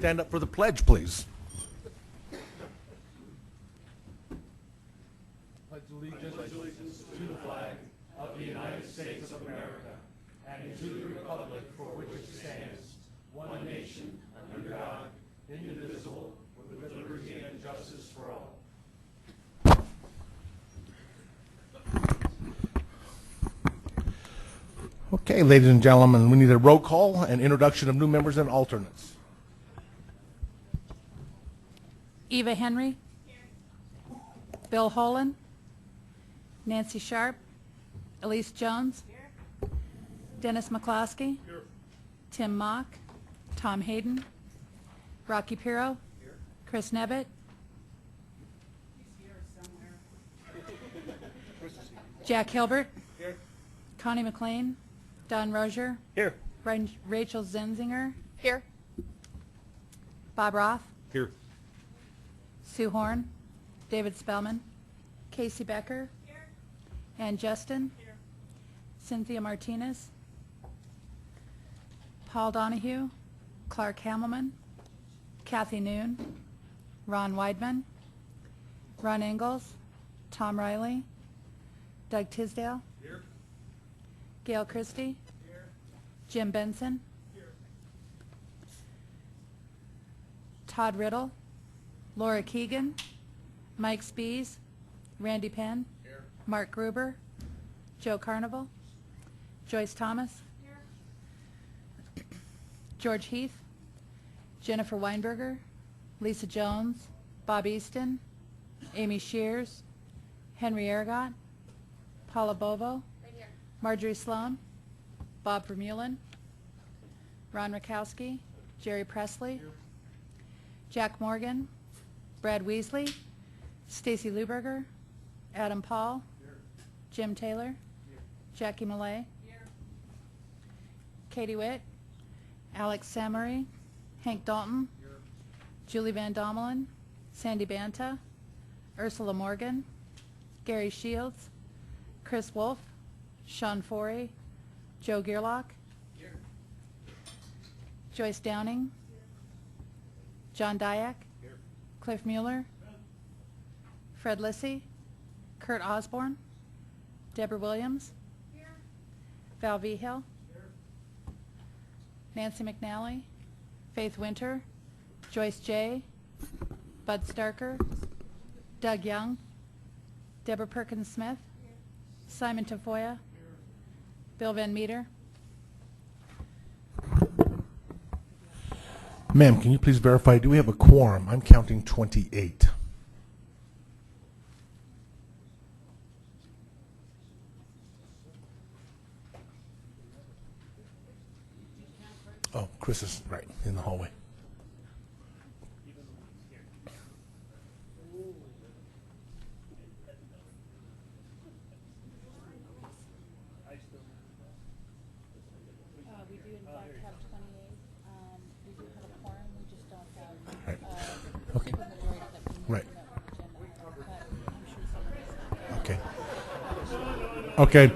stand up for the pledge, please. Pledge allegiance to the flag of the United States of America and to the republic for which it stands, one nation, under God, indivisible, with liberty and justice for all. Okay, ladies and gentlemen, we need a roll call and introduction of new members and alternates. Eva Henry. Here. Bill Holen. Nancy Sharp. Elise Jones. Here. Dennis McCloskey. Here. Tim Mock. Tom Hayden. Rocky Pirro. Here. Chris Nevitt. He's here somewhere. Jack Hilbert. Here. Connie McLean. Don Rozier. Here. Rachel Zenzinger. Here. Bob Roth. Here. Sue Horn. David Spellman. Casey Becker. Here. Ann Justin. Here. Cynthia Martinez. Paul Donahue. Clark Hamelman. Kathy Noon. Ron Weidman. Ron Ingalls. Tom Riley. Doug Tisdale. Here. Gail Christie. Here. Jim Benson. Here. Todd Riddle. Laura Keegan. Mike Spees. Randy Penn. Here. Mark Gruber. Joe Carnival. Joyce Thomas. Here. George Heath. Jennifer Weinberger. Lisa Jones. Bob Easton. Amy Shears. Henry Aragot. Paula Bovo. Marjorie Sloan, Bob Vermeulen, Ron Rakowski, Jerry Presley, here. Jack Morgan, Brad Weasley, Stacy Luberger, Adam Paul, here. Jim Taylor, here. Jackie Millay, here. Katie Witt, Alex Samory, Hank Dalton, here. Julie Van Dommelen, Sandy Banta, Ursula Morgan, Gary Shields, Chris Wolf, Sean Forey, Joe Gearlock, here. Joyce Downing, here. John Dyack, here. Cliff Mueller, here. Fred Lissy, Kurt Osborne, Deborah Williams, here. Val Vigil, here. Nancy McNally, Faith Winter, Joyce J., Bud Starker, Doug Young, Deborah Perkins Smith, here. Simon Tafoya, Bill Van Meter. Ma'am, can you please verify, do we have a quorum? I'm counting 28. Oh, Chris is right in the hallway. We do in fact have 28. We do have a quorum. We just don't have Okay. supermajority that we need Right. to know agenda. But I'm sure somebody's not. Okay. Okay.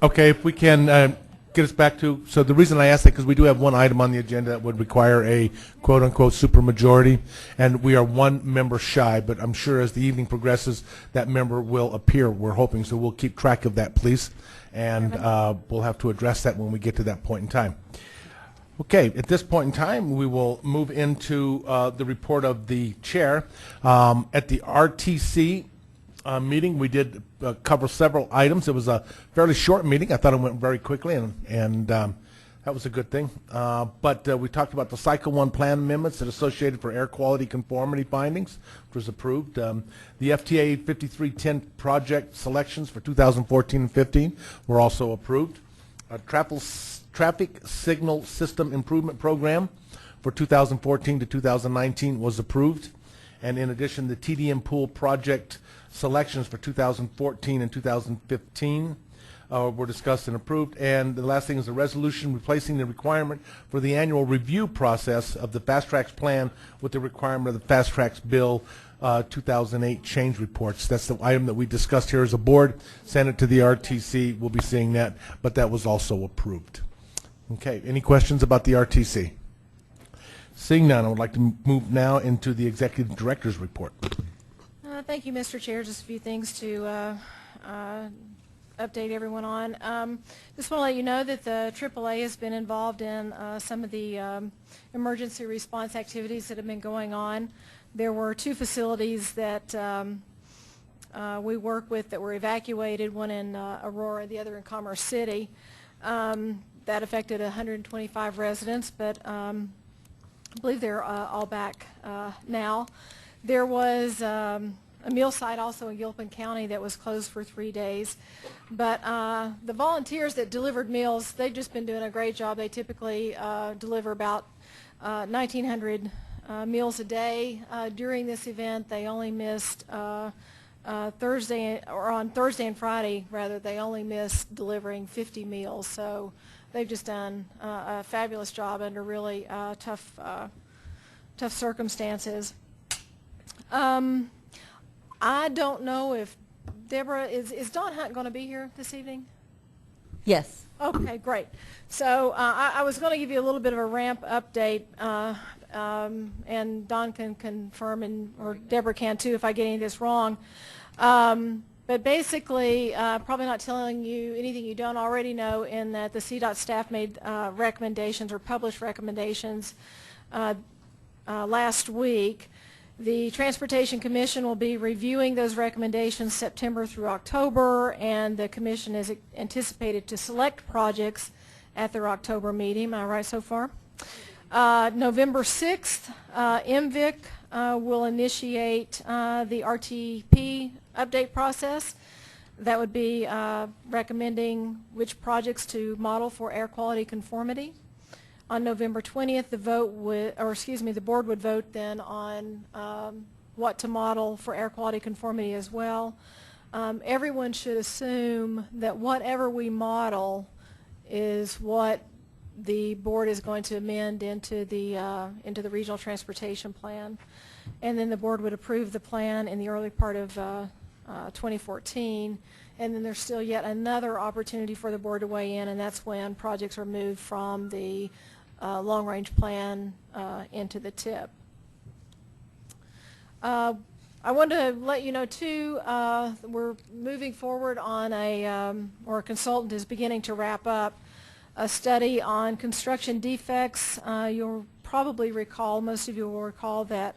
Okay, if we can get us back to, so the reason I asked that, because we do have one item on the agenda that would require a quote-unquote supermajority, and we are one member shy, but I'm sure as the evening progresses, that member will appear, we're hoping, so we'll keep track of that, please, and we'll have to address that when we get to that point in time. Okay, at this point in time, we will move into the report of the chair. At the RTC meeting, we did cover several items. It was a fairly short meeting. I thought it went very quickly, and that was a good thing. But we talked about the Cycle 1 plan amendments that are associated for air quality conformity findings, which was approved. The FTA 5310 project selections for 2014 and 15 were also approved. Traffic signal system improvement program for 2014 to 2019 was approved. And in addition, the TDM pool project selections for 2014 and 2015 were discussed and approved. And the last thing is a resolution replacing the requirement for the annual review process of the Fast Tracks plan with the requirement of the Fast Tracks Bill 2008 change reports. That's the item that we discussed here as a board. Sent it to the RTC. We'll be seeing that, but that was also approved. Okay, any questions about the RTC? Seeing none, I would like to move now into the Executive Director's report. Thank you, Mr. Chair. Just a few things to update everyone on. Just want to let you know that the AAA has been involved in some of the emergency response activities that have been going on. There were 2 facilities that we work with that were evacuated, one in Aurora, the other in Commerce City. That affected 125 residents, but I believe they're all back now. There was a meal site also in Gilpin County that was closed for 3 days. But the volunteers that delivered meals, they've just been doing a great job. They typically deliver about 1,900 meals a day. During this event, they only missed Thursday, or on Thursday and Friday, rather, they only missed delivering 50 meals. So they've just done a fabulous job under really tough circumstances. I don't know if Deborah, is Dawn Hunt going to be here this evening? Yes. Okay, great. So I was going to give you a little bit of a ramp update, and Dawn can confirm, or Deborah can too if I get any of this wrong. But basically, probably not telling you anything you don't already know, in that the CDOT staff made recommendations, or published recommendations last week. The Transportation Commission will be reviewing those recommendations September through October, and the Commission is anticipated to select projects at their October meeting. Am I right so far? November 6th, MVIC will initiate the RTP update process. That would be recommending which projects to model for air quality conformity. On November 20th, the board would vote then on what to model for air quality conformity as well. Everyone should assume that whatever we model is what the board is going to amend into the regional transportation plan, and then the board would approve the plan in the early part of 2014. And then there's still yet another opportunity for the board to weigh in, and that's when projects are moved from the long-range plan into the TIP. I want to let you know too, we're moving forward on or a consultant is beginning to wrap up a study on construction defects. You'll probably recall, most of you will recall, that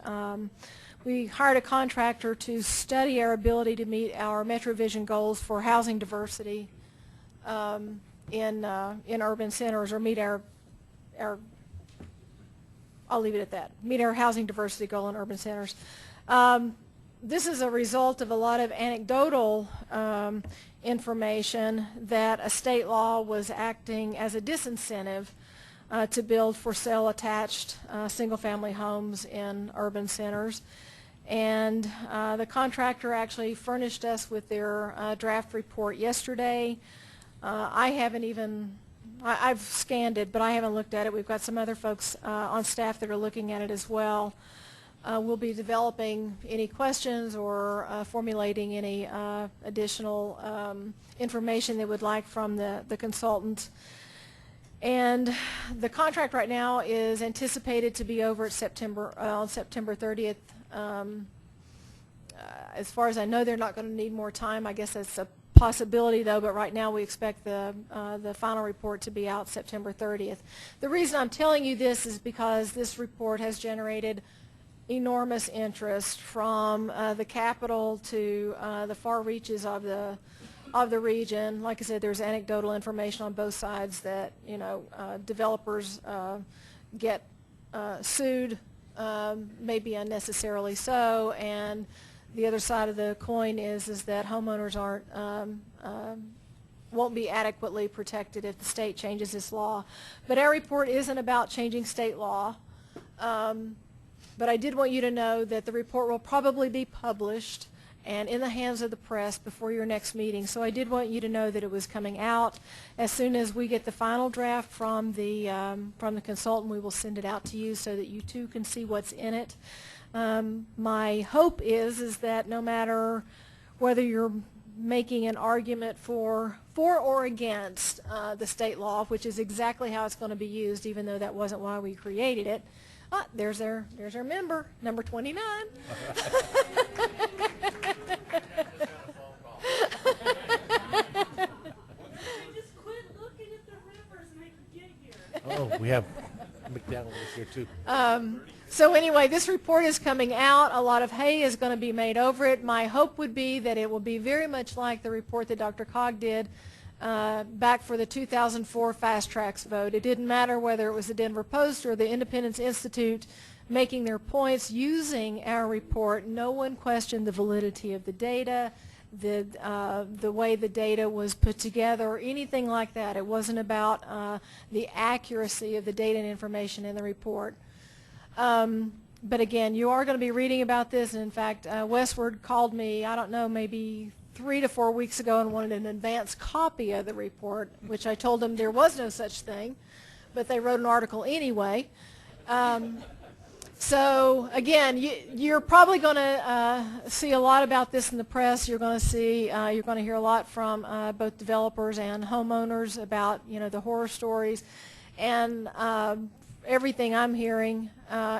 we hired a contractor to study our ability to meet our MetroVision goals for housing diversity in urban centers, or meet I'll leave it at that, meet our housing diversity goal in urban centers. This is a result of a lot of anecdotal information that a state law was acting as a disincentive to build for sale attached single-family homes in urban centers. And the contractor actually furnished us with their draft report yesterday. I've scanned it, but I haven't looked at it. We've got some other folks on staff that are looking at it as well. We'll be developing any questions or formulating any additional information they would like from the consultant. And the contract right now is anticipated to be over at on September 30th. As far as I know, they're not going to need more time. I guess that's a possibility, though, but right now we expect the final report to be out September 30th. The reason I'm telling you this is because this report has generated enormous interest from the capital to the far reaches of the region. Like I said, there's anecdotal information on both sides that, you know, developers get sued, maybe unnecessarily so, and the other side of the coin is that homeowners won't be adequately protected if the state changes its law. But our report isn't about changing state law. But I did want you to know that the report will probably be published and in the hands of the press before your next meeting. So I did want you to know that it was coming out. As soon as we get the final draft from the consultant, we will send it out to you so that you too can see what's in it. My hope is that no matter whether you're making an argument for or against the state law, which is exactly how it's going to be used, even though that wasn't why we created it, Ah, there's our member, number 29. Just quit looking at the rivers and they can get here. Oh, we have McDowell is here too. So anyway, this report is coming out. A lot of hay is going to be made over it. My hope would be that it will be very much like the report that Dr. Cog did back for the 2004 Fast Tracks vote. It didn't matter whether it was the Denver Post or the Independence Institute making their points using our report. No one questioned the validity of the data, the way the data was put together, or anything like that. It wasn't about the accuracy of the data and information in the report. But again, you are going to be reading about this, and in fact, Westward called me, I don't know, maybe 3 to 4 weeks ago and wanted an advance copy of the report, which I told them there was no such thing, but they wrote an article anyway. So again, you're probably going to see a lot about this in the press. You're going to see, you're going to hear a lot from both developers and homeowners about, you know, the horror stories, and everything I'm hearing,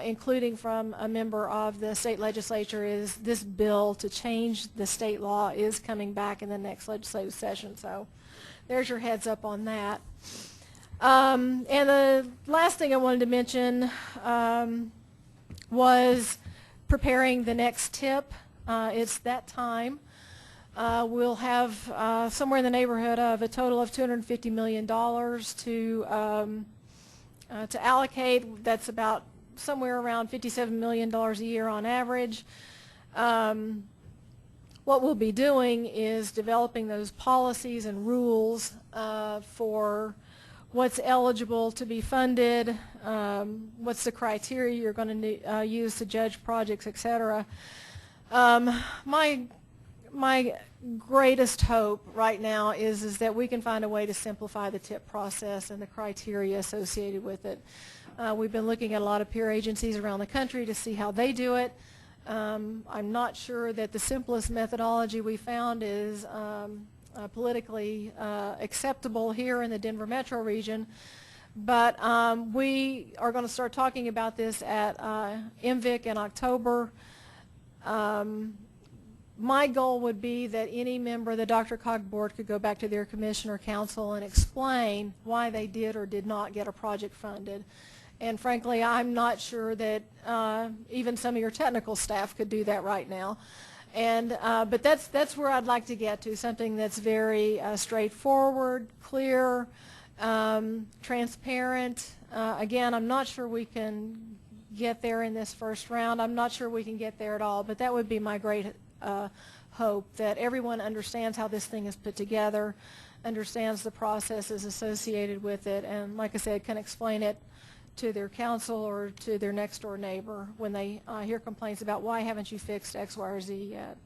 including from a member of the state legislature, is this bill to change the state law is coming back in the next legislative session. So there's your heads up on that. And the last thing I wanted to mention was preparing the next TIP. It's that time. We'll have somewhere in the neighborhood of a total of $250 million to allocate. That's about somewhere around $57 million a year on average. What we'll be doing is developing those policies and rules for what's eligible to be funded, what's the criteria you're going to use to judge projects, etc. My greatest hope right now is that we can find a way to simplify the TIP process and the criteria associated with it. We've been looking at a lot of peer agencies around the country to see how they do it. I'm not sure that the simplest methodology we found is politically acceptable here in the Denver metro region, but we are going to start talking about this at MVIC in October. My goal would be that any member of the Dr. Cog board could go back to their commission or council and explain why they did or did not get a project funded. And frankly, I'm not sure that even some of your technical staff could do that right now. And but that's where I'd like to get to, something that's very straightforward, clear, transparent. Again, I'm not sure we can get there in this first round. I'm not sure we can get there at all, but that would be my great hope, that everyone understands how this thing is put together, understands the processes associated with it, and like I said, can explain it to their council or to their next door neighbor when they hear complaints about why haven't you fixed X, Y, or Z yet.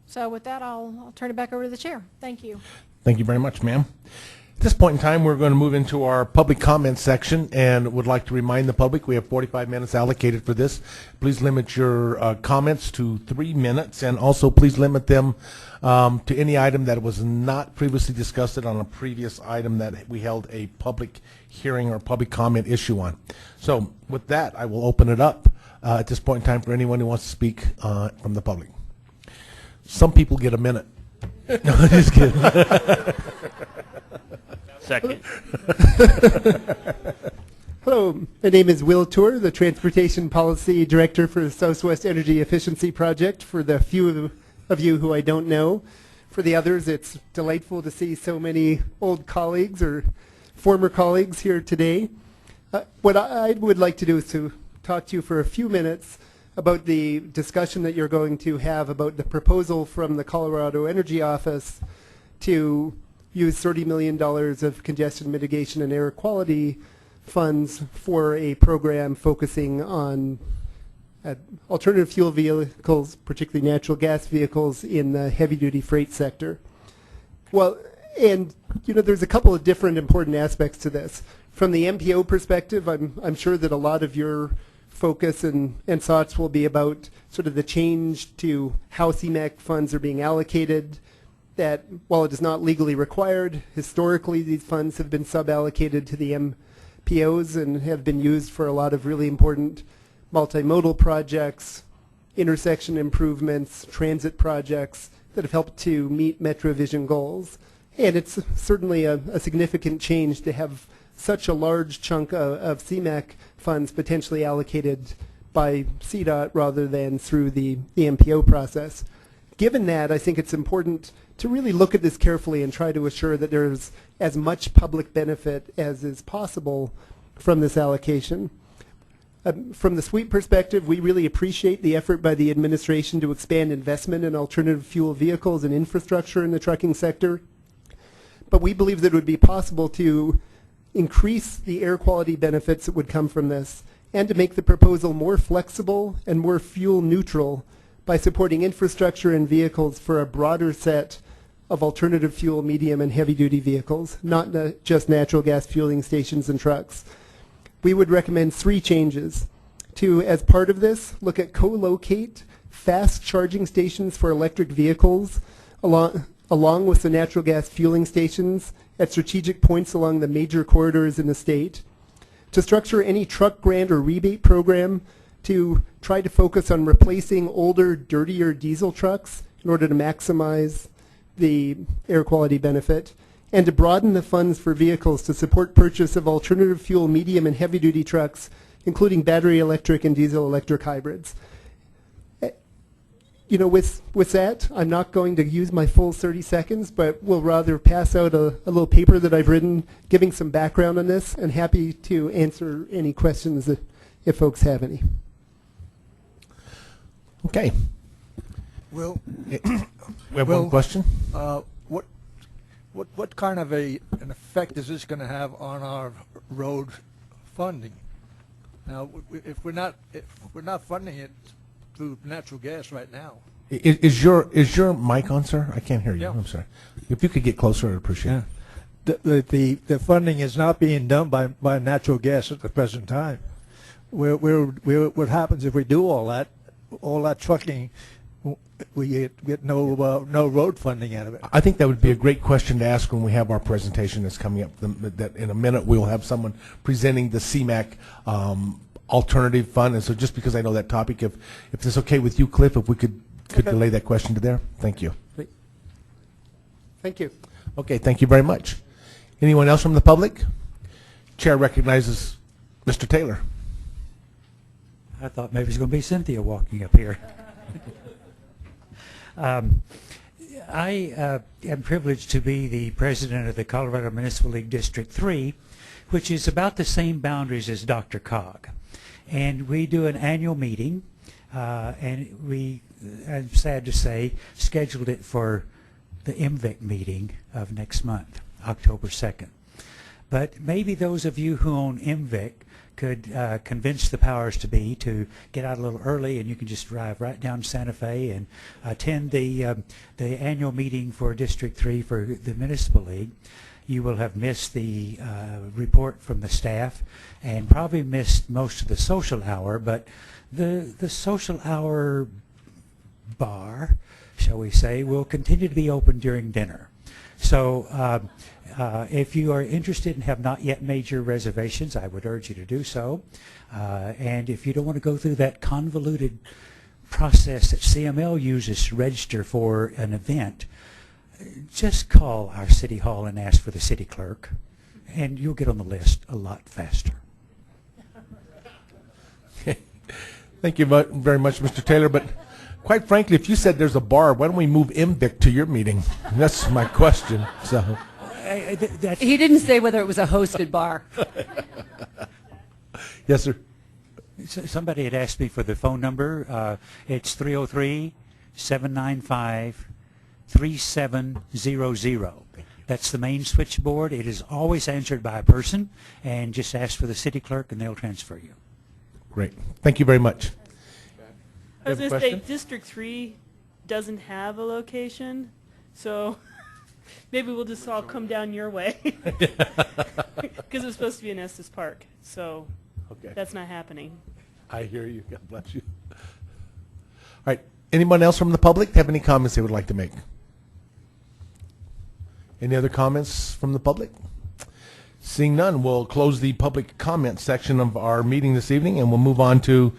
So with that, I'll turn it back over to the chair. Thank you. Thank you very much, ma'am. At this point in time, we're going to move into our public comment section, and would like to remind the public we have 45 minutes allocated for this. Please limit your comments to 3 minutes, and also please limit them to any item that was not previously discussed on a previous item that we held a public hearing or public comment issue on. So with that, I will open it up at this point in time for anyone who wants to speak from the public. Some people get a minute. No, just kidding. Second. Hello, my name is Will Tour, the Transportation Policy Director for the Southwest Energy Efficiency Project. For the few of you who I don't know, for the others, it's delightful to see so many old colleagues or former colleagues here today. What I would like to do is to talk to you for a few minutes about the discussion that you're going to have about the proposal from the Colorado Energy Office to use $30 million of congestion mitigation and air quality funds for a program focusing on alternative fuel vehicles, particularly natural gas vehicles in the heavy-duty freight sector. Well, and you know, there's a couple of different important aspects to this. From the MPO perspective, I'm sure that a lot of your focus and thoughts will be about sort of the change to how CMAQ funds are being allocated, that while it is not legally required, historically these funds have been sub-allocated to the POs and have been used for a lot of really important multimodal projects, intersection improvements, transit projects that have helped to meet MetroVision goals. And it's certainly a significant change to have such a large chunk of CMAQ funds potentially allocated by CDOT rather than through the MPO process. Given that, I think it's important to really look at this carefully and try to assure that there's as much public benefit as is possible from this allocation. From the SWEEP perspective, we really appreciate the effort by the administration to expand investment in alternative fuel vehicles and infrastructure in the trucking sector. But we believe that it would be possible to increase the air quality benefits that would come from this and to make the proposal more flexible and more fuel neutral by supporting infrastructure and vehicles for a broader set of alternative fuel medium and heavy duty vehicles, not just natural gas fueling stations and trucks. We would recommend 3 changes. To, as part of this, look at co-locate fast charging stations for electric vehicles along with the natural gas fueling stations at strategic points along the major corridors in the state. To structure any truck grant or rebate program to try to focus on replacing older, dirtier diesel trucks in order to maximize the air quality benefit, and to broaden the funds for vehicles to support purchase of alternative fuel medium and heavy duty trucks, including battery electric and diesel electric hybrids. You know, with that, I'm not going to use my full 30 seconds, but will rather pass out a little paper that I've written giving some background on this, and happy to answer any questions if folks have any. Okay. Well, We have one question. what kind of an effect is this going to have on our road funding? Now, if we're not funding it through natural gas right now. Is your mic on, sir? I can't hear you. Yeah. I'm sorry. If you could get closer, I'd appreciate it. The funding is not being done by natural gas at the present time. What happens if we do all that trucking? We get no road funding out of it. I think that would be a great question to ask when we have our presentation that's coming up. That in a minute we'll have someone presenting the CMAQ alternative fund. And so just because I know that topic, if it's okay with you, Cliff, if we could delay that question to there. Thank you. Thank you. Okay, thank you very much. Anyone else from the public? Chair recognizes Mr. Taylor. I thought maybe it was going to be Cynthia walking up here. I am privileged to be the president of the Colorado Municipal League District 3, which is about the same boundaries as Dr. Cog. And we do an annual meeting, and we, I'm sad to say, scheduled it for the MVIC meeting of next month, October 2nd. But maybe those of you who own MVIC could convince the powers to be to get out a little early, and you can just drive right down to Santa Fe and attend the annual meeting for District 3 for the Municipal League. You will have missed the report from the staff and probably missed most of the social hour, but the social hour bar, shall we say, will continue to be open during dinner. So if you are interested and have not yet made your reservations, I would urge you to do so. And if you don't want to go through that convoluted process that CML uses to register for an event, just call our city hall and ask for the city clerk, and you'll get on the list a lot faster. Thank you very much, Mr. Taylor. But quite frankly, if you said there's a bar, why don't we move MVIC to your meeting? That's my question. So he didn't say whether it was a hosted bar. Yes, sir. Somebody had asked me for the phone number. It's 303-795-3700. That's the main switchboard. It is always answered by a person, and just ask for the city clerk and they'll transfer you. Great. Thank you very much. I was You have a going to say, question? District 3 doesn't have a location, so maybe we'll just all come down your way. Because it's supposed to be in Estes Park, so Okay. that's not happening. I hear you. God bless you. All right. Anyone else from the public have any comments they would like to make? Any other comments from the public? Seeing none, we'll close the public comment section of our meeting this evening, and we'll move on to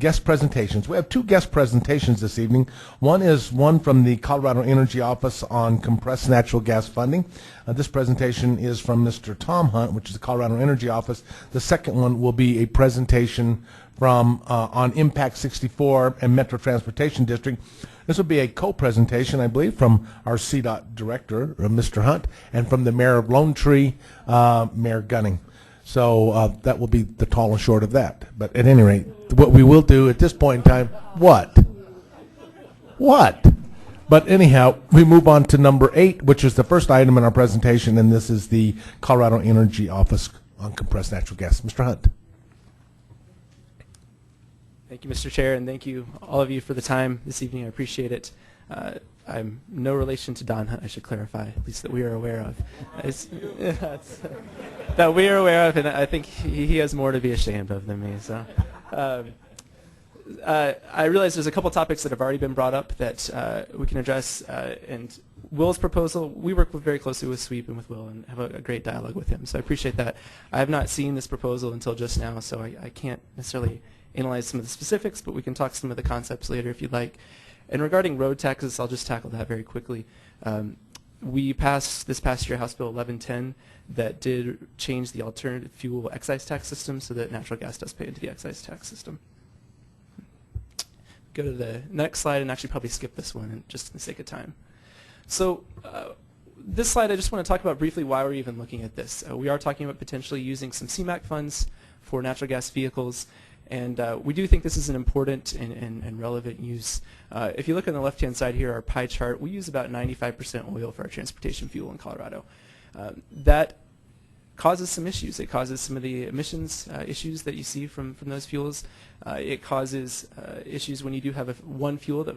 guest presentations. We have two guest presentations this evening. One is one from the Colorado Energy Office on compressed natural gas funding. This presentation is from Mr. Tom Hunt, which is the Colorado Energy Office. The second one will be a presentation from on Impact 64 and Metro Transportation District. This will be a co-presentation, I believe, from our CDOT director, Mr. Hunt, and from the mayor of Lone Tree, Mayor Gunning. So that will be the tall and short of that. But at any rate, what we will do at this point in time, what? But anyhow, we move on to number 8, which is the first item in our presentation, and this is the Colorado Energy Office on compressed natural gas. Mr. Hunt. Thank you, Mr. Chair, and thank you, all of you, for the time this evening. I appreciate it. I'm no relation to Don Hunt, I should clarify, at least that we are aware of. That we are aware of, and I think he has more to be ashamed of than me. So, I realize there's a couple topics that have already been brought up that we can address, and Will's proposal, we work very closely with Sweep and with Will and have a great dialogue with him, so I appreciate that. I have not seen this proposal until just now, so I can't necessarily analyze some of the specifics, but we can talk some of the concepts later if you'd like. And regarding road taxes, I'll just tackle that very quickly. We passed this past year House Bill 1110 that did change the alternative fuel excise tax system so that natural gas does pay into the excise tax system. Go to the next slide and actually probably skip this one just for the sake of time. So this slide I just want to talk about briefly why we're even looking at this. We are talking about potentially using some CMAQ funds for natural gas vehicles. And we do think this is an important and relevant use. If you look on the left-hand side here, our pie chart, we use about 95% oil for our transportation fuel in Colorado. That causes some issues. It causes some of the emissions issues that you see from those fuels. It causes issues when you do have one fuel that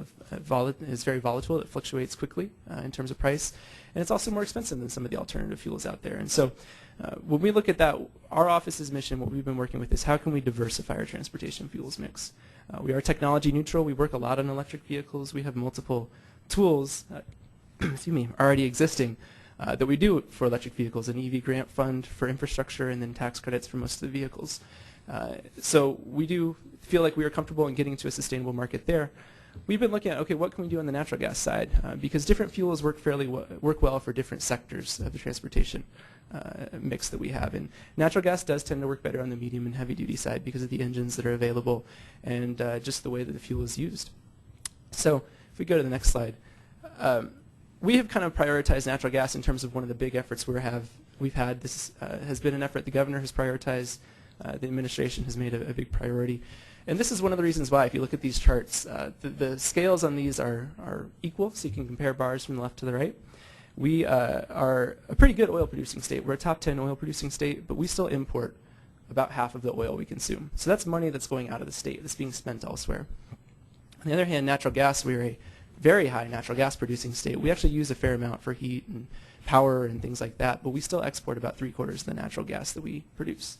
is very volatile, that fluctuates quickly in terms of price. And it's also more expensive than some of the alternative fuels out there. And so when we look at that, our office's mission, what we've been working with is how can we diversify our transportation fuels mix. We are technology neutral. We work a lot on electric vehicles. We have multiple tools excuse me, already existing that we do for electric vehicles, an EV grant fund for infrastructure and then tax credits for most of the vehicles. So we do feel like we are comfortable in getting to a sustainable market there. We've been looking at, okay, what can we do on the natural gas side? Because different fuels work well for different sectors of the transportation mix that we have. And natural gas does tend to work better on the medium and heavy duty side because of the engines that are available and just the way that the fuel is used. So if we go to the next slide, we have kind of prioritized natural gas in terms of one of the big efforts we've had. This has been an effort the governor has prioritized, the administration has made a big priority. And this is one of the reasons why, if you look at these charts, the scales on these are equal, so you can compare bars from the left to the right. We are a pretty good oil producing state. We're a top 10 oil producing state, but we still import about half of the oil we consume. So that's money that's going out of the state that's being spent elsewhere. On the other hand, natural gas, we're a very high natural gas producing state. We actually use a fair amount for heat and power and things like that, but we still export about 3/4 of the natural gas that we produce.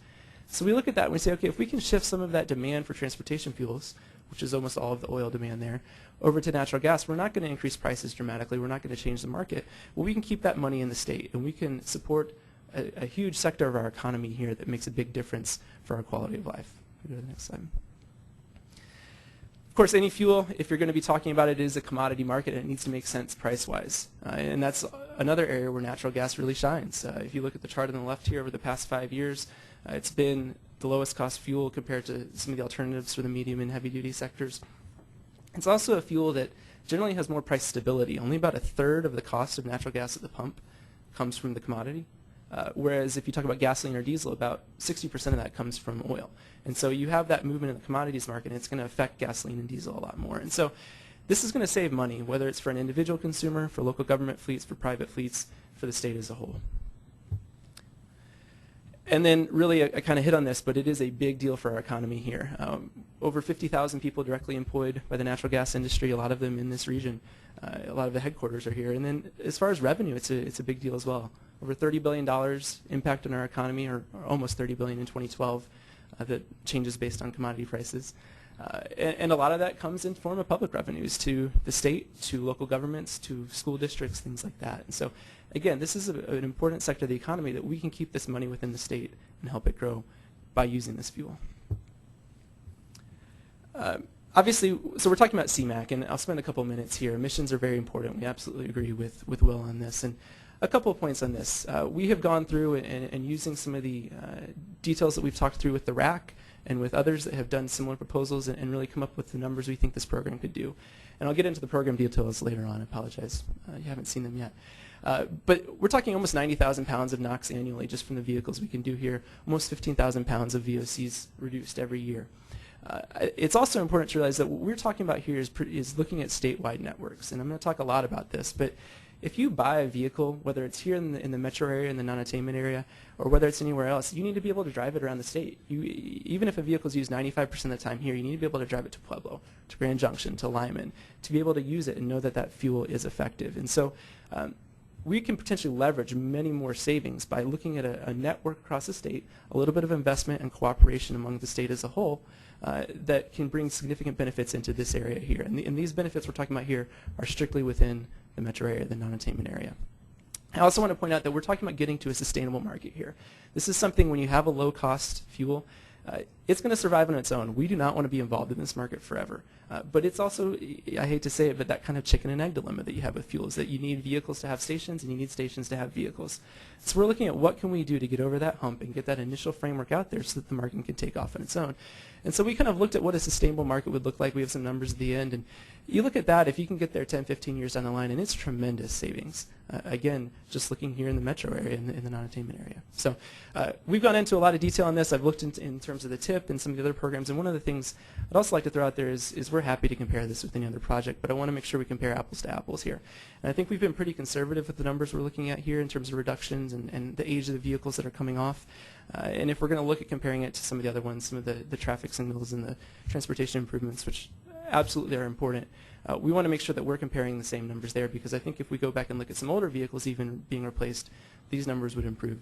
So we look at that and we say, okay, if we can shift some of that demand for transportation fuels, which is almost all of the oil demand there, over to natural gas, we're not going to increase prices dramatically. We're not going to change the market. Well, we can keep that money in the state, and we can support a huge sector of our economy here that makes a big difference for our quality of life. Go to the next slide. Of course, any fuel, if you're going to be talking about it, is a commodity market, and it needs to make sense price-wise. And that's another area where natural gas really shines. If you look at the chart on the left here over the past 5 years, it's been the lowest cost fuel compared to some of the alternatives for the medium and heavy duty sectors. It's also a fuel that generally has more price stability. Only about 1/3 of the cost of natural gas at the pump comes from the commodity. Whereas if you talk about gasoline or diesel, about 60% of that comes from oil. And so you have that movement in the commodities market, and it's going to affect gasoline and diesel a lot more. And so this is going to save money, whether it's for an individual consumer, for local government fleets, for private fleets, for the state as a whole. And then really, I kind of hit on this, but it is a big deal for our economy here. Over 50,000 people directly employed by the natural gas industry, a lot of them in this region. A lot of the headquarters are here. And then as far as revenue, it's a big deal as well. Over $30 billion impact on our economy, or almost $30 billion in 2012, that changes based on commodity prices. And a lot of that comes in form of public revenues to the state, to local governments, to school districts, things like that. And so, again, this is an important sector of the economy that we can keep this money within the state and help it grow by using this fuel. Obviously, so we're talking about CMAQ, and I'll spend a couple minutes here. Emissions are very important. We absolutely agree with Will on this. And a couple of points on this. We have gone through and using some of the details that we've talked through with the RAC and with others that have done similar proposals and really come up with the numbers we think this program could do. And I'll get into the program details later on. I apologize. You haven't seen them yet. But we're talking almost 90,000 pounds of NOx annually just from the vehicles we can do here, almost 15,000 pounds of VOCs reduced every year. It's also important to realize that what we're talking about here is looking at statewide networks. And I'm going to talk a lot about this, but if you buy a vehicle, whether it's here in the metro area, in the non-attainment area, or whether it's anywhere else, you need to be able to drive it around the state. Even if a vehicle is used 95% of the time here, you need to be able to drive it to Pueblo, to Grand Junction, to Lyman, to be able to use it and know that that fuel is effective. And so we can potentially leverage many more savings by looking at a network across the state, a little bit of investment and cooperation among the state as a whole that can bring significant benefits into this area here. And these benefits we're talking about here are strictly within the metro area, the non-attainment area. I also want to point out that we're talking about getting to a sustainable market here. This is something when you have a low-cost fuel, it's going to survive on its own. We do not want to be involved in this market forever. But it's also, I hate to say it, but that kind of chicken and egg dilemma that you have with fuel is that you need vehicles to have stations and you need stations to have vehicles. So we're looking at what can we do to get over that hump and get that initial framework out there so that the market can take off on its own. And so we kind of looked at what a sustainable market would look like. We have some numbers at the end. And you look at that, if you can get there 10, 15 years down the line, and it's tremendous savings. Again, just looking here in the metro area, in the non-attainment area. So we've gone into a lot of detail on this. I've looked in terms of the TIP and some of the other programs. And one of the things I'd also like to throw out there is we're happy to compare this with any other project, but I want to make sure we compare apples to apples here. And I think we've been pretty conservative with the numbers we're looking at here in terms of reductions and the age of the vehicles that are coming off. And if we're going to look at comparing it to some of the other ones, some of the traffic signals and the transportation improvements, which absolutely are important, we want to make sure that we're comparing the same numbers there, because I think if we go back and look at some older vehicles even being replaced, these numbers would improve.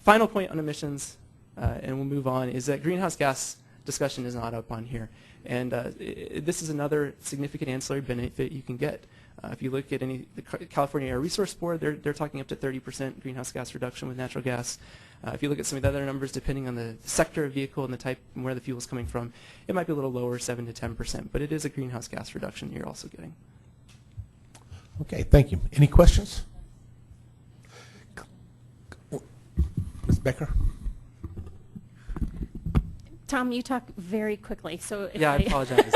Final point on emissions, and we'll move on, is that greenhouse gas discussion is not up on here. And this is another significant ancillary benefit you can get. If you look at the California Air Resource Board, they're talking up to 30% greenhouse gas reduction with natural gas. If you look at some of the other numbers, depending on the sector of vehicle and the type and where the fuel is coming from, it might be a little lower, 7 to 10%, but it is a greenhouse gas reduction you're also getting. Okay, thank you. Any questions? Ms. Becker? Tom, you talk very quickly, so if I apologize.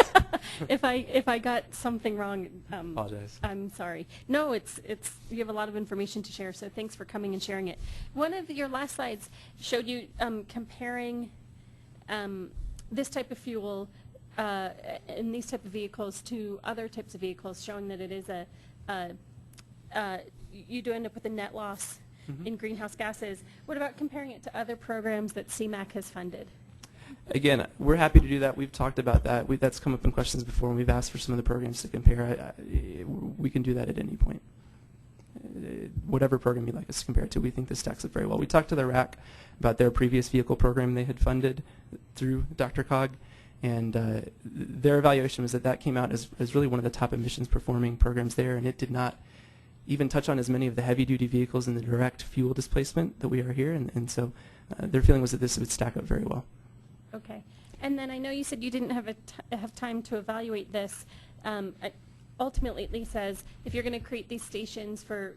if I got something wrong, Apologize. I'm sorry. No, it's you have a lot of information to share, so thanks for coming and sharing it. One of your last slides showed you comparing this type of fuel in these type of vehicles to other types of vehicles, showing that it is you do end up with a net loss in greenhouse gases. What about comparing it to other programs that CMAQ has funded? Again, we're happy to do that. We've talked about that. That's come up in questions before, and we've asked for some of the programs to compare. We can do that at any point. Whatever program you'd like us to compare it to, we think this stacks up very well. We talked to the RAC about their previous vehicle program they had funded through Dr. Cog, and their evaluation was that came out as really one of the top emissions performing programs there, and it did not even touch on as many of the heavy-duty vehicles in the direct fuel displacement that we are here, and so their feeling was that this would stack up very well. Okay. And then I know you said you didn't have time to evaluate this. Ultimately, it says if you're going to create these stations for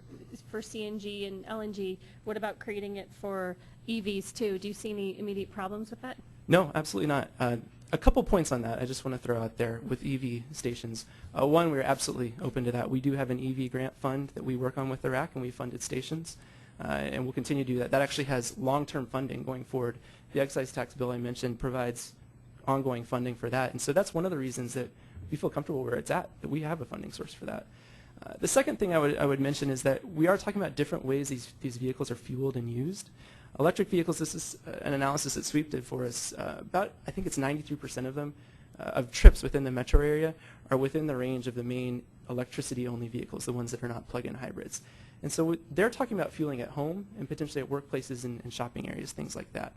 CNG and LNG, what about creating it for EVs too? Do you see any immediate problems with that? No, absolutely not. A couple points on that I just want to throw out there with EV stations. One, we're absolutely open to that. We do have an EV grant fund that we work on with the RAC, and we funded stations. And we'll continue to do that. That actually has long-term funding going forward. The excise tax bill I mentioned provides ongoing funding for that. And so that's one of the reasons that we feel comfortable where it's at, that we have a funding source for that. The second thing I would mention is that we are talking about different ways these vehicles are fueled and used. Electric vehicles, this is an analysis that Sweep did for us. About, I think it's 93% of them, of trips within the metro area are within the range of the main electricity-only vehicles, the ones that are not plug-in hybrids. And so they're talking about fueling at home and potentially at workplaces and shopping areas, things like that.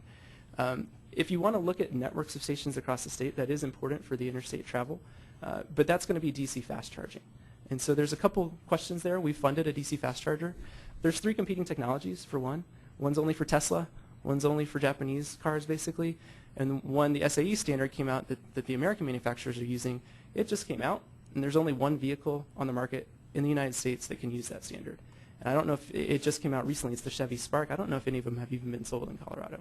If you want to look at networks of stations across the state, that is important for the interstate travel, but that's going to be DC fast charging. And so there's a couple questions there. We funded a DC fast charger. There's 3 competing technologies for one. One's only for Tesla, one's only for Japanese cars basically, and one, the SAE standard came out that the American manufacturers are using. It just came out, and there's only one vehicle on the market in the United States that can use that standard. And I don't know if it just came out recently. It's the Chevy Spark. I don't know if any of them have even been sold in Colorado.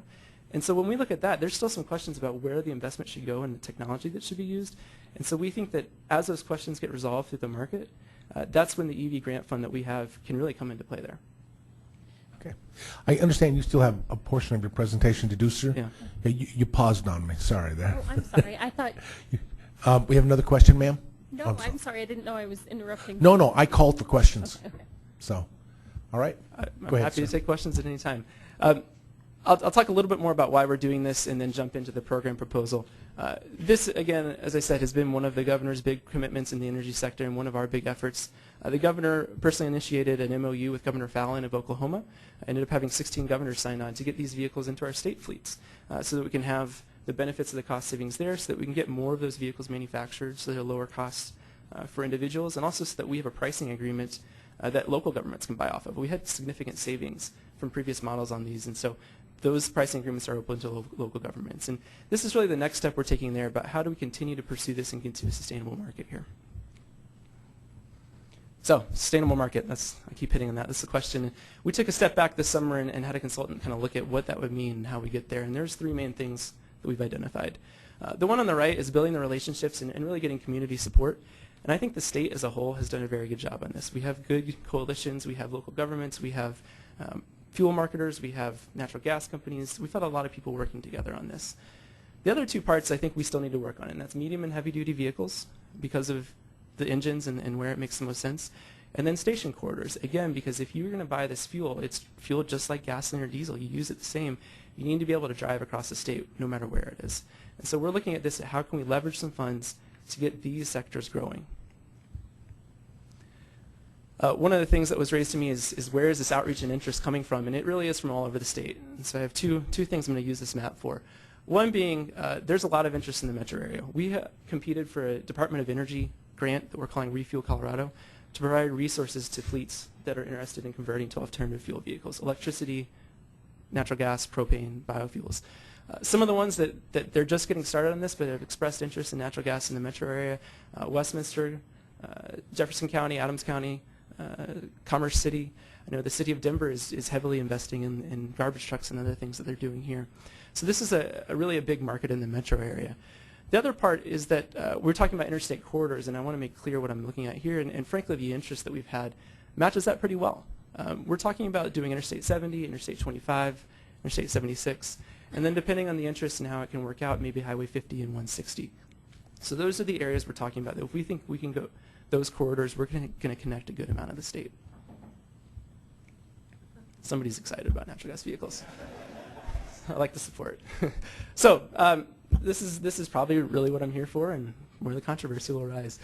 And so when we look at that, there's still some questions about where the investment should go and the technology that should be used. And so we think that as those questions get resolved through the market, that's when the EV grant fund that we have can really come into play there. Okay. I understand you still have a portion of your presentation to do, sir. Yeah. You paused on me. Sorry there. Oh, I'm sorry. I thought, We have another question, ma'am? no, I'm sorry. I didn't know I was interrupting. No, I called for questions. Okay. So, all right. I'm Go ahead, happy to sir. take questions at any time. I'll talk a little bit more about why we're doing this and then jump into the program proposal. This, again, as I said, has been one of the governor's big commitments in the energy sector and one of our big efforts. The governor personally initiated an MOU with Governor Fallon of Oklahoma. Ended up having 16 governors sign on to get these vehicles into our state fleets so that we can have the benefits of the cost savings there, so that we can get more of those vehicles manufactured so they're lower costs for individuals, and also so that we have a pricing agreement that local governments can buy off of. We had significant savings from previous models on these, and so those pricing agreements are open to local governments. And this is really the next step we're taking there about how do we continue to pursue this and get to a sustainable market here. So, sustainable market, I keep hitting on that. That's the question. We took a step back this summer and had a consultant kind of look at what that would mean and how we get there. And there's 3 main things that we've identified. The one on the right is building the relationships and really getting community support. And I think the state as a whole has done a very good job on this. We have good coalitions. We have local governments. We have fuel marketers. We have natural gas companies. We've had a lot of people working together on this. The other 2 parts I think we still need to work on, and that's medium and heavy duty vehicles because of the engines and where it makes the most sense. And then station corridors, again, because if you're going to buy this fuel, it's fuel just like gasoline or diesel. You use it the same. You need to be able to drive across the state no matter where it is. And so we're looking at this, at how can we leverage some funds to get these sectors growing. One of the things that was raised to me is where is this outreach and interest coming from? And it really is from all over the state. And so I have two things I'm going to use this map for. One being there's a lot of interest in the metro area. We competed for a Department of Energy grant that we're calling Refuel Colorado to provide resources to fleets that are interested in converting to alternative fuel vehicles, electricity, natural gas, propane, biofuels. Some of the ones that they're just getting started on this but have expressed interest in natural gas in the metro area, Westminster, Jefferson County, Adams County, Commerce City. I know the city of Denver is heavily investing in garbage trucks and other things that they're doing here. So this is really a big market in the metro area. The other part is that we're talking about interstate corridors, and I want to make clear what I'm looking at here, and frankly the interest that we've had matches that pretty well. We're talking about doing Interstate 70, Interstate 25, Interstate 76, and then depending on the interest and how it can work out, maybe Highway 50 and 160. So those are the areas we're talking about. That if we think we can go those corridors, we're going to connect a good amount of the state. Somebody's excited about natural gas vehicles. I like the support. So this is probably really what I'm here for, and where the controversy will arise.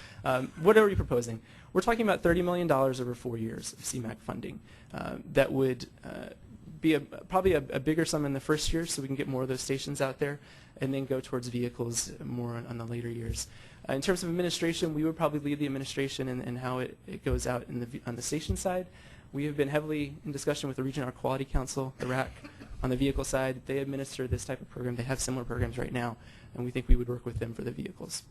What are we proposing? We're talking about $30 million over 4 years of CMAQ funding. That would be probably a bigger sum in the first year, so we can get more of those stations out there, and then go towards vehicles more on the later years. In terms of administration, we would probably lead the administration and how it goes out on the station side. We have been heavily in discussion with the Regional Air Quality Council, the RAC, on the vehicle side. They administer this type of program. They have similar programs right now, and we think we would work with them for the vehicles.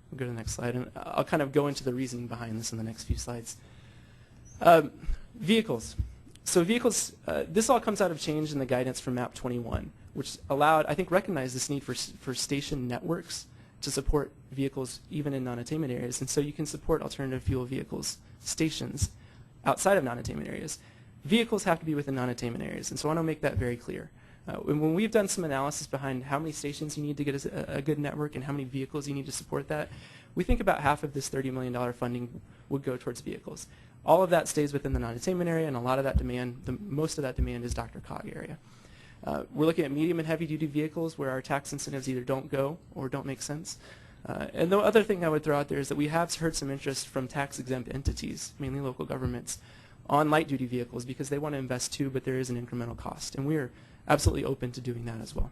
We'll go to the next slide, and I'll kind of go into the reasoning behind this in the next few slides. Vehicles. So vehicles, this all comes out of change in the guidance from MAP 21, which recognized this need for station networks to support vehicles even in non-attainment areas. And so you can support alternative fuel vehicles, stations, outside of non-attainment areas. Vehicles have to be within non-attainment areas, and so I want to make that very clear. When we've done some analysis behind how many stations you need to get a good network and how many vehicles you need to support that, we think about half of this $30 million funding would go towards vehicles. All of that stays within the non-attainment area, and a lot of that demand, most of that demand is Dr. Cog area. We're looking at medium and heavy duty vehicles where our tax incentives either don't go or don't make sense. And the other thing I would throw out there is that we have heard some interest from tax exempt entities, mainly local governments, on light duty vehicles because they want to invest too, but there is an incremental cost. And we're absolutely open to doing that as well.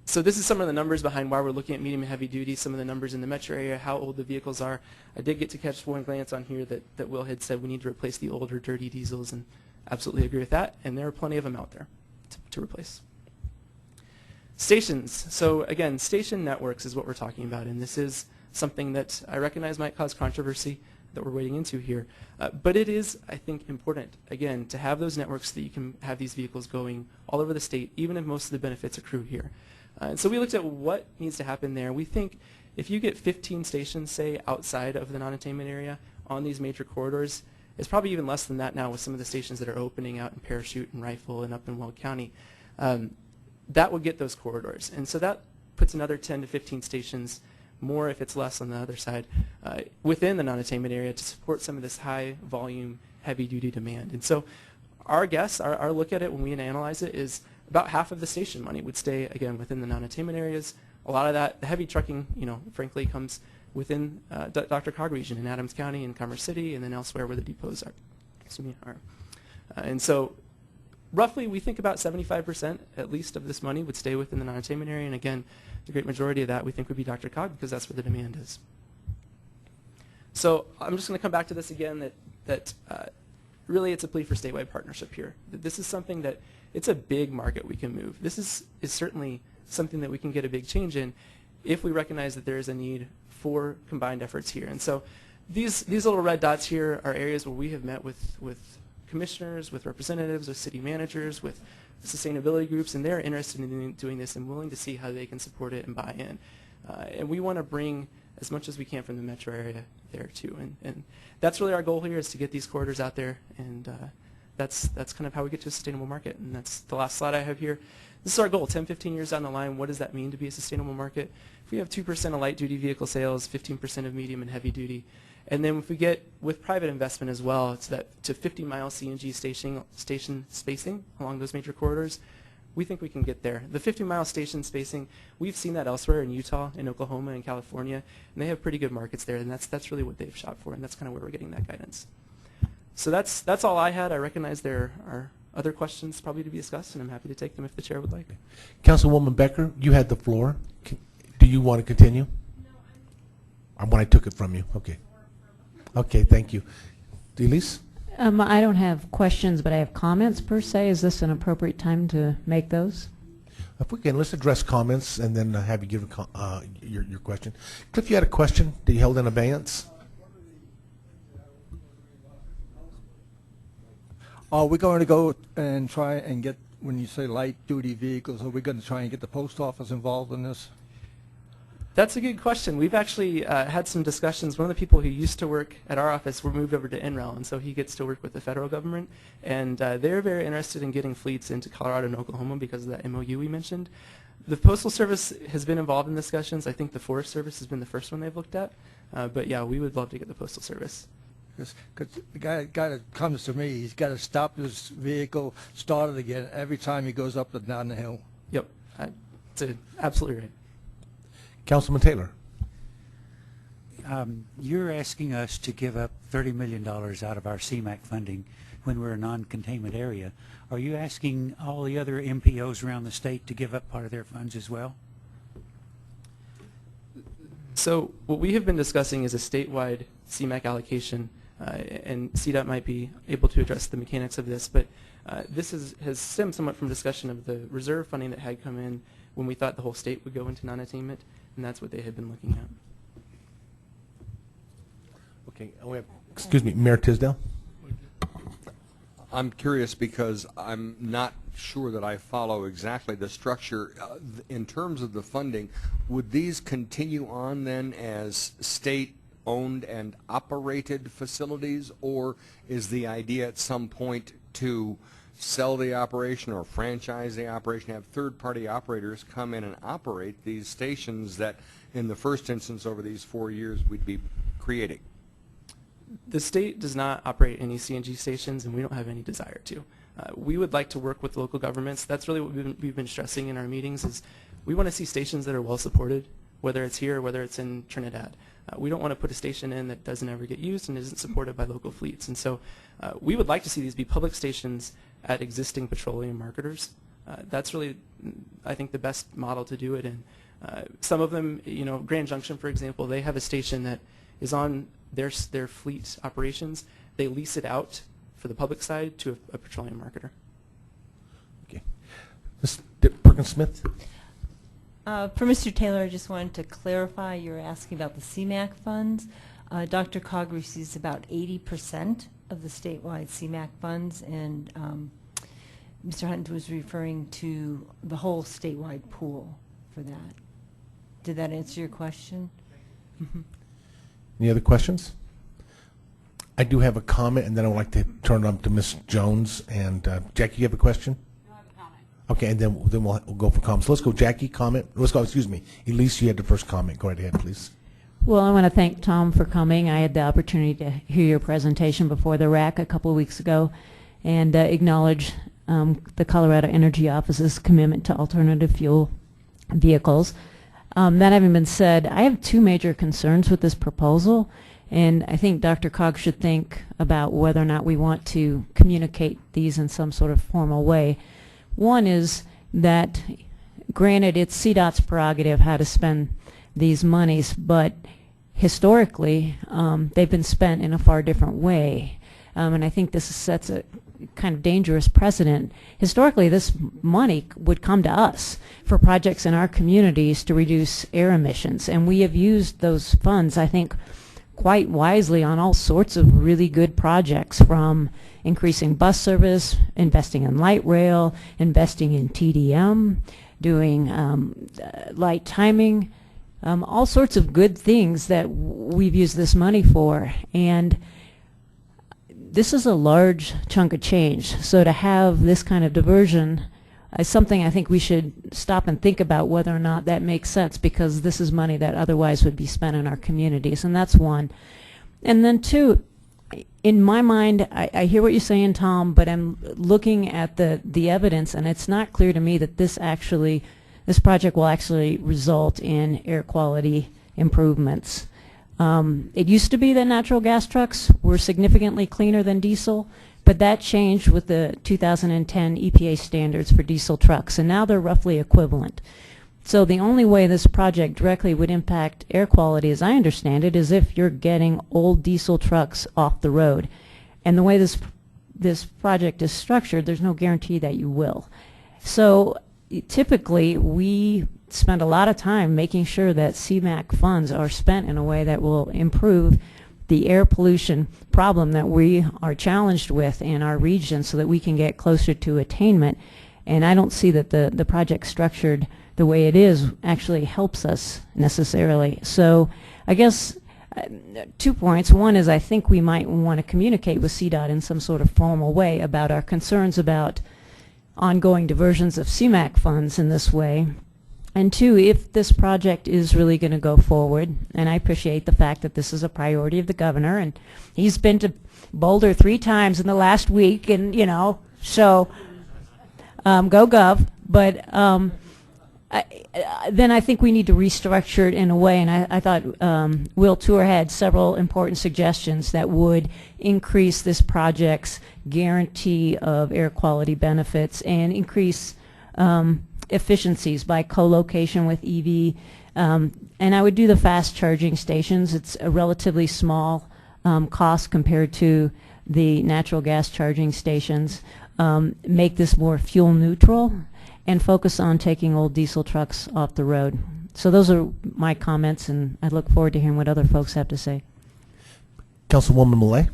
So this is some of the numbers behind why we're looking at medium and heavy duty, some of the numbers in the metro area, how old the vehicles are. I did get to catch one glance on here that Will had said we need to replace the older dirty diesels, and absolutely agree with that, and there are plenty of them out there to replace. Stations. So again, station networks is what we're talking about, and this is something that I recognize might cause controversy that we're wading into here. But it is, I think, important, again, to have those networks that you can have these vehicles going all over the state, even if most of the benefits accrue here. And so we looked at what needs to happen there. We think if you get 15 stations, say, outside of the non-attainment area on these major corridors, it's probably even less than that now with some of the stations that are opening out in Parachute and Rifle and up in Weld County. That will get those corridors. And so that puts another 10 to 15 stations, more if it's less on the other side, within the non-attainment area to support some of this high volume, heavy duty demand. And so our guess, our look at it when we analyze it is about half of the station money would stay, again, within the non-attainment areas. A lot of that, the heavy trucking, frankly, comes within Dr. Cog region in Adams County and Commerce City and then elsewhere where the depots are. And so roughly we think about 75% at least of this money would stay within the non-attainment area. And again, the great majority of that we think would be Dr. Cog because that's where the demand is. So I'm just going to come back to this again that really it's a plea for statewide partnership here. This is something that it's a big market we can move. This is certainly something that we can get a big change in if we recognize that there is a need for combined efforts here. And so these little red dots here are areas where we have met with commissioners, with representatives, with city managers, with sustainability groups, and they're interested in doing this and willing to see how they can support it and buy in. And we want to bring as much as we can from the metro area there too. And that's really our goal here is to get these corridors out there, and that's kind of how we get to a sustainable market. And that's the last slide I have here. This is our goal, 10, 15 years down the line. What does that mean to be a sustainable market? If we have 2% of light duty vehicle sales, 15% of medium and heavy duty, and then if we get with private investment as well, it's that to 50-mile CNG station spacing along those major corridors, we think we can get there. The 50-mile station spacing, we've seen that elsewhere in Utah, in Oklahoma, and California, and they have pretty good markets there, and that's really what they've shot for, and that's kind of where we're getting that guidance. So that's all I had. I recognize there are other questions probably to be discussed, and I'm happy to take them if the chair would like. Councilwoman Becker, you had the floor. Do you want to continue? No. When I took it from you. Okay. Okay, thank you. Elise? I don't have questions, but I have comments per se. Is this an appropriate time to make those? If we can, let's address comments and then have you give your question. Cliff, you had a question that you held in abeyance? Are we going to go and try and get, when you say light-duty vehicles, are we going to try and get the post office involved in this? That's a good question. We've actually had some discussions. One of the people who used to work at our office were moved over to NREL, and so he gets to work with the federal government. And they're very interested in getting fleets into Colorado and Oklahoma because of that MOU we mentioned. The Postal Service has been involved in discussions. I think the Forest Service has been the first one they've looked at. But yeah, we would love to get the Postal Service. Because the guy that comes to me, he's got to stop his vehicle, start it again every time he goes up and down the hill. Yep, that's absolutely right. Councilman Taylor. You're asking us to give up $30 million out of our CMAQ funding when we're a non-containment area. Are you asking all the other MPOs around the state to give up part of their funds as well? So what we have been discussing is a statewide CMAQ allocation, and CDOT might be able to address the mechanics of this, but this has stemmed somewhat from discussion of the reserve funding that had come in when we thought the whole state would go into non-attainment, and that's what they had been looking at. Okay, we have, excuse me, Mayor Tisdale. I'm curious because I'm not sure that I follow exactly the structure. In terms of the funding, would these continue on then as state-owned and operated facilities, or is the idea at some point to sell the operation or franchise the operation, have third-party operators come in and operate these stations that in the first instance over these 4 years we'd be creating? The state does not operate any CNG stations, and we don't have any desire to. We would like to work with local governments. That's really what we've been stressing in our meetings is we want to see stations that are well supported, whether it's here or whether it's in Trinidad. We don't want to put a station in that doesn't ever get used and isn't supported by local fleets. And so we would like to see these be public stations at existing petroleum marketers. That's really, I think, the best model to do it in. Some of them, Grand Junction, for example, they have a station that is on their fleet operations. They lease it out for the public side to a petroleum marketer. Okay. Ms. Perkins-Smith? For Mr. Taylor, I just wanted to clarify, you were asking about the CMAQ funds. Dr. Cog receives about 80% of the statewide CMAQ funds, and Mr. Hunt was referring to the whole statewide pool for that. Did that answer your question? Mm-hmm. Any other questions? I do have a comment, and then I would like to turn it up to Ms. Jones. And Jackie, you have a question? No, I have a comment. Okay, and then we'll go for comments. So let's go, Jackie, comment. Let's go, excuse me. Elise, you had the first comment. Go right ahead, please. Well, I want to thank Tom for coming. I had the opportunity to hear your presentation before the RAC a couple of weeks ago, and acknowledge the Colorado Energy Office's commitment to alternative fuel vehicles. That having been said, I have two major concerns with this proposal, and I think Dr. Cog should think about whether or not we want to communicate these in some sort of formal way. One is that, granted, it's CDOT's prerogative how to spend these monies, but historically they've been spent in a far different way, and I think this sets a kind of dangerous precedent. Historically, this money would come to us for projects in our communities to reduce air emissions, and we have used those funds, I think, quite wisely on all sorts of really good projects, from increasing bus service, investing in light rail, investing in TDM, doing light timing, all sorts of good things that we've used this money for. And this is a large chunk of change. So to have this kind of diversion is something I think we should stop and think about whether or not that makes sense, because this is money that otherwise would be spent in our communities. And that's one. And then two, in my mind, I hear what you're saying, Tom, but I'm looking at the evidence, and it's not clear to me that this project will actually result in air quality improvements. It used to be that natural gas trucks were significantly cleaner than diesel, but that changed with the 2010 EPA standards for diesel trucks, and now they're roughly equivalent. So the only way this project directly would impact air quality, as I understand it, is if you're getting old diesel trucks off the road. And the way this project is structured, there's no guarantee that you will. So typically, we spend a lot of time making sure that CMAQ funds are spent in a way that will improve the air pollution problem that we are challenged with in our region, so that we can get closer to attainment. And I don't see that the project structured the way it is actually helps us necessarily. So I guess 2 points. One is, I think we might want to communicate with CDOT in some sort of formal way about our concerns about ongoing diversions of CMAQ funds in this way. And two, if this project is really going to go forward, and I appreciate the fact that this is a priority of the governor, and he's been to Boulder 3 times in the last week, and so go Gov. But then I think we need to restructure it in a way, and I thought Will Tour had several important suggestions that would increase this project's guarantee of air quality benefits and increase efficiencies by co-location with EV. And I would do the fast charging stations. It's a relatively small cost compared to the natural gas charging stations. Make this more fuel neutral, and focus on taking old diesel trucks off the road. So those are my comments, and I look forward to hearing what other folks have to say. Councilwoman Millay.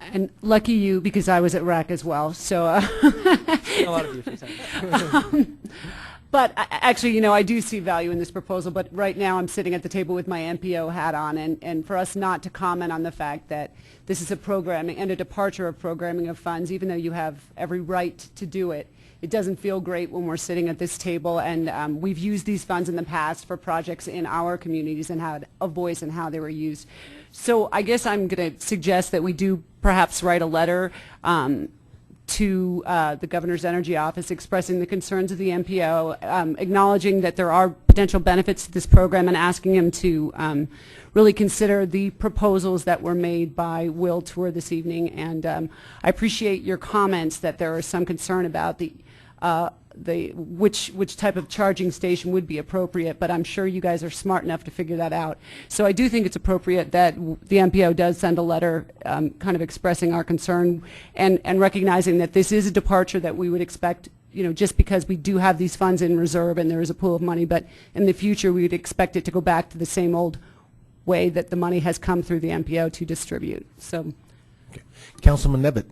And lucky you, because I was at RAC as well. So, A lot of you. but actually, I do see value in this proposal. But right now, I'm sitting at the table with my MPO hat on, and for us not to comment on the fact that this is a programming and a departure of programming of funds, even though you have every right to do it, it doesn't feel great when we're sitting at this table. And we've used these funds in the past for projects in our communities and had a voice in how they were used. So I guess I'm going to suggest that we do perhaps write a letter to the Governor's Energy Office expressing the concerns of the MPO, acknowledging that there are potential benefits to this program and asking him to really consider the proposals that were made by Will Tour this evening. And I appreciate your comments that there is some concern about which type of charging station would be appropriate, but I'm sure you guys are smart enough to figure that out. So I do think it's appropriate that the MPO does send a letter kind of expressing our concern and recognizing that this is a departure that we would expect, you know, just because we do have these funds in reserve and there is a pool of money, but in the future we would expect it to go back to the same old way that the money has come through the MPO to distribute. So, okay. Councilman Nevitt.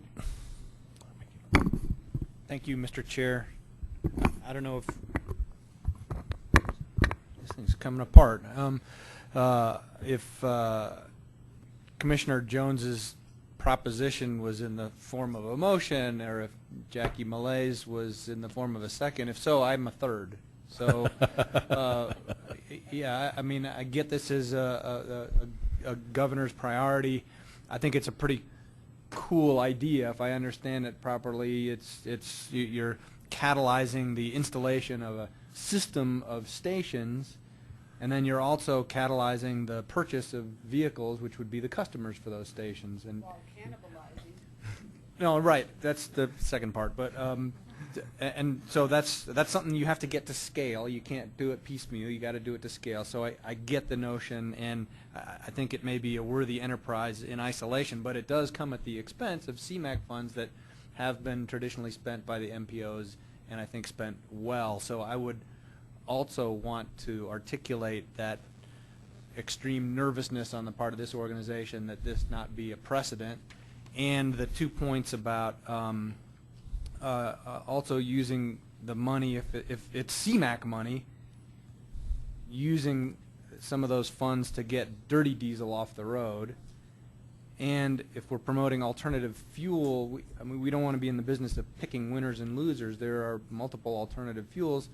Thank you, Mr. Chair. I don't know if this thing's coming apart. If Commissioner Jones's proposition was in the form of a motion, or if Jackie Malay's was in the form of a second. If so, I'm a third. So, yeah, I mean, I get this as a governor's priority. I think it's a pretty cool idea, if I understand it properly. You're catalyzing the installation of a system of stations, and then you're also catalyzing the purchase of vehicles, which would be the customers for those stations. And while cannibalizing. No, right. That's the second part. But and so that's something you have to get to scale. You can't do it piecemeal. You got to do it to scale. So I get the notion, and I think it may be a worthy enterprise in isolation, but it does come at the expense of CMAQ funds that have been traditionally spent by the MPOs, and I think spent well. So I would also want to articulate that extreme nervousness on the part of this organization that this not be a precedent, and the 2 points about also using the money, if it's CMAQ money, using some of those funds to get dirty diesel off the road. And if we're promoting alternative fuel, I mean, we don't want to be in the business of picking winners and losers. There are multiple alternative fuels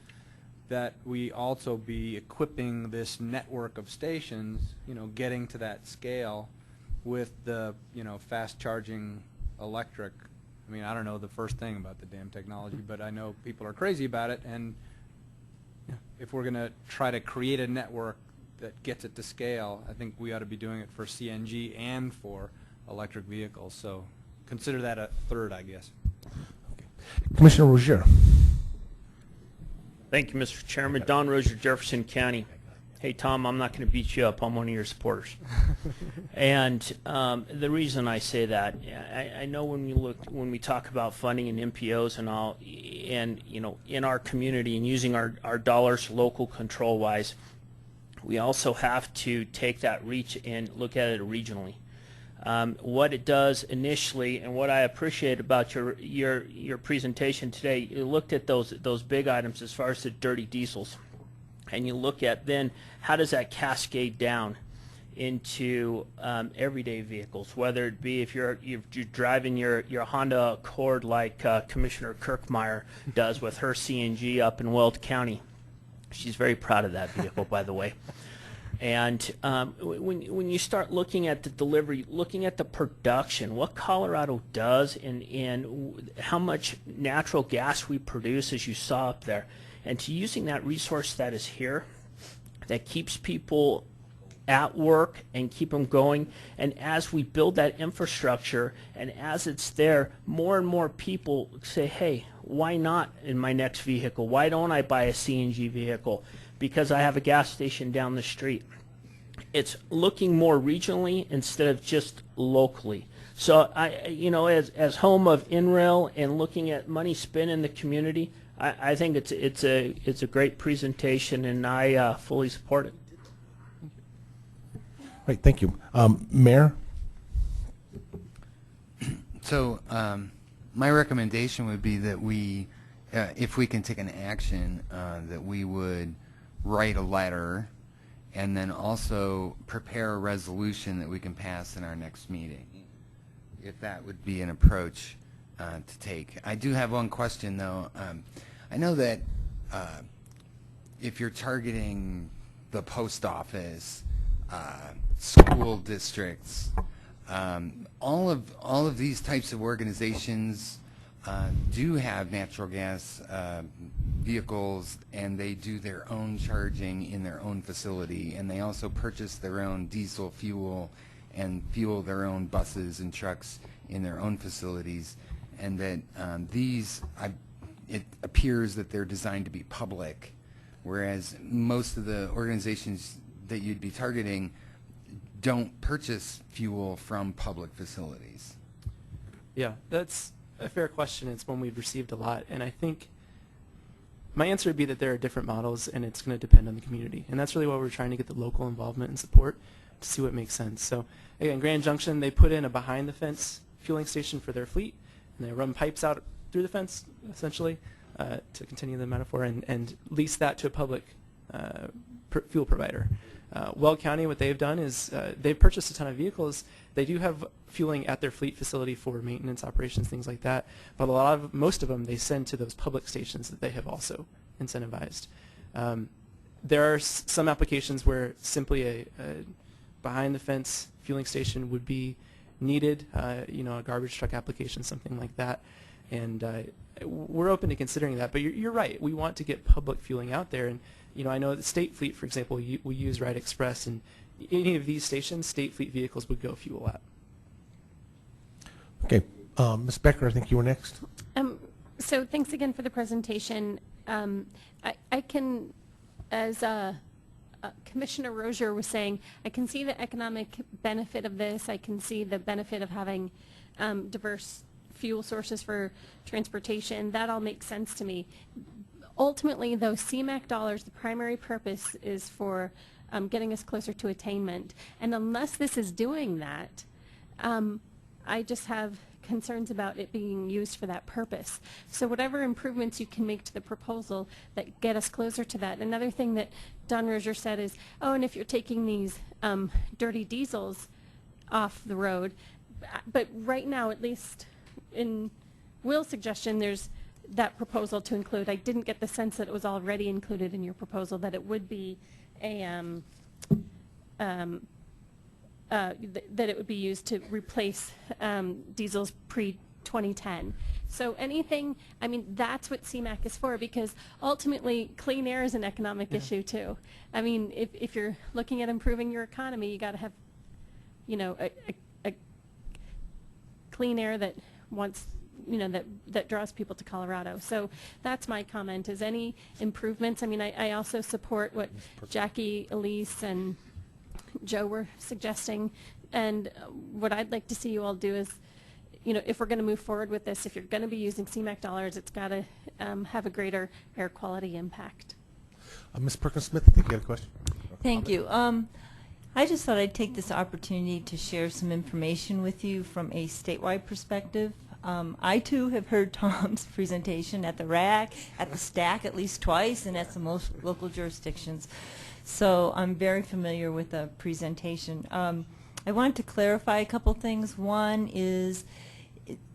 that we also be equipping this network of stations, you know, getting to that scale with the, you know, fast charging electric. I mean, I don't know the first thing about the damn technology, but I know people are crazy about it, and if we're going to try to create a network that gets it to scale, I think we ought to be doing it for CNG and for electric vehicles. So consider that a third, I guess. Okay. Commissioner Rozier. Thank you, Mr. Chairman. Don Rozier, Jefferson County. Hey, Tom, I'm not going to beat you up. I'm one of your supporters. And the reason I say that, I know when we talk about funding and MPOs and all, and you know, in our community and using our dollars local control wise, we also have to take that reach and look at it regionally. What it does initially, and what I appreciate about your presentation today, you looked at those big items as far as the dirty diesels, and you look at then how does that cascade down into everyday vehicles, whether it be if you're driving your Honda Accord like Commissioner Kirkmeyer does with her CNG up in Weld County. She's very proud of that vehicle, by the way. And when you start looking at the delivery, looking at the production, what Colorado does, and how much natural gas we produce, as you saw up there, and to using that resource that is here, that keeps people at work and keep them going, and as we build that infrastructure, and as it's there, more and more people say, hey, why not in my next vehicle? Why don't I buy a CNG vehicle? Because I have a gas station down the street. It's looking more regionally instead of just locally. So you know, as home of NREL and looking at money spent in the community, I think it's a great presentation, and I fully support it. Right, thank you. Mayor? So my recommendation would be that we, if we can take an action, that we would write a letter and then also prepare a resolution that we can pass in our next meeting, if that would be an approach to take. I do have one question, though. I know that if you're targeting the post office, school districts, all of these types of organizations do have natural gas vehicles, and they do their own charging in their own facility, and they also purchase their own diesel fuel and fuel their own buses and trucks in their own facilities, and that it appears that they're designed to be public, whereas most of the organizations that you'd be targeting don't purchase fuel from public facilities. Yeah, that's a fair question. It's one we've received a lot, and I think my answer would be that there are different models, and it's going to depend on the community, and that's really why we're trying to get the local involvement and support to see what makes sense. So again, Grand Junction, they put in a behind-the-fence fueling station for their fleet, and they run pipes out through the fence, essentially, to continue the metaphor, and lease that to a public fuel provider. Weld County, what they've done is they've purchased a ton of vehicles. They do have fueling at their fleet facility for maintenance operations, things like that. But most of them, they send to those public stations that they have also incentivized. There are some applications where simply a behind-the-fence fueling station would be needed. A garbage truck application, something like that. And we're open to considering that. But you're right. We want to get public fueling out there. And I know the state fleet, for example, we use Ride Express, and any of these stations, state fleet vehicles would go fuel at. Okay. Ms. Becker, I think you were next. So thanks again for the presentation. I can, as Commissioner Rozier was saying, I can see the economic benefit of this. I can see the benefit of having diverse fuel sources for transportation. That all makes sense to me. Ultimately, though, CMAQ dollars, the primary purpose is for getting us closer to attainment. And unless this is doing that, I just have concerns about it being used for that purpose. So whatever improvements you can make to the proposal that get us closer to that. Another thing that Don Rozier said is, oh, and if you're taking these dirty diesels off the road, but right now, at least in Will's suggestion, there's that proposal to include. I didn't get the sense that it was already included in your proposal, that it would be a that it would be used to replace diesels pre-2010. So anything, I mean, that's what CMAQ is for, because ultimately clean air is an economic issue too. I mean, if you're looking at improving your economy, you got to have, a clean air that wants, that draws people to Colorado. So that's my comment, is any improvements. I mean, I also support what Jackie, Elise, and Joe were suggesting, and what I'd like to see you all do is, if we're going to move forward with this, if you're going to be using CMAQ dollars, it's got to have a greater air quality impact. Ms. Perkins-Smith, I think you had a question. Thank you. I just thought I'd take this opportunity to share some information with you from a statewide perspective. I too have heard Tom's presentation at the RAC, at the STAC at least twice, and at some most local jurisdictions. So I'm very familiar with the presentation. I wanted to clarify a couple things. One is,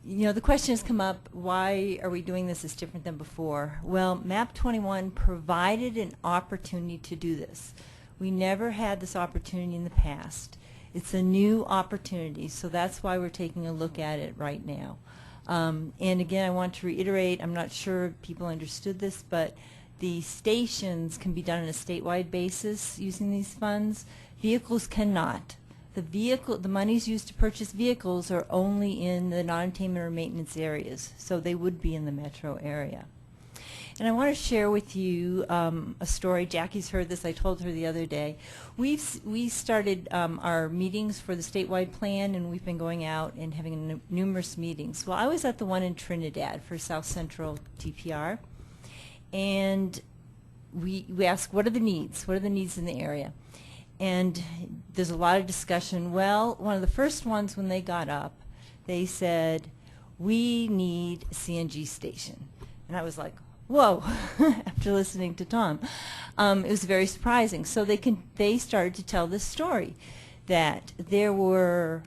the question has come up, why are we doing this as different than before? Well, MAP 21 provided an opportunity to do this. We never had this opportunity in the past. It's a new opportunity, so that's why we're taking a look at it right now. And again, I want to reiterate, I'm not sure people understood this, but the stations can be done on a statewide basis using these funds. Vehicles cannot. The monies used to purchase vehicles are only in the non-attainment or maintenance areas, so they would be in the metro area. And I want to share with you a story. Jackie's heard this. I told her the other day. We started our meetings for the statewide plan, and we've been going out and having numerous meetings. Well, I was at the one in Trinidad for South Central TPR, and we asked, what are the needs? What are the needs in the area? And there's a lot of discussion. Well, one of the first ones when they got up, they said, we need a CNG station. And I was like, whoa, after listening to Tom. It was very surprising. So they started to tell this story, that there were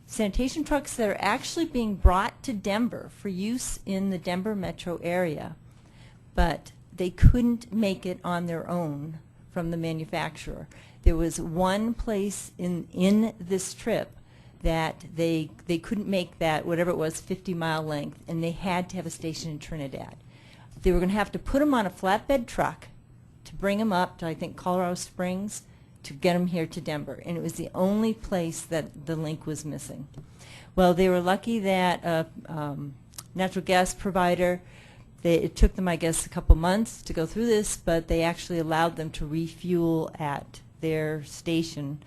sanitation trucks that are actually being brought to Denver for use in the Denver metro area, but they couldn't make it on their own from the manufacturer. There was one place in this trip that they couldn't make that, whatever it was, 50-mile length, and they had to have a station in Trinidad. They were going to have to put them on a flatbed truck to bring them up to, I think, Colorado Springs to get them here to Denver, and it was the only place that the link was missing. Well, they were lucky that a natural gas provider, it took them, I guess, a couple months to go through this, but they actually allowed them to refuel at their station,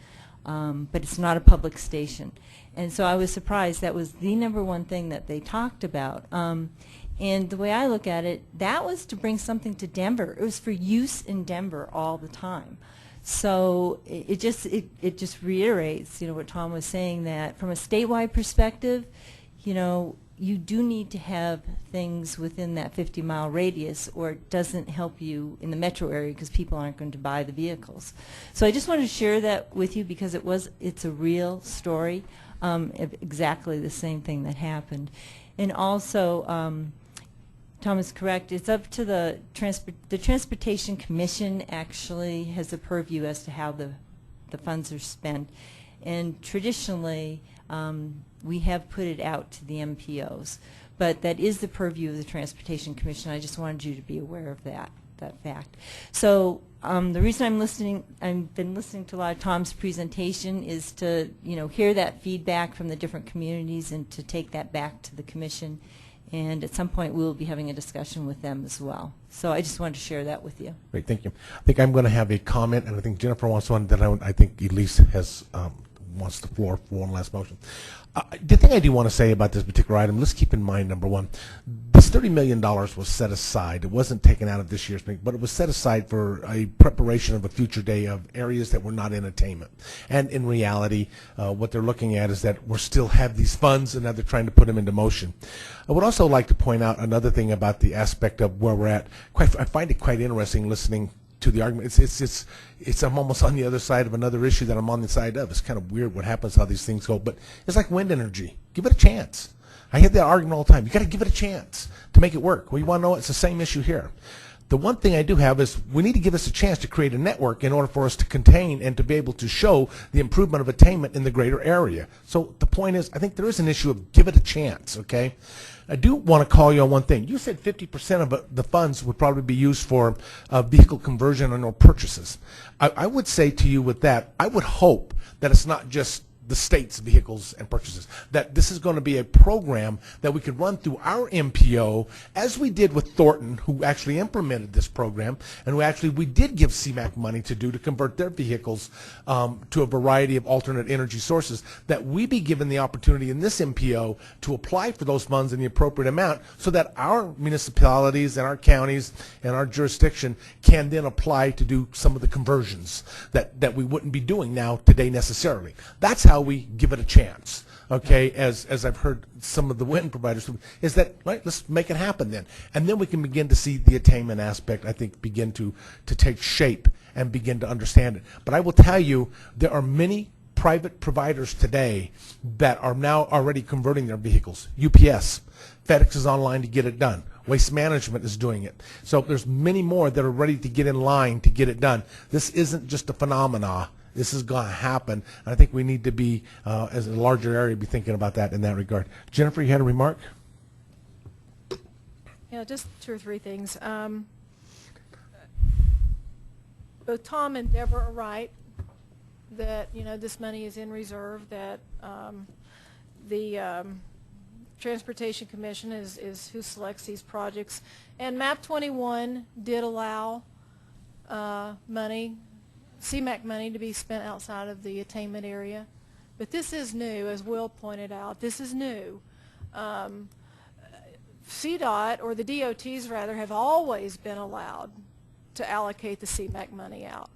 but it's not a public station. And so I was surprised. That was the #1 thing that they talked about. And the way I look at it, that was to bring something to Denver. It was for use in Denver all the time. So it just reiterates, what Tom was saying, that from a statewide perspective, you do need to have things within that 50-mile radius, or it doesn't help you in the metro area because people aren't going to buy the vehicles. So I just wanted to share that with you because it's a real story of exactly the same thing that happened. And also, Tom is correct. It's up to the Transportation Commission actually has a purview as to how the funds are spent. And traditionally, we have put it out to the MPOs. But that is the purview of the Transportation Commission. I just wanted you to be aware of that fact. So the reason I've been listening to a lot of Tom's presentation is to, hear that feedback from the different communities and to take that back to the Commission. And at some point, we will be having a discussion with them as well. So I just wanted to share that with you. Great, thank you. I think I'm going to have a comment, and I think Jennifer wants one that I think Elise has wants the floor for one last motion. The thing I do want to say about this particular item, let's keep in mind, #1, this $30 million was set aside. It wasn't taken out of this year's thing, but it was set aside for a preparation of a future day of areas that were not in attainment. And in reality, what they're looking at is that we still have these funds, and now they're trying to put them into motion. I would also like to point out another thing about the aspect of where we're at. I find it quite interesting listening to the argument. I'm almost on the other side of another issue that I'm on the side of. It's kind of weird what happens, how these things go, but it's like wind energy. Give it a chance. I hear that argument all the time. You got to give it a chance to make it work. Well, you want to know it's the same issue here. The one thing I do have is we need to give us a chance to create a network in order for us to contain and to be able to show the improvement of attainment in the greater area. So the point is, I think there is an issue of give it a chance, okay? I do want to call you on one thing. You said 50% of the funds would probably be used for vehicle conversion and or purchases. I would say to you with that, I would hope that it's not just the state's vehicles and purchases, that this is going to be a program that we could run through our MPO, as we did with Thornton, who actually implemented this program, and we did give CMAQ money to convert their vehicles to a variety of alternate energy sources, that we be given the opportunity in this MPO to apply for those funds in the appropriate amount so that our municipalities and our counties and our jurisdiction can then apply to do some of the conversions that we wouldn't be doing now today necessarily. That's how we give it a chance, okay, as I've heard some of the wind providers, is that, right, let's make it happen then. And then we can begin to see the attainment aspect, I think, begin to take shape and begin to understand it. But I will tell you, there are many private providers today that are now already converting their vehicles. UPS, FedEx is online to get it done. Waste Management is doing it. So there's many more that are ready to get in line to get it done. This isn't just a phenomena. This is going to happen. And I think we need to be, as a larger area, be thinking about that in that regard. Jennifer, you had a remark? Yeah, just 2 or 3 things. Both Tom and Deborah are right that, this money is in reserve, that the Transportation Commission is who selects these projects. And MAP 21 did allow money, CMAQ money, to be spent outside of the attainment area. But this is new, as Will pointed out. This is new. CDOT, or the DOTs rather, have always been allowed to allocate the CMAQ money out.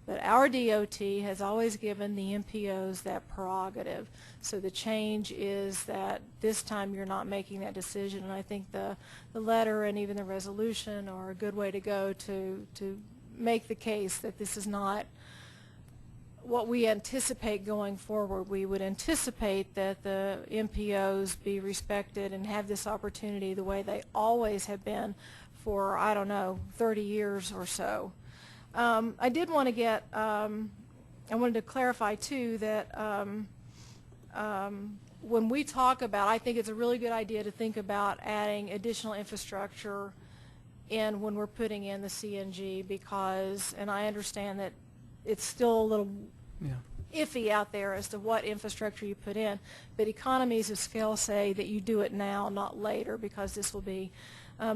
But our DOT has always given the MPOs that prerogative. So the change is that this time you're not making that decision. And I think the letter and even the resolution are a good way to go to make the case that this is not what we anticipate going forward. We would anticipate that the MPOs be respected and have this opportunity the way they always have been for, 30 years or so. I did want to I wanted to clarify too that when we talk about, I think it's a really good idea to think about adding additional infrastructure in when we're putting in the CNG because, and I understand that it's still a little iffy out there as to what infrastructure you put in, but economies of scale say that you do it now, not later, because this will be a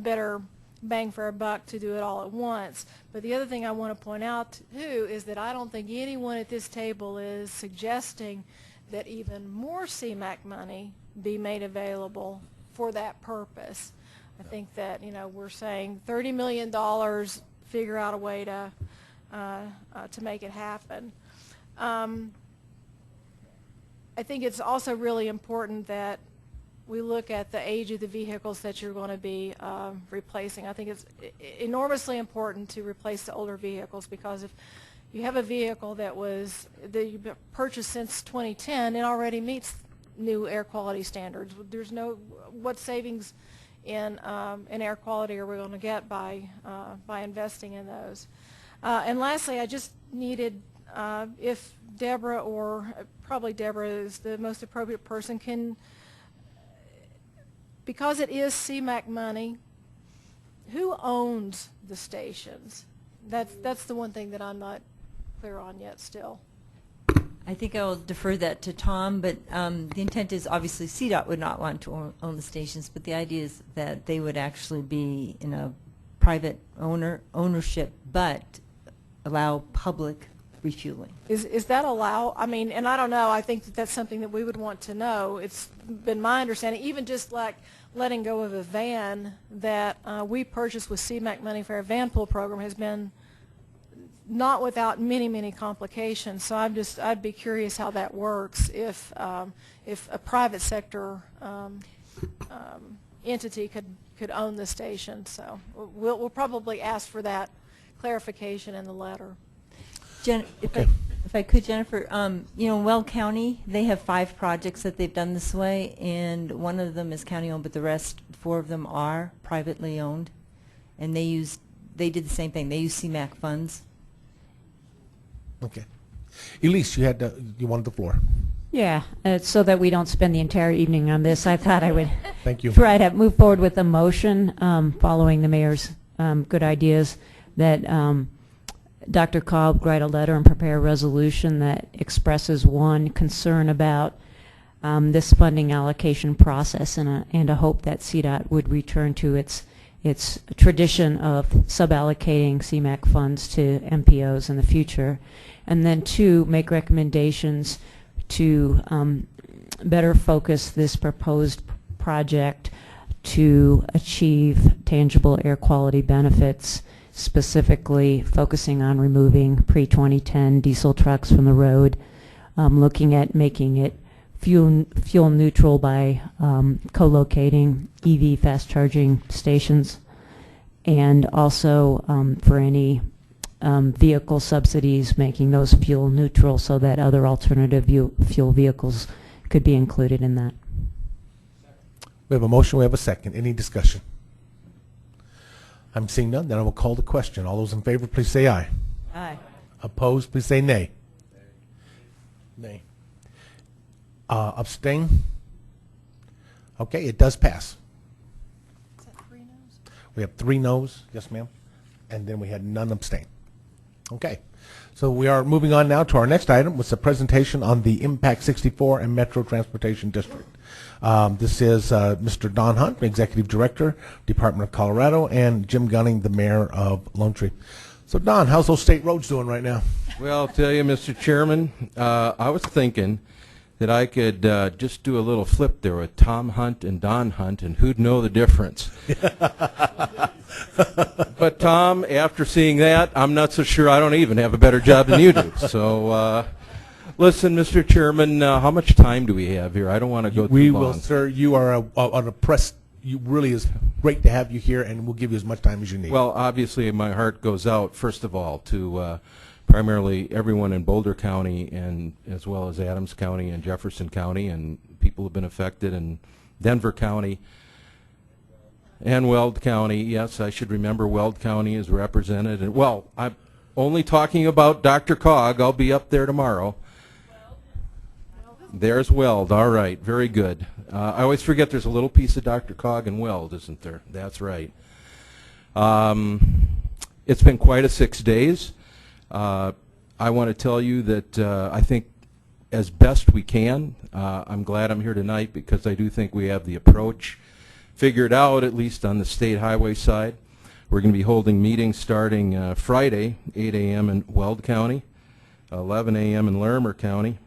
better bang for our buck to do it all at once. But the other thing I want to point out too is that I don't think anyone at this table is suggesting that even more CMAQ money be made available for that purpose. I think that, you know, we're saying $30 million, figure out a way to make it happen. I think it's also really important that we look at the age of the vehicles that you're going to be replacing. I think it's enormously important to replace the older vehicles because if you have a vehicle that you purchased since 2010, it already meets new air quality standards. There's no what savings in air quality are we going to get by investing in those. And lastly, I just needed if Deborah, or probably Deborah is the most appropriate person, can, because it is CMAQ money, who owns the stations? That's the one thing that I'm not clear on yet still. I think I will defer that to Tom, but the intent is obviously CDOT would not want to own the stations, but the idea is that they would actually be in a private ownership, but allow public refueling. Is that allow? I mean, and I don't know. I think that that's something that we would want to know. It's been my understanding, even just like letting go of a van that we purchased with CMAQ money for our van pool program has been not without many complications. So I'd be curious how that works if a private sector entity could own the station. So we'll probably ask for that clarification in the letter. If I could, Jennifer, you know, in Weld County, they have 5 projects that they've done this way, and one of them is county-owned, but the rest, 4 of them are privately owned, and they did the same thing. They use CMAQ funds. Okay. Elise, you wanted the floor. Yeah, so that we don't spend the entire evening on this, I thought I would Thank you. try to move forward with a motion following the mayor's good ideas that Dr. Cobb write a letter and prepare a resolution that expresses one concern about this funding allocation process and a hope that CDOT would return to its tradition of suballocating CMAQ funds to MPOs in the future, and then 2, make recommendations to better focus this proposed project to achieve tangible air quality benefits, specifically focusing on removing pre-2010 diesel trucks from the road, looking at making it fuel neutral by co-locating EV fast charging stations, and also for any vehicle subsidies, making those fuel neutral so that other alternative fuel vehicles could be included in that. We have a motion, we have a second. Any discussion? I'm seeing none, then I will call the question. All those in favor, please say aye. Aye. Opposed, please say nay. Nay. Abstain? Okay, it does pass. Is that 3 noes? We have 3 noes, yes ma'am, and then we had none abstain. Okay, so we are moving on now to our next item, which is a presentation on the Impact 64 and Metro Transportation District. This is Mr. Don Hunt, Executive Director, Department of Colorado, and Jim Gunning, the Mayor of Lone Tree. So Don, how's those state roads doing right now? Well, I'll tell you, Mr. Chairman, I was thinking that I could just do a little flip there with Tom Hunt and Don Hunt, and who'd know the difference. But Tom, after seeing that, I'm not so sure I don't even have a better job than you do. So listen, Mr. Chairman, how much time do we have here? I don't want to go too long. We will, sir. You are on a press. You really is great to have you here, and we'll give you as much time as you need. Well, obviously, my heart goes out, first of all, to primarily everyone in Boulder County, and as well as Adams County and Jefferson County, and people who have been affected in Denver County and Weld County. Yes, I should remember Weld County is represented. And, well, I'm only talking about Dr. Cog. I'll be up there tomorrow. There's Weld. All right, very good. I always forget there's a little piece of Dr. Cog and Weld, isn't there? That's right. It's been quite a 6 days. I want to tell you that I think as best we can, I'm glad I'm here tonight because I do think we have the approach figured out, at least on the state highway side. We're going to be holding meetings starting Friday, 8 a.m. in Weld County, 11 a.m. in Larimer County.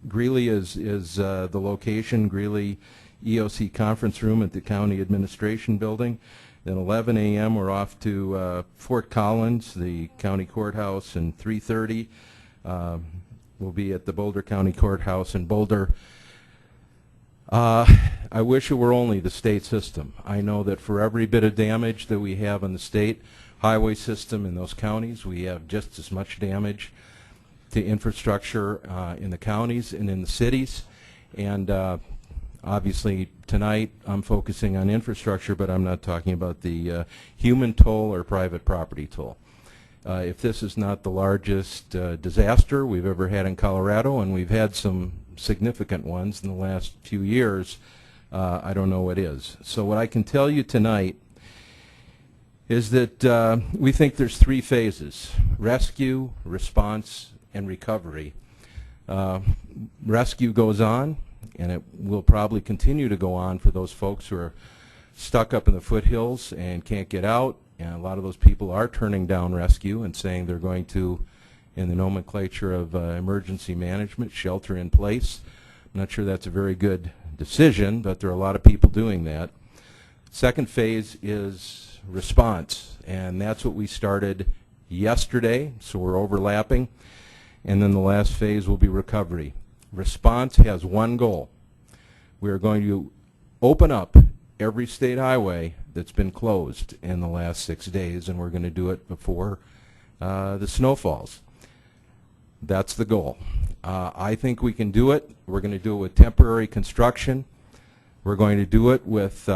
Greeley is the location, Greeley EOC conference room at the county administration building. Then 11 a.m. we're off to Fort Collins, the county courthouse, and 3:30 we'll be at the Boulder County Courthouse in Boulder. I wish it were only the state system. I know that for every bit of damage that we have on the state highway system in those counties, we have just as much damage to infrastructure in the counties and in the cities. And obviously tonight I'm focusing on infrastructure, but I'm not talking about the human toll or private property toll. If this is not the largest disaster we've ever had in Colorado, and we've had some significant ones in the last few years, I don't know what is. So what I can tell you tonight is that we think there's 3 phases: rescue, response, and recovery. Rescue goes on, and it will probably continue to go on for those folks who are stuck up in the foothills and can't get out. And a lot of those people are turning down rescue and saying they're going to, in the nomenclature of emergency management, shelter in place. I'm not sure that's a very good decision, but there are a lot of people doing that. Second phase is response, and that's what we started yesterday, so we're overlapping. And then the last phase will be recovery. Response has one goal. We are going to open up every state highway that's been closed in the last 6 days, and we're going to do it before the snow falls. That's the goal. I think we can do it. We're going to do it with temporary construction. We're going to do it with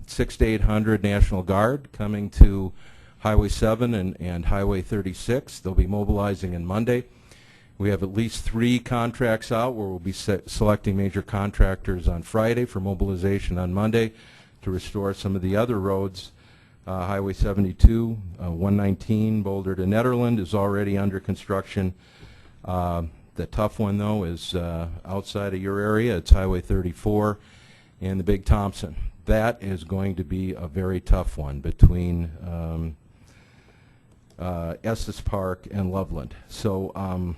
600 to 800 National Guard coming to Highway 7 and Highway 36. They'll be mobilizing on Monday. We have at least 3 contracts out where we'll be selecting major contractors on Friday for mobilization on Monday to restore some of the other roads. Highway 72, 119 Boulder to Nederland is already under construction. The tough one, though, is outside of your area. It's Highway 34 and the Big Thompson. That is going to be a very tough one between Estes Park and Loveland. So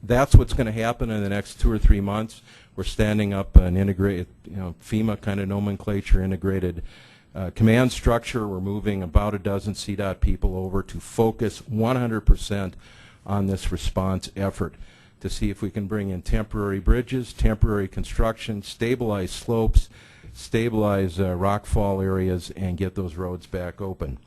that's what's going to happen in the next 2 or 3 months. We're standing up an integrated, FEMA kind of nomenclature, integrated command structure. We're moving about a dozen CDOT people over to focus 100% on this response effort to see if we can bring in temporary bridges, temporary construction, stabilize slopes, stabilize rockfall areas, and get those roads back open.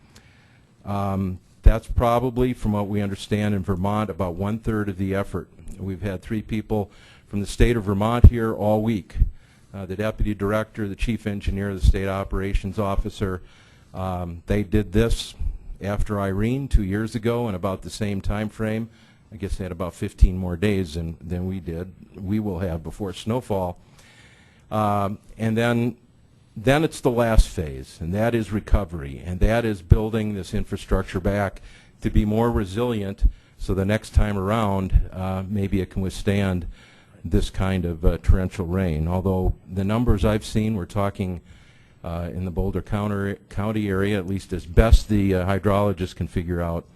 That's probably, from what we understand in Vermont, about 1/3 of the effort. We've had 3 people from the state of Vermont here all week. The deputy director, the chief engineer, the state operations officer. They did this after Irene 2 years ago in about the same time frame. I guess they had about 15 more days than we did. We will have before snowfall. And then it's the last phase, and that is recovery, and that is building this infrastructure back to be more resilient so the next time around maybe it can withstand this kind of torrential rain. Although the numbers I've seen, we're talking in the Boulder County area, at least as best the hydrologists can figure out,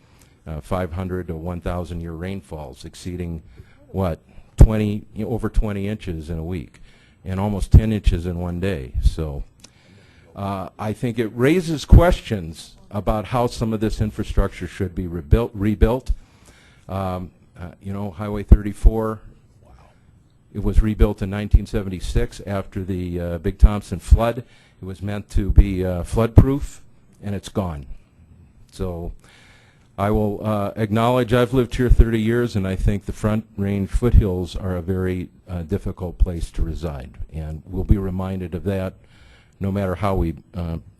500 to 1,000 year rainfalls exceeding, what, over 20 inches in a week and almost 10 inches in one day. So I think it raises questions about how some of this infrastructure should be rebuilt. Highway 34, it was rebuilt in 1976 after the Big Thompson flood. It was meant to be flood-proof, and it's gone. So I will acknowledge I've lived here 30 years, and I think the Front Range foothills are a very difficult place to reside, and we'll be reminded of that no matter how we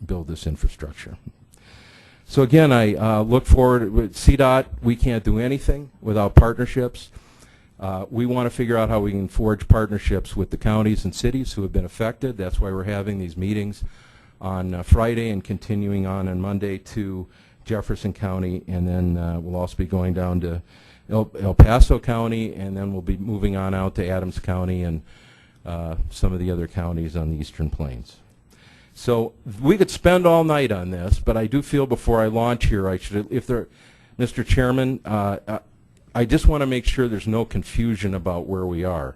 build this infrastructure. So again, I look forward with CDOT. We can't do anything without partnerships. We want to figure out how we can forge partnerships with the counties and cities who have been affected. That's why we're having these meetings on Friday and continuing on Monday to Jefferson County, and then we'll also be going down to El Paso County, and then we'll be moving on out to Adams County and some of the other counties on the Eastern Plains. So we could spend all night on this, but I do feel before I launch here, I should, Mr. Chairman, I just want to make sure there's no confusion about where we are.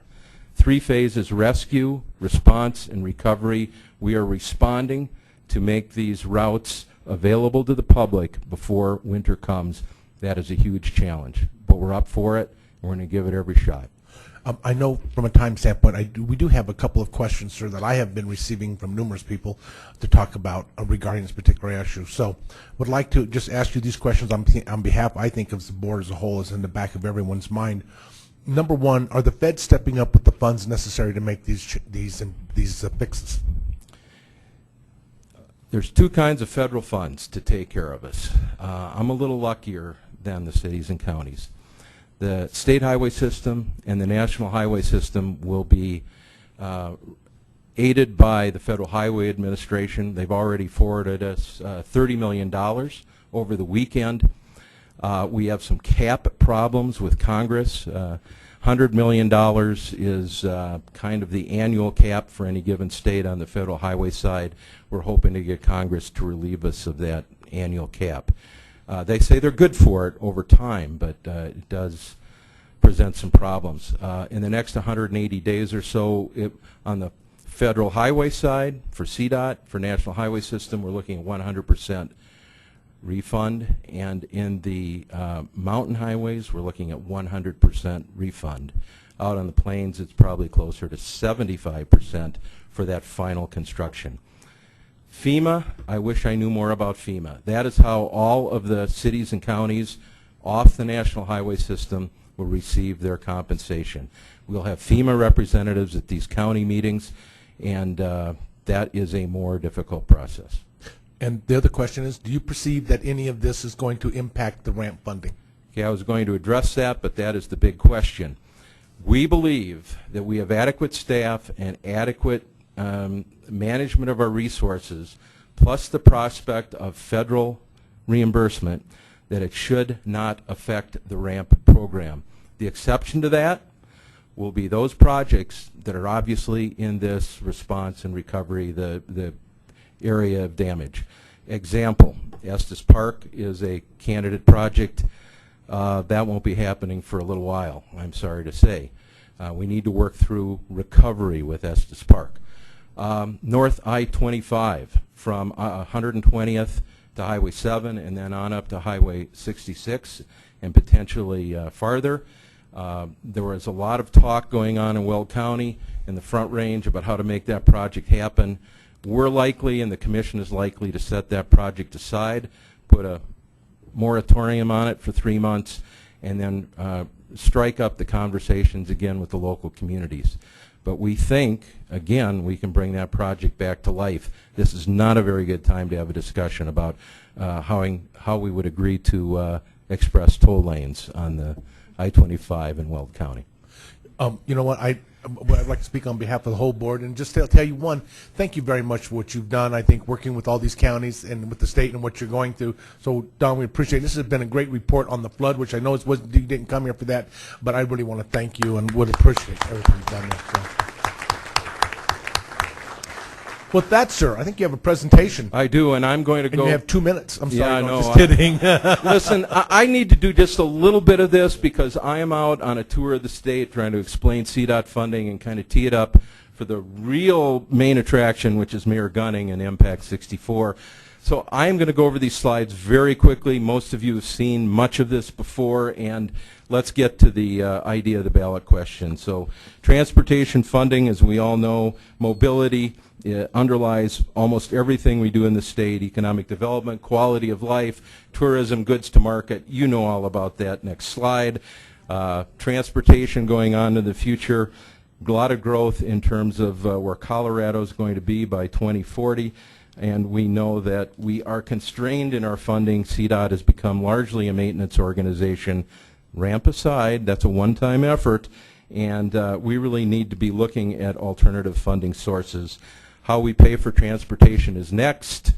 3 phases: rescue, response, and recovery. We are responding to make these routes available to the public before winter comes. That is a huge challenge, but we're up for it. We're going to give it every shot. I know from a time standpoint, we do have a couple of questions, sir, that I have been receiving from numerous people to talk about regarding this particular issue. So would like to just ask you these questions on behalf, I think, of the board as a whole, is in the back of everyone's mind. Number one, are the feds stepping up with the funds necessary to make these fixes? There's 2 kinds of federal funds to take care of us. I'm a little luckier than the cities and counties. The state highway system and the national highway system will be aided by the Federal Highway Administration. They've already forwarded us $30 million over the weekend. We have some cap problems with Congress. $100 million is kind of the annual cap for any given state on the federal highway side. We're hoping to get Congress to relieve us of that annual cap. They say they're good for it over time, but it does present some problems. In the next 180 days or so, on the federal highway side, for CDOT, for National Highway System, we're looking at 100% refund, and in the mountain highways, we're looking at 100% refund. Out on the plains, it's probably closer to 75% for that final construction. FEMA, I wish I knew more about FEMA. That is how all of the cities and counties off the National Highway System will receive their compensation. We'll have FEMA representatives at these county meetings, and that is a more difficult process. And the other question is, do you perceive that any of this is going to impact the ramp funding? Okay, I was going to address that, but that is the big question. We believe that we have adequate staff and adequate management of our resources, plus the prospect of federal reimbursement, that it should not affect the ramp program. The exception to that will be those projects that are obviously in this response and recovery, the area of damage. Example, Estes Park is a candidate project. That won't be happening for a little while, I'm sorry to say. We need to work through recovery with Estes Park. North I-25 from 120th to Highway 7 and then on up to Highway 66 and potentially farther. There was a lot of talk going on in Weld County in the Front Range about how to make that project happen. We're likely, and the Commission is likely, to set that project aside, put a moratorium on it for 3 months, and then strike up the conversations again with the local communities. But we think, again, we can bring that project back to life. This is not a very good time to have a discussion about how we would agree to express toll lanes on the I-25 in Weld County. You know what, I'd like to speak on behalf of the whole board and just tell you, one, thank you very much for what you've done. I think working with all these counties and with the state and what you're going through. So, Don, we appreciate it. This has been a great report on the flood, which I know you didn't come here for that, but I really want to thank you and would appreciate everything you've done there. So. With that, sir, I think you have a presentation. I do, and I'm going to go. And you have 2 minutes. I'm sorry, yeah, no, no, just kidding. Listen, I need to do just a little bit of this because I am out on a tour of the state trying to explain CDOT funding and kind of tee it up for the real main attraction, which is Mayor Gunning and Impact 64. So I am going to go over these slides very quickly. Most of you have seen much of this before, and let's get to the idea of the ballot question. So transportation funding, as we all know, mobility underlies almost everything we do in the state: economic development, quality of life, tourism, goods to market. You know all about that. Next slide. Transportation going on in the future. A lot of growth in terms of where Colorado is going to be by 2040. And we know that we are constrained in our funding. CDOT has become largely a maintenance organization. ramp aside, that's a one-time effort, and we really need to be looking at alternative funding sources. How we pay for transportation is next,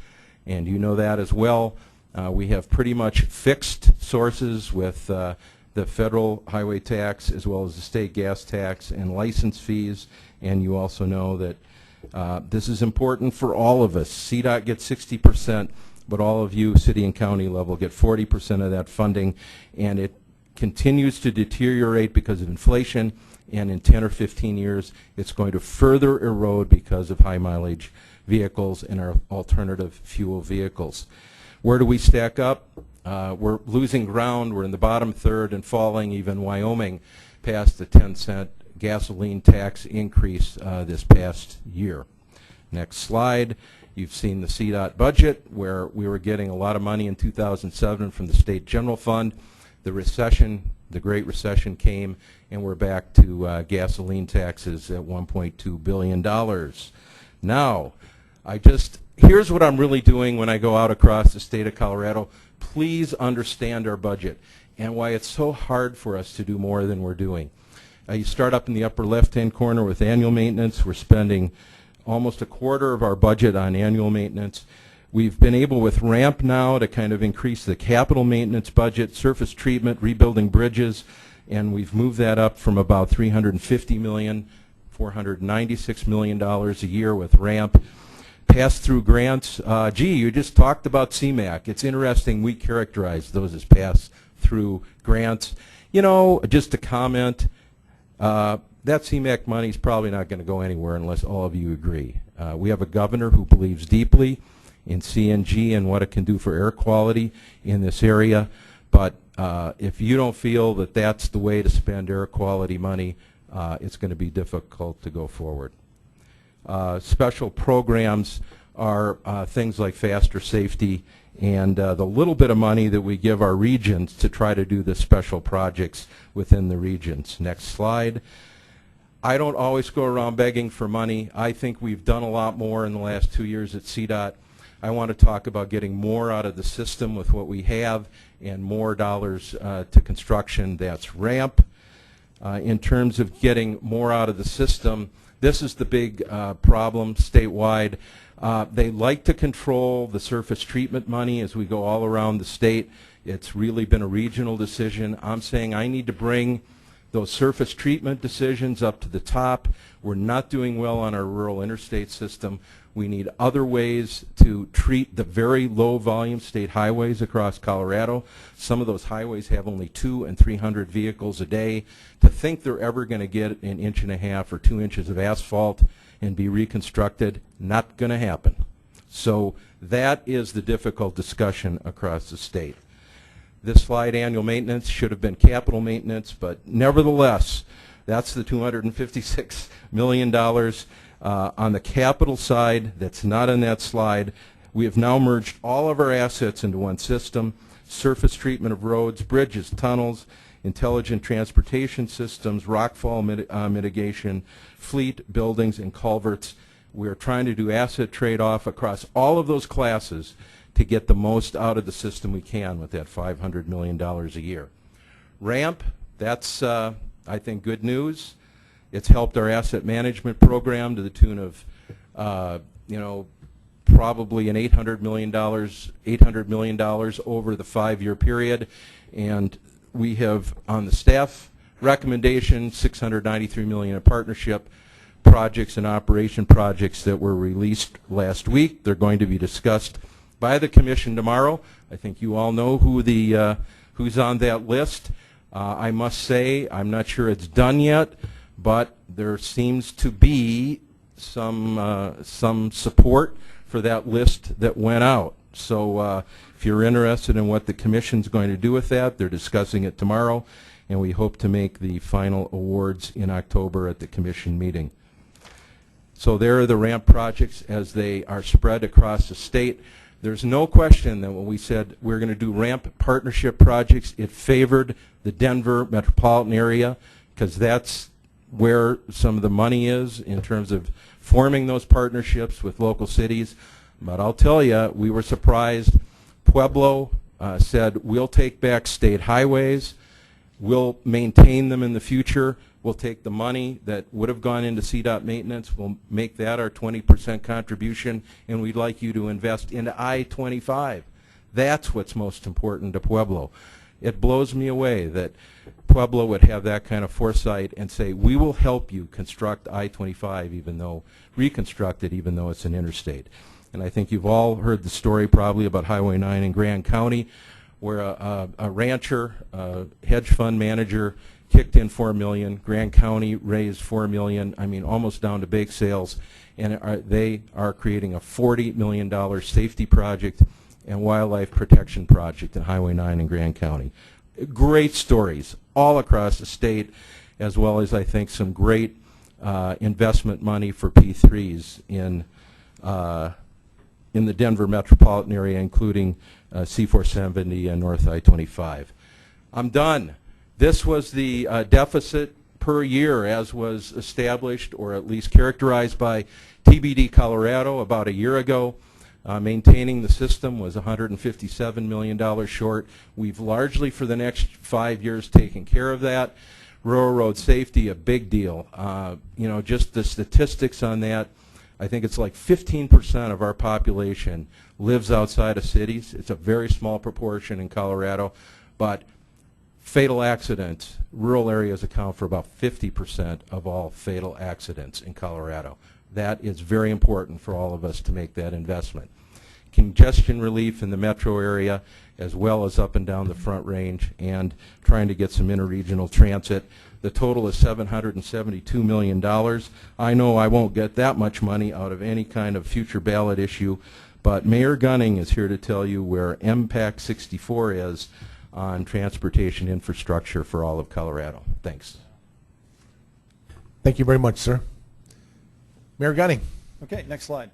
and you know that as well. We have pretty much fixed sources with the federal highway tax as well as the state gas tax and license fees, and you also know that this is important for all of us. CDOT gets 60%, but all of you, city and county level, get 40% of that funding, and it continues to deteriorate because of inflation, and in 10 or 15 years, it's going to further erode because of high mileage vehicles and our alternative fuel vehicles. Where do we stack up? We're losing ground. We're in the bottom third and falling. Even Wyoming passed the 10-cent gasoline tax increase this past year. Next slide. You've seen the CDOT budget, where we were getting a lot of money in 2007 from the state general fund. The recession, the Great Recession came, and we're back to gasoline taxes at $1.2 billion. Now, here's what I'm really doing when I go out across the state of Colorado. Please understand our budget and why it's so hard for us to do more than we're doing. You start up in the upper left-hand corner with annual maintenance. We're spending almost a quarter of our budget on annual maintenance. We've been able with RAMP now to kind of increase the capital maintenance budget, surface treatment, rebuilding bridges, and we've moved that up from about $350 million, $496 million a year with RAMP. Pass-through grants, gee, you just talked about CMAQ. It's interesting we characterize those as pass-through grants. You know, just a comment, that CMAQ money is probably not going to go anywhere unless all of you agree. We have a governor who believes deeply in CNG and what it can do for air quality in this area, but if you don't feel that that's the way to spend air quality money, it's going to be difficult to go forward. Special programs are things like faster safety and the little bit of money that we give our regions to try to do the special projects within the regions. Next slide. I don't always go around begging for money. I think we've done a lot more in the last 2 years at CDOT. I want to talk about getting more out of the system with what we have and more dollars to construction. That's RAMP. In terms of getting more out of the system, this is the big problem statewide. They like to control the surface treatment money as we go all around the state. It's really been a regional decision. I'm saying I need to bring those surface treatment decisions up to the top. We're not doing well on our rural interstate system. We need other ways to treat the very low volume state highways across Colorado. Some of those highways have only 200 and 300 vehicles a day. To think they're ever going to get 1.5 inches or 2 inches of asphalt and be reconstructed, not going to happen. So that is the difficult discussion across the state. This slide, annual maintenance, should have been capital maintenance, but nevertheless, that's the $256 million. On the capital side, that's not on that slide. We have now merged all of our assets into one system: surface treatment of roads, bridges, tunnels, intelligent transportation systems, rockfall mitigation, fleet, buildings, and culverts. We are trying to do asset trade-off across all of those classes to get the most out of the system we can with that $500 million a year. RAMP, that's, I think, good news. It's helped our asset management program to the tune of, probably an $800 million over the 5-year period. And we have, on the staff recommendation, $693 million in partnership projects and operation projects that were released last week. They're going to be discussed by the commission tomorrow. I think you all know who the who's on that list. I must say, I'm not sure it's done yet, but there seems to be some support for that list that went out. So if you're interested in what the commission's going to do with that, they're discussing it tomorrow, and we hope to make the final awards in October at the commission meeting. So there are the RAMP projects as they are spread across the state. There's no question that when we said we're going to do RAMP partnership projects, it favored the Denver metropolitan area because that's where some of the money is in terms of forming those partnerships with local cities. But I'll tell you, we were surprised. Pueblo said, we'll take back state highways. We'll maintain them in the future. We'll take the money that would have gone into CDOT maintenance. We'll make that our 20% contribution, and we'd like you to invest into I-25. That's what's most important to Pueblo. It blows me away that Pueblo would have that kind of foresight and say, we will help you construct I-25, reconstruct it, even though it's an interstate. And I think you've all heard the story probably about Highway 9 in Grand County, where a rancher, hedge fund manager, kicked in $4 million. Grand County raised $4 million. I mean, almost down to bake sales, and they are creating a $40 million safety project and wildlife protection project in Highway 9 in Grand County. Great stories all across the state, as well as I think some great investment money for P3s in the Denver metropolitan area, including C470 and North I-25. I'm done. This was the deficit per year as was established, or at least characterized by TBD Colorado about a year ago. Maintaining the system was $157 million short. We've largely, for the next 5 years, taken care of that. Rural road safety, a big deal. Just the statistics on that, I think it's like 15% of our population lives outside of cities. It's a very small proportion in Colorado, but fatal accidents, rural areas account for about 50% of all fatal accidents in Colorado. That is very important for all of us to make that investment. Congestion relief in the metro area, as well as up and down the Front Range, and trying to get some interregional transit. The total is $772 million. I know I won't get that much money out of any kind of future ballot issue, but Mayor Gunning is here to tell you where MPAC 64 is on transportation infrastructure for all of Colorado. Thanks. Thank you very much, sir. Mayor Gunning. Okay, next slide.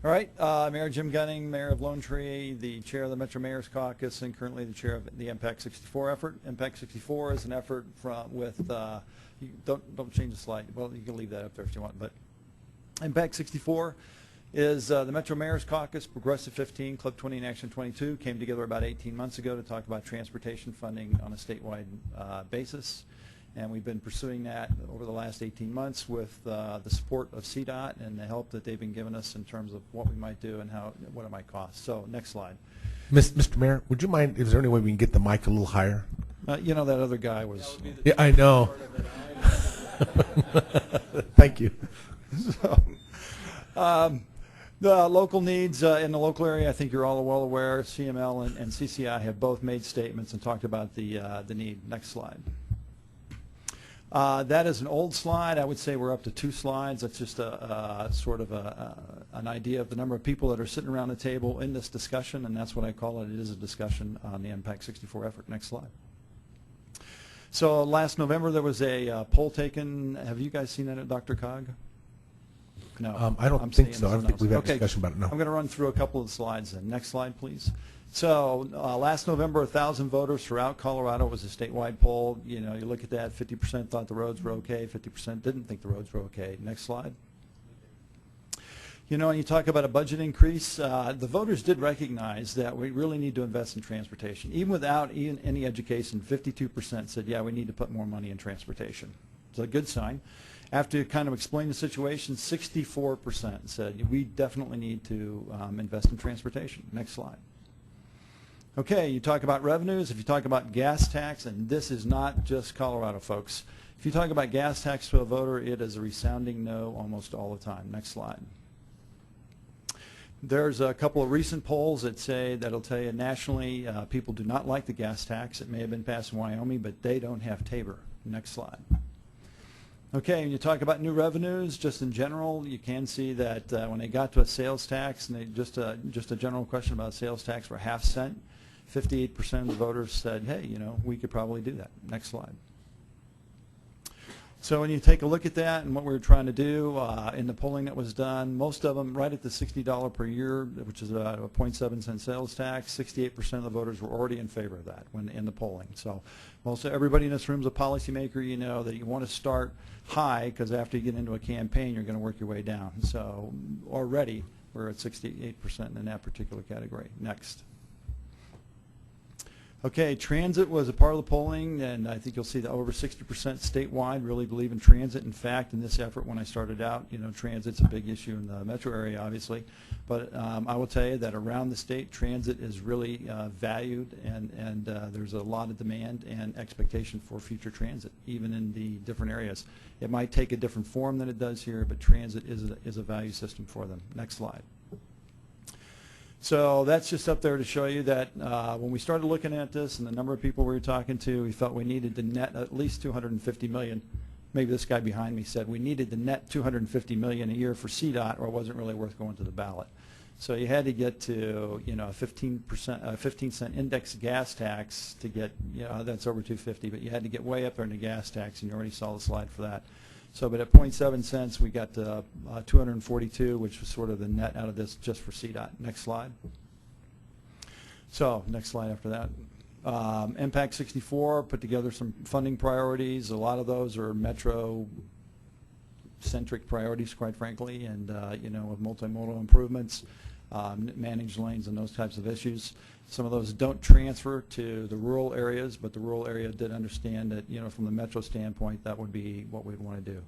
All right, Mayor Jim Gunning, Mayor of Lone Tree, the chair of the Metro Mayor's Caucus, and currently the chair of the MPAC 64 effort. MPAC 64 is an effort don't change the slide. Well, you can leave that up there if you want, but MPAC 64 is the Metro Mayor's Caucus, Progressive 15, Club 20, and Action 22 came together about 18 months ago to talk about transportation funding on a statewide basis. And we've been pursuing that over the last 18 months with the support of CDOT and the help that they've been giving us in terms of what we might do and what it might cost. So next slide. Mr. Mayor, would you mind, is there any way we can get the mic a little higher? That other guy was... Yeah, I know. Thank you. So, the local needs in the local area, I think you're all well aware, CML and CCI have both made statements and talked about the need. Next slide. That is an old slide. I would say we're up to 2 slides. That's just sort of an idea of the number of people that are sitting around the table in this discussion, and that's what I call it. It is a discussion on the MPAC 64 effort. Next slide. So last November there was a poll taken. Have you guys seen that at Dr. Cog? No. I don't think so. I don't think we've had a discussion about it, no. I'm going to run through a couple of the slides then. Next slide, please. So last November, 1,000 voters throughout Colorado. Was a statewide poll. You look at that, 50% thought the roads were okay, 50% didn't think the roads were okay. Next slide. And you talk about a budget increase, the voters did recognize that we really need to invest in transportation. Even without any education, 52% said, yeah, we need to put more money in transportation. It's a good sign. After you kind of explain the situation, 64% said, we definitely need to invest in transportation. Next slide. Okay, you talk about revenues. If you talk about gas tax, and this is not just Colorado, folks. If you talk about gas tax to a voter, it is a resounding no almost all the time. Next slide. There's a couple of recent polls that'll tell you nationally people do not like the gas tax. It may have been passed in Wyoming, but they don't have Tabor. Next slide. Okay, when you talk about new revenues, just in general, you can see that when they got to a sales tax, and just a general question about sales tax for half cent, 58% of the voters said, hey, we could probably do that. Next slide. So when you take a look at that and what we were trying to do in the polling that was done, most of them right at the $60 per year, which is about a 0.7 cent sales tax, 68% of the voters were already in favor of that when in the polling. So most everybody in this room is a policymaker. You know that you want to start high because after you get into a campaign, you're going to work your way down. So already we're at 68% in that particular category. Next. Okay, transit was a part of the polling, and I think you'll see that over 60% statewide really believe in transit. In fact, in this effort, when I started out, transit's a big issue in the metro area, obviously. But I will tell you that around the state, transit is really valued, and there's a lot of demand and expectation for future transit, even in the different areas. It might take a different form than it does here, but transit is a value system for them. Next slide. So that's just up there to show you that when we started looking at this and the number of people we were talking to, we felt we needed to net at least $250 million. Maybe this guy behind me said we needed to net $250 million a year for CDOT, or it wasn't really worth going to the ballot. So you had to get to a 15-cent index gas tax to get, that's over 250, but you had to get way up there in the gas tax, and you already saw the slide for that. So, but at 0.7 cents, we got to 242, which was sort of the net out of this just for CDOT. Next slide. So, next slide after that. Impact 64 put together some funding priorities. A lot of those are metro-centric priorities, quite frankly, and with multimodal improvements, managed lanes, and those types of issues. Some of those don't transfer to the rural areas, but the rural area did understand that, from the metro standpoint, that would be what we'd want to do.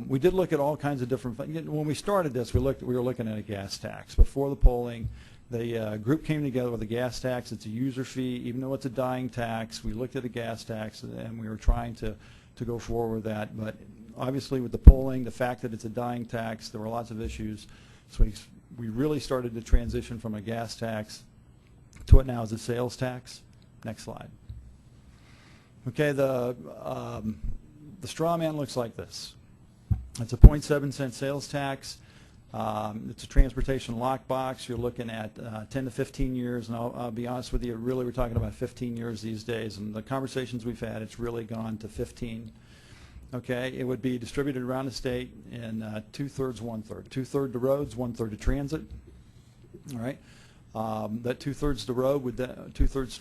We did look at all kinds of different, when we started this, we were looking at a gas tax. Before the polling, the group came together with a gas tax. It's a user fee, even though it's a dying tax. We looked at a gas tax, and we were trying to go forward with that. But obviously with the polling, the fact that it's a dying tax, there were lots of issues. So we really started to transition from a gas tax to what now is a sales tax. Next slide. Okay, the straw man looks like this. It's a 0.7 cent sales tax. It's a transportation lockbox. You're looking at 10 to 15 years, and I'll be honest with you, really we're talking about 15 years these days, and the conversations we've had, it's really gone to 15. Okay, it would be distributed around the state in 2/3, 1/3. 2/3 to roads, 1/3 to transit. All right, that 2/3 to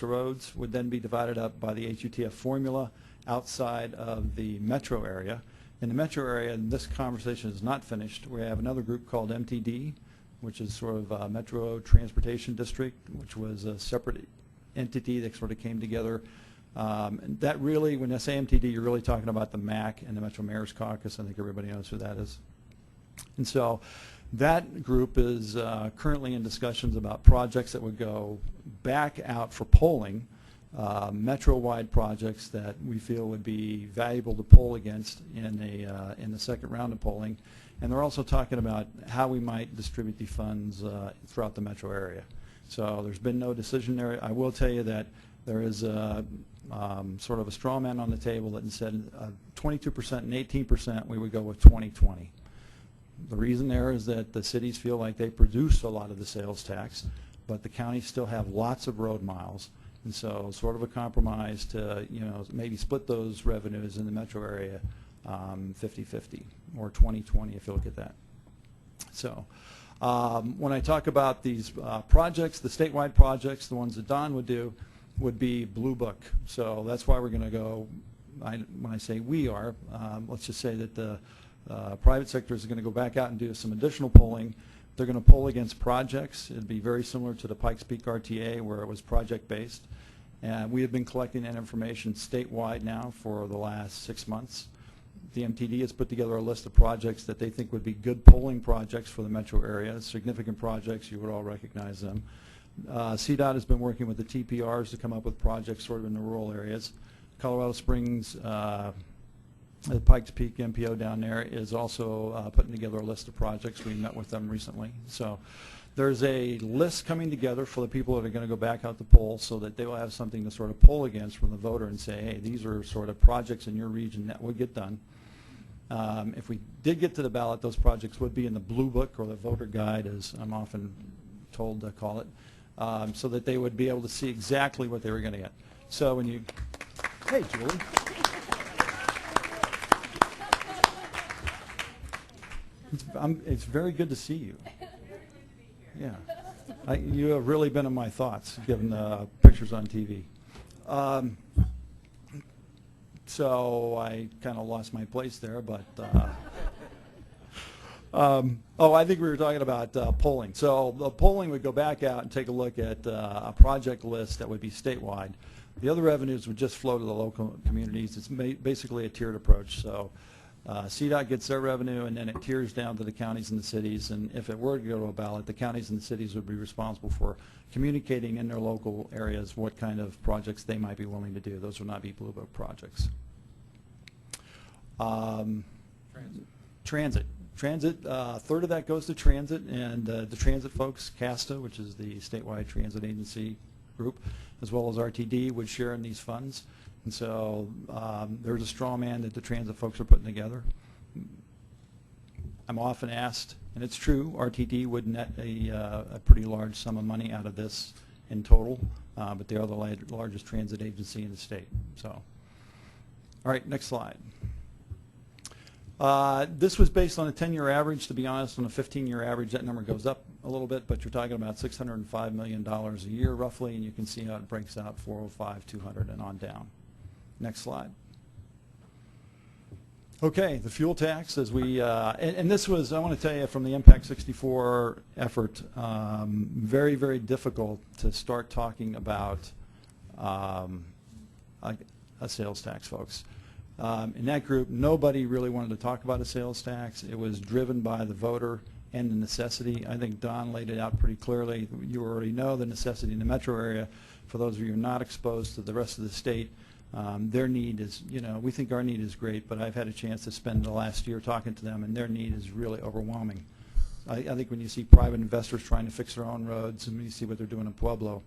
roads would then be divided up by the HUTF formula outside of the metro area. In the metro area, and this conversation is not finished, we have another group called MTD, which is sort of a Metro Transportation District, which was a separate entity that sort of came together. That really, when I say MTD, you're really talking about the MAC and the Metro Mayor's Caucus. I think everybody knows who that is. And so that group is currently in discussions about projects that would go back out for polling, metro-wide projects that we feel would be valuable to poll against in the second round of polling. And they're also talking about how we might distribute the funds throughout the metro area. So there's been no decision there. I will tell you that there is sort of a straw man on the table that said 22% and 18%, we would go with 2020. The reason there is that the cities feel like they produce a lot of the sales tax, but the counties still have lots of road miles. And so sort of a compromise to, maybe split those revenues in the metro area 50-50 or 20-20 if you look at that. So when I talk about these projects, the statewide projects, the ones that Don would do, would be Blue Book. So that's why we're going to go, when I say we are, let's just say that the private sector is going to go back out and do some additional polling. They're going to poll against projects. It'd be very similar to the Pikes Peak RTA where it was project-based. And we have been collecting that information statewide now for the last 6 months. The MTD has put together a list of projects that they think would be good polling projects for the metro area, significant projects. You would all recognize them. CDOT has been working with the TPRs to come up with projects sort of in the rural areas. Colorado Springs, the Pikes Peak MPO down there is also putting together a list of projects. We met with them recently. So there's a list coming together for the people that are going to go back out to poll so that they will have something to sort of poll against from the voter and say, hey, these are sort of projects in your region that would get done. If we did get to the ballot, those projects would be in the Blue Book or the voter guide, as I'm often told to call it, so that they would be able to see exactly what they were going to get. So when you, hey, Julie. It's very good to see you. Yeah, you have really been in my thoughts, given the pictures on TV. So I kind of lost my place there, but Oh, I think we were talking about polling. So the polling would go back out and take a look at a project list that would be statewide. The other revenues would just flow to the local communities. It's basically a tiered approach. So CDOT gets their revenue, and then it tiers down to the counties and the cities. And if it were to go to a ballot, the counties and the cities would be responsible for communicating in their local areas what kind of projects they might be willing to do. Those would not be Blue Book projects. Transit. Transit, a third of that goes to transit, and the transit folks, CASTA, which is the statewide transit agency group, as well as RTD, would share in these funds. And so there's a straw man that the transit folks are putting together. I'm often asked, and it's true, RTD would net a pretty large sum of money out of this in total, but they are the largest transit agency in the state. So, all right, next slide. This was based on a 10-year average. To be honest, on a 15-year average, that number goes up a little bit, but you're talking about $605 million a year roughly, and you can see how it breaks out, 405, 200, and on down. Next slide. Okay, the fuel tax, as we, and this was, I want to tell you, from the Impact 64 effort, very, very difficult to start talking about a sales tax, folks. In that group, nobody really wanted to talk about a sales tax. It was driven by the voter and the necessity. I think Don laid it out pretty clearly. You already know the necessity in the metro area. For those of you who are not exposed to the rest of the state, their need is, you know, we think our need is great, but I've had a chance to spend the last year talking to them, and their need is really overwhelming. I think when you see private investors trying to fix their own roads, and when you see what they're doing in Pueblo,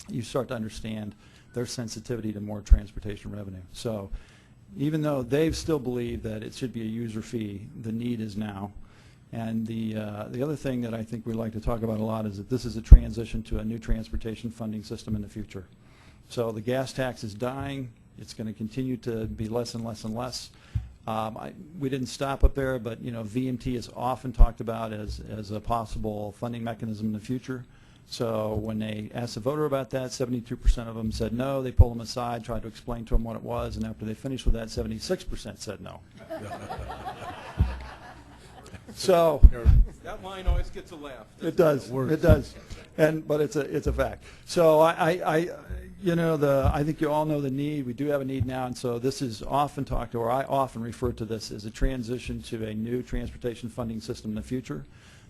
you start to understand their sensitivity to more transportation revenue. So even though they still believe that it should be a user fee, the need is now. And the other thing that I think we like to talk about a lot is that this is a transition to a new transportation funding system in the future. So the gas tax is dying. It's going to continue to be less and less and less. We didn't stop up there, but you know, VMT is often talked about as a possible funding mechanism in the future. So when they asked the voter about that, 72% of them said no. They pulled them aside, tried to explain to them what it was, and after they finished with that, 76% said no. So that line always gets a laugh. It does. It does. But it's a fact. So you know, I think you all know the need. We do have a need now, and so this is often talked, or I often refer to this as a transition to a new transportation funding system in the future.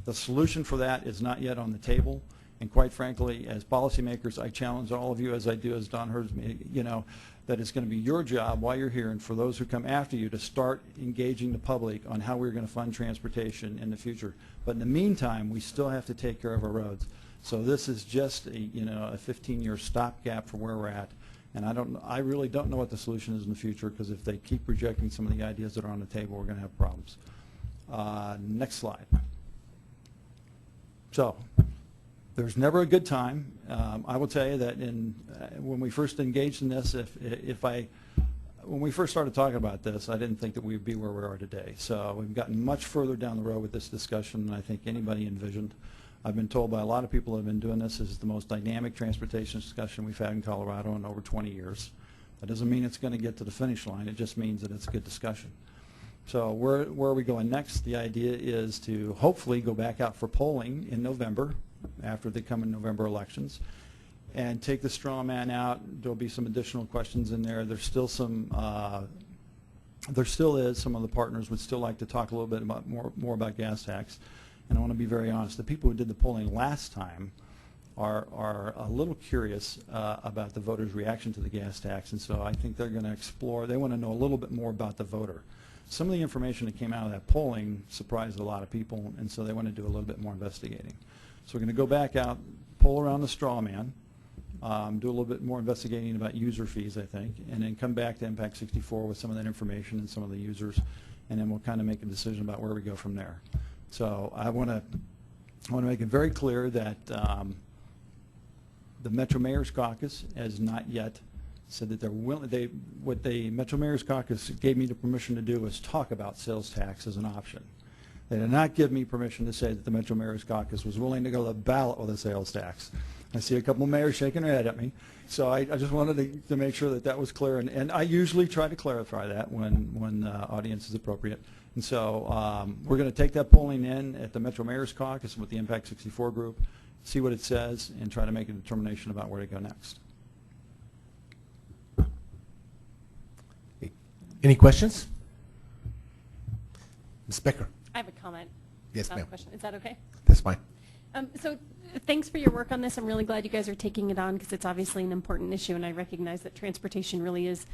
The solution for that is not yet on the table. And quite frankly, as policymakers, I challenge all of you, as I do as Don heard me, you know, that it's going to be your job while you're here and for those who come after you to start engaging the public on how we're going to fund transportation in the future. But in the meantime, we still have to take care of our roads. So this is just a, you know, a 15-year stopgap for where we're at. And I really don't know what the solution is in the future, because if they keep rejecting some of the ideas that are on the table, we're going to have problems. Next slide. So there's never a good time. I will tell you that when we first engaged in this, when we first started talking about this, I didn't think that we'd be where we are today. So we've gotten much further down the road with this discussion than I think anybody envisioned. I've been told by a lot of people who have been doing this is the most dynamic transportation discussion we've had in Colorado in over 20 years. That doesn't mean it's going to get to the finish line. It just means that it's a good discussion. So where are we going next? The idea is to hopefully go back out for polling in November, after the coming November elections, and take the straw man out. There'll be some additional questions in there. There's still some, there still is, some of the partners would still like to talk a little bit about more about gas tax. And I want to be very honest, the people who did the polling last time are a little curious about the voters' reaction to the gas tax, and so I think they're going to explore, they want to know a little bit more about the voter. Some of the information that came out of that polling surprised a lot of people, and so they want to do a little bit more investigating. So we're going to go back out, poll around the straw man, do a little bit more investigating about user fees, I think, and then come back to Impact 64 with some of that information and some of the users, and then we'll kind of make a decision about where we go from there. So I want to make it very clear that the Metro Mayor's Caucus has not yet said that they're willing. What the Metro Mayor's Caucus gave me the permission to do was talk about sales tax as an option. They did not give me permission to say that the Metro Mayor's Caucus was willing to go to the ballot with a sales tax. I see a couple of mayors shaking their head at me. So I just wanted to make sure that that was clear. And I usually try to clarify that when the audience is appropriate. And so we're going to take that polling in at the Metro Mayor's Caucus with the Impact 64 group, see what it says, and try to make a determination about where to go next. Any questions? Ms. Becker. I have a comment. Yes, not a ma'am. question. Is that okay? That's fine. So thanks for your work on this. I'm really glad you guys are taking it on because it's obviously an important issue, and I recognize that transportation really is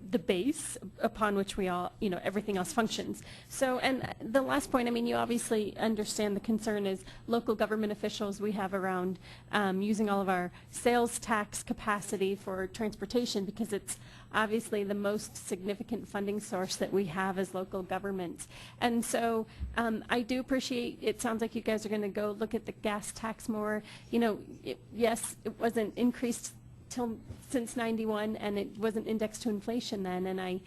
the base upon which we all, everything else functions. So, and the last point, I mean, you obviously understand the concern is local government officials we have around using all of our sales tax capacity for transportation because it's obviously the most significant funding source that we have as local governments. And so I do appreciate, it sounds like you guys are going to go look at the gas tax more. Yes, it wasn't increased since 91 and it wasn't indexed to inflation then, and I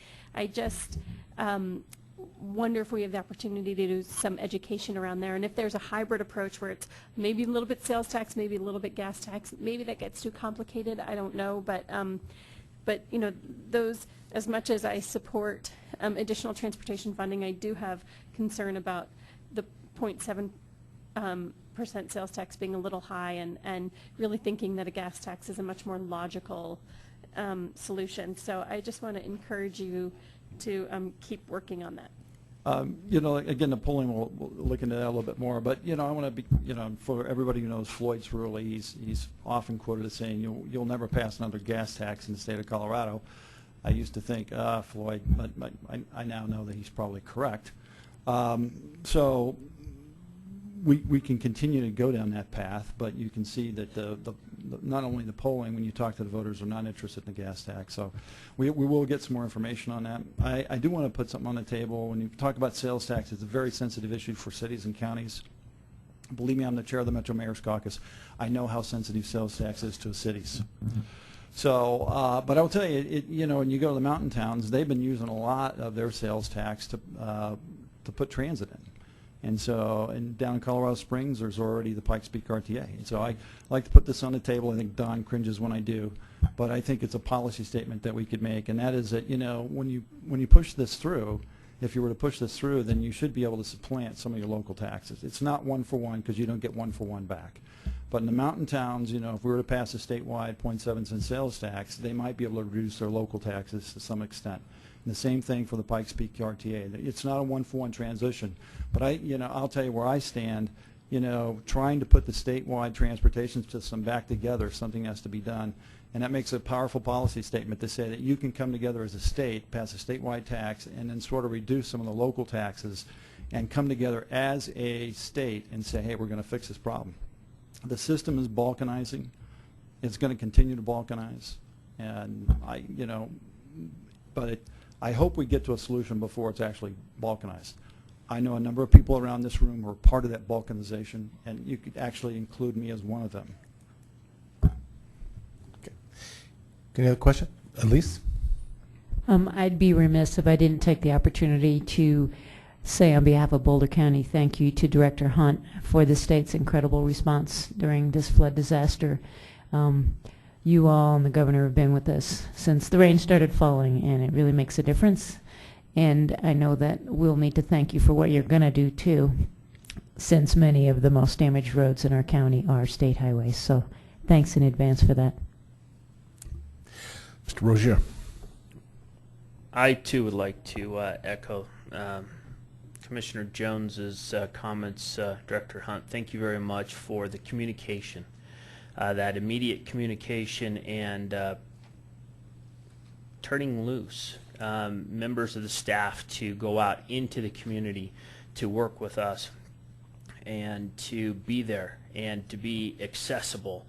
just wonder if we have the opportunity to do some education around there, and if there's a hybrid approach where it's maybe a little bit sales tax, maybe a little bit gas tax, maybe that gets too complicated, I don't know, but those, as much as I support additional transportation funding, I do have concern about the 0.7% sales tax being a little high, and really thinking that a gas tax is a much more logical solution. So I just want to encourage you to keep working on that. Again, the polling will look into that a little bit more. But I want to be, for everybody who knows Floyd Cerulli, he's often quoted as saying, "You'll never pass another gas tax in the state of Colorado." I used to think, Floyd, but I now know that he's probably correct. So we can continue to go down that path, but you can see that not only the polling, when you talk to the voters, are not interested in the gas tax. So we will get some more information on that. I do want to put something on the table. When you talk about sales tax, it's a very sensitive issue for cities and counties. Believe me, I'm the chair of the Metro Mayor's Caucus. I know how sensitive sales tax is to cities. So, but I will tell you, when you go to the mountain towns, they've been using a lot of their sales tax to put transit in. And so, down in Colorado Springs, there's already the Pikes Peak RTA. And so I like to put this on the table. I think Don cringes when I do, but I think it's a policy statement that we could make, and that is that when you push this through, if you were to push this through, then you should be able to supplant some of your local taxes. It's not one for one because you don't get one for one back. But in the mountain towns, if we were to pass a statewide 0.7 sales tax, they might be able to reduce their local taxes to some extent. And the same thing for the Pikes Peak RTA. It's not a one-for-one transition, but I'll tell you where I stand. Trying to put the statewide transportation system back together, something has to be done, and that makes a powerful policy statement to say that you can come together as a state, pass a statewide tax, and then sort of reduce some of the local taxes, and come together as a state and say, hey, we're going to fix this problem. The system is balkanizing. It's going to continue to balkanize, and I hope we get to a solution before it's actually balkanized. I know a number of people around this room who are part of that balkanization, and you could actually include me as one of them. Okay. Any other question? Elise? I'd be remiss if I didn't take the opportunity to say on behalf of Boulder County, thank you to Director Hunt for the state's incredible response during this flood disaster. You all and the governor have been with us since the rain started falling, and it really makes a difference. And I know that we'll need to thank you for what you're going to do, too, since many of the most damaged roads in our county are state highways. So thanks in advance for that. Mr. Rozier. I, too, would like to echo Commissioner Jones's comments. Director Hunt, thank you very much for the communication. That immediate communication and turning loose members of the staff to go out into the community to work with us and to be there and to be accessible,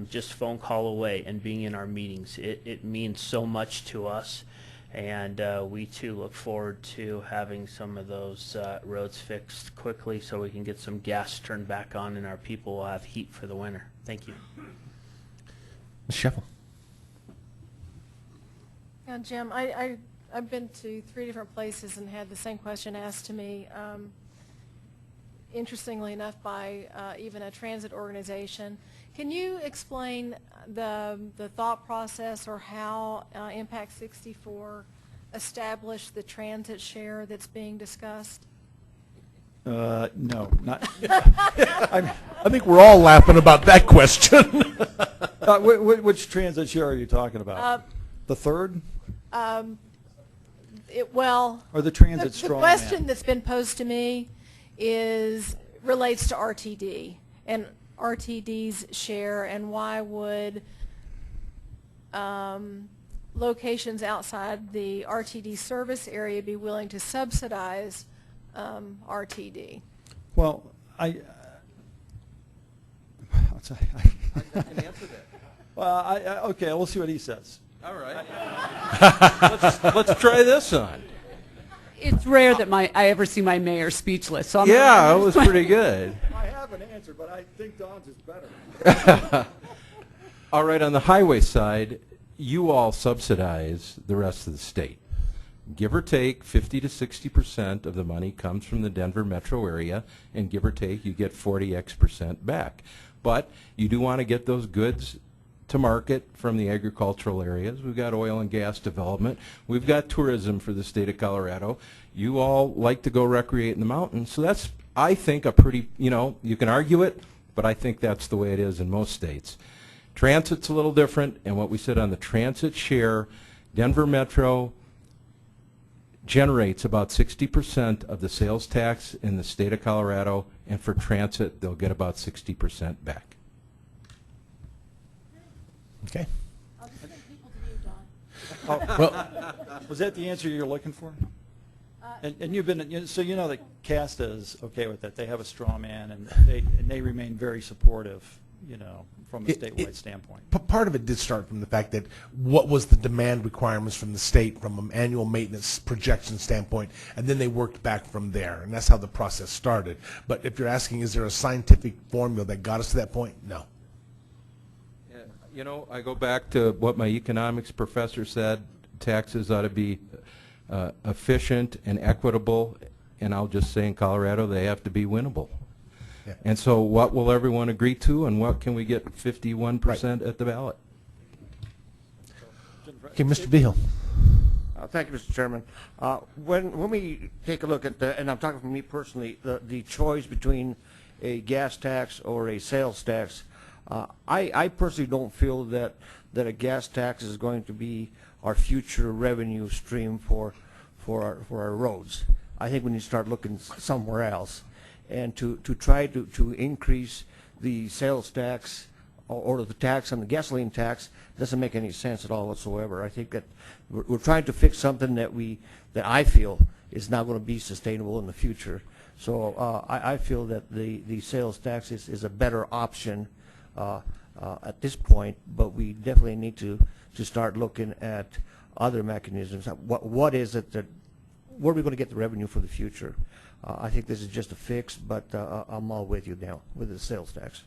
just phone call away and being in our meetings. It means so much to us, and we too look forward to having some of those roads fixed quickly so we can get some gas turned back on and our people will have heat for the winter. Thank you. Ms. Sheffel. Yeah, Jim, I've been to 3 different places and had the same question asked to me, interestingly enough, by even a transit organization. Can you explain the thought process or how Impact 64 establish the transit share that's being discussed? No, not. I think we're all laughing about that question. Which transit share are you talking about? The third? Or the transit the strong question man? that's been posed to me relates to RTD and RTD's share, and why would locations outside the RTD service area be willing to subsidize RTD? Well, I can answer that. Well, okay, we'll see what he says. All right. let's try this on. It's rare that I ever see my mayor speechless. So I'm Yeah, it was pretty good. I have an answer, but I think Don's is better. All right, on the highway side, you all subsidize the rest of the state. Give or take, 50 to 60% of the money comes from the Denver metro area, and give or take, you get 40x% back. But you do want to get those goods to market from the agricultural areas. We've got oil and gas development. We've got tourism for the state of Colorado. You all like to go recreate in the mountains. So that's, I think, a pretty, you can argue it, but I think that's the way it is in most states. Transit's a little different, and what we said on the transit share, Denver Metro generates about 60% of the sales tax in the state of Colorado, and for transit, they'll get about 60% back. Okay. I'll just send people to you, Oh, well, was that the answer you're looking for? And you've been, so you know that CASTA is okay with that. They have a straw man, and they remain very supportive, from a statewide standpoint. Part of it did start from the fact that what was the demand requirements from the state from an annual maintenance projection standpoint, and then they worked back from there, and that's how the process started. But if you're asking, is there a scientific formula that got us to that point? No. I go back to what my economics professor said. Taxes ought to be efficient and equitable, and I'll just say in Colorado they have to be winnable. Yeah. And so what will everyone agree to, and what can we get 51% at the ballot? Okay, Mr. Vigil. Thank you, Mr. Chairman. When we take a look at and I'm talking for me personally, the choice between a gas tax or a sales tax, I personally don't feel that a gas tax is going to be our future revenue stream for our roads. I think we need to start looking somewhere else, and to try to increase the sales tax or the tax on the gasoline tax doesn't make any sense at all whatsoever. I think that we're trying to fix something that I feel is not going to be sustainable in the future. So I feel that the sales tax is a better option at this point, but we definitely need to start looking at other mechanisms. What is it that, where are we going to get the revenue for the future? I think this is just a fix, but I'm all with you now with the sales tax.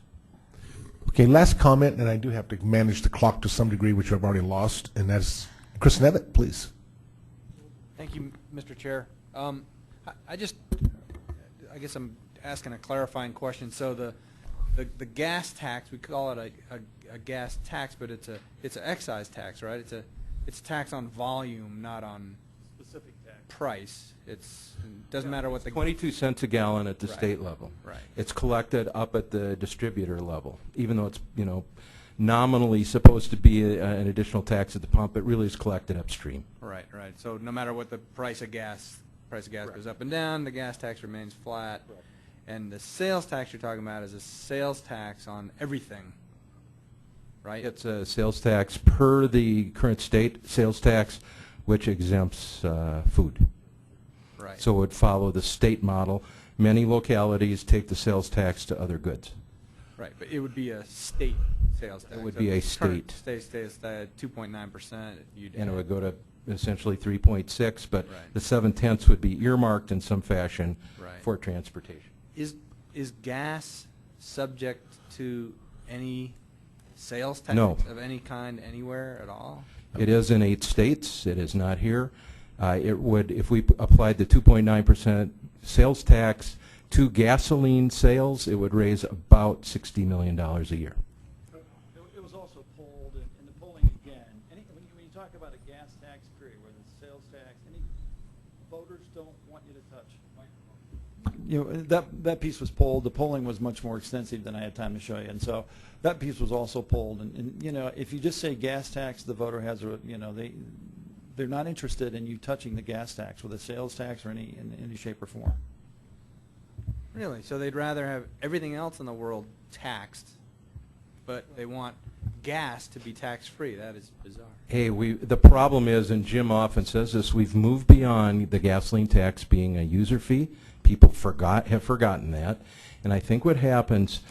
Okay, last comment, and I do have to manage the clock to some degree, which I've already lost, and that's Chris Nevitt, please. Thank you, Mr. Chair. I guess I'm asking a clarifying question. So the gas tax, we call it a gas tax, but it's an excise tax, right? It's a tax on volume, not on Specific tax. price. It doesn't matter what the 22 cents a gallon at the Right. state level. Right. It's collected up at the distributor level, even though it's nominally supposed to be an additional tax at the pump. It really is collected upstream. Right. So no matter what the price of gas goes up and down, the gas tax remains flat. Right. And the sales tax you're talking about is a sales tax on everything, right? It's a sales tax per the current state sales tax, which exempts food. Right. So it would follow the state model. Many localities take the sales tax to other goods. Right, but it would be a state sales tax. It would So be a current state. State at 2.9%. And it would go to essentially 3.6, but Right. the 7/10 would be earmarked in some fashion Right. for transportation. Is gas subject to any sales tax No. of any kind anywhere at all? It is in 8 states. It is not here. It would, if we applied the 2.9% sales tax to gasoline sales, it would raise about $60 million a year. It was also polled, in the polling again, when you talk about a gas tax period where the sales tax that piece was pulled. The polling was much more extensive than I had time to show you, and so that piece was also pulled. And if you just say gas tax, the voter has they're not interested in you touching the gas tax with a sales tax or in any shape or form. Really? So they'd rather have everything else in the world taxed, but they want gas to be tax-free. That is bizarre. Hey, the problem is, and Jim often says this, we've moved beyond the gasoline tax being a user fee. People have forgotten that. And I think what happens,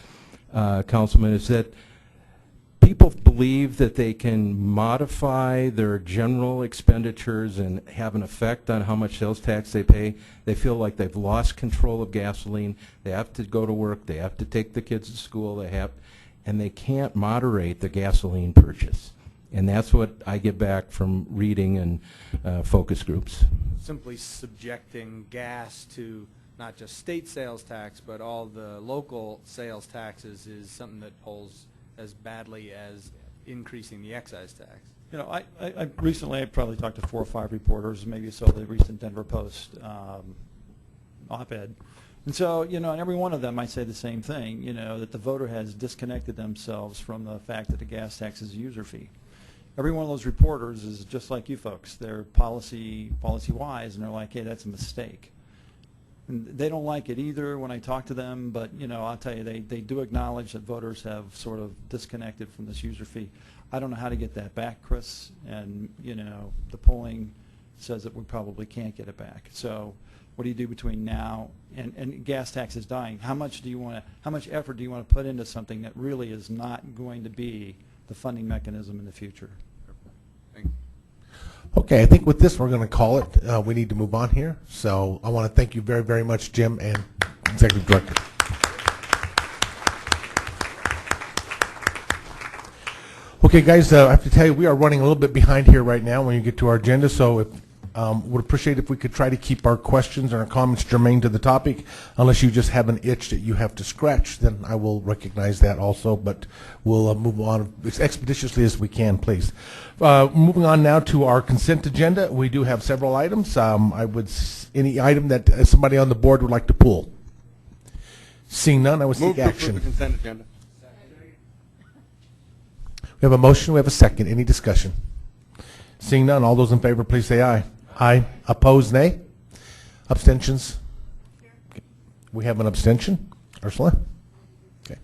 Councilman, is that people believe that they can modify their general expenditures and have an effect on how much sales tax they pay. They feel like they've lost control of gasoline. They have to go to work. They have to take the kids to school. And they can't moderate the gasoline purchase. And that's what I get back from reading and focus groups. Simply subjecting gas to not just state sales tax, but all the local sales taxes is something that pulls as badly as increasing the excise tax. I recently I probably talked to 4 or 5 reporters, maybe you saw the recent Denver Post op-ed. And so, and every one of them might say the same thing, that the voter has disconnected themselves from the fact that the gas tax is a user fee. Every one of those reporters is just like you folks. They're policy-wise, and they're like, hey, that's a mistake. And they don't like it either when I talk to them, but, I'll tell you, they do acknowledge that voters have sort of disconnected from this user fee. I don't know how to get that back, Chris, and, the polling says that we probably can't get it back. So what do you do between now and gas tax is dying? How much effort do you want to put into something that really is not going to be the funding mechanism in the future? Okay, I think with this we're going to call it. We need to move on here. So I want to thank you very, very much, Jim and Executive Director. Okay, guys, I have to tell you we are running a little bit behind here right now when you get to our agenda. So if would appreciate if we could try to keep our questions and our comments germane to the topic. Unless you just have an itch that you have to scratch, then I will recognize that also, but we'll move on as expeditiously as we can, please. Moving on now to our consent agenda. We do have several items. Any item that somebody on the board would like to pull? Seeing none, I would seek action. Move to approve the consent agenda. We have a motion, we have a second. Any discussion? Seeing none, all those in favor, please say aye. Aye. Opposed, nay. Abstentions? Okay. We have an abstention. Ursula? Okay.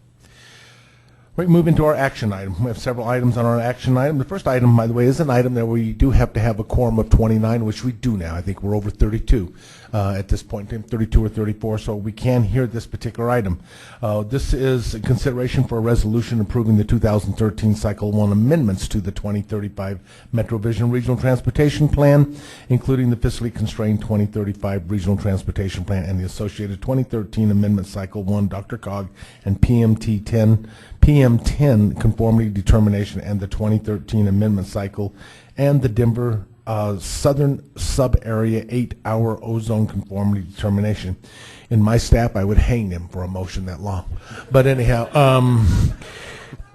We move into our action item. We have several items on our action item. The first item, by the way, is an item that we do have to have a quorum of 29, which we do now. I think we're over 32 at this point, 32 or 34, so we can hear this particular item. This is a consideration for a resolution approving the 2013 Cycle 1 amendments to the 2035 MetroVision Regional Transportation Plan, including the fiscally constrained 2035 Regional Transportation Plan and the associated 2013 Amendment Cycle 1 DRCOG and PM10 conformity determination and the 2013 Amendment Cycle and the Denver Southern Sub-Area 8-hour ozone conformity determination. In my staff, I would hang them for a motion that long. But anyhow,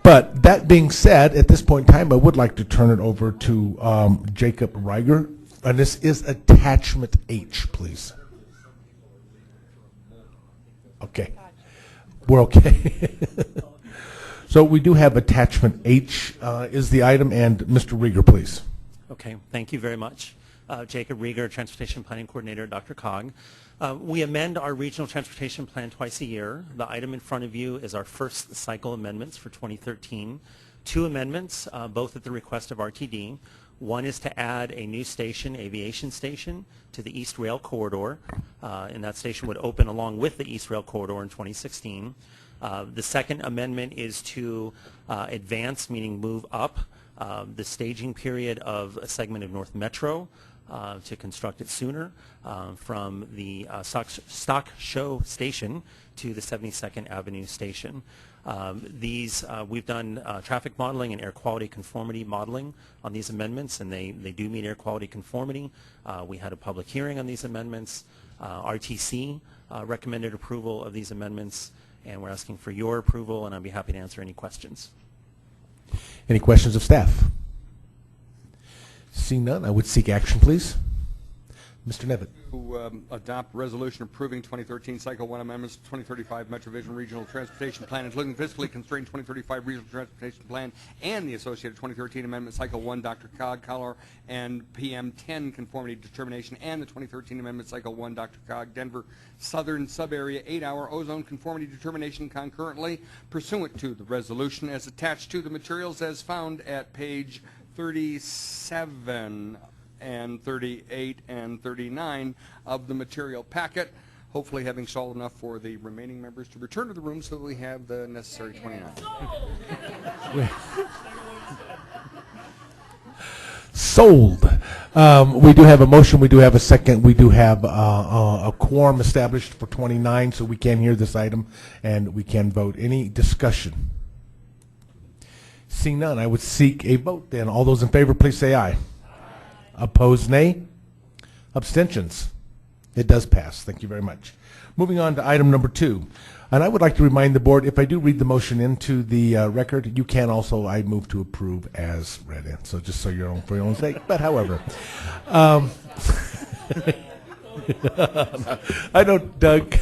but that being said, at this point in time, I would like to turn it over to Jacob Reiger. And this is attachment H, please. Okay. We're okay. So we do have attachment H is the item, and Mr. Rieger, please. Okay, thank you very much. Jacob Rieger, Transportation Planning Coordinator at DRCOG. We amend our regional transportation plan twice a year. The item in front of you is our first cycle amendments for 2013. 2 amendments, both at the request of RTD. One is to add a new station, aviation station, to the East Rail Corridor, and that station would open along with the East Rail Corridor in 2016. The second amendment is to advance, meaning move up, the staging period of a segment of North Metro to construct it sooner from the Stock Show Station to the 72nd Avenue Station. We've done traffic modeling and air quality conformity modeling on these amendments, and they do meet air quality conformity. We had a public hearing on these amendments. RTC recommended approval of these amendments, and we're asking for your approval, and I'd be happy to answer any questions. Any questions of staff? Seeing none, I would seek action, please. Mr. Nevitt. To adopt resolution approving 2013 Cycle 1 amendments to 2035 MetroVision Regional Transportation Plan, including fiscally constrained 2035 Regional Transportation Plan and the associated 2013 Amendment Cycle 1 Dr. Cog, Color, and PM10 conformity determination, and the 2013 Amendment Cycle 1 Dr. Cog, Denver Southern Subarea 8-hour ozone conformity determination concurrently, pursuant to the resolution as attached to the materials as found at page 37 and 38 and 39 of the material packet, hopefully having stalled enough for the remaining members to return to the room so that we have the necessary 29. Sold. We do have a motion. We do have a second. We do have a quorum established for 29, so we can hear this item and we can vote. Any discussion? Seeing none, I would seek a vote then. All those in favor, please say aye. Opposed, nay. Abstentions. It does pass. Thank you very much. Moving on to item number 2. And I would like to remind the board, if I do read the motion into the record, you can also, I move to approve as read in. So just so you're on for your own sake. But however, I know Doug.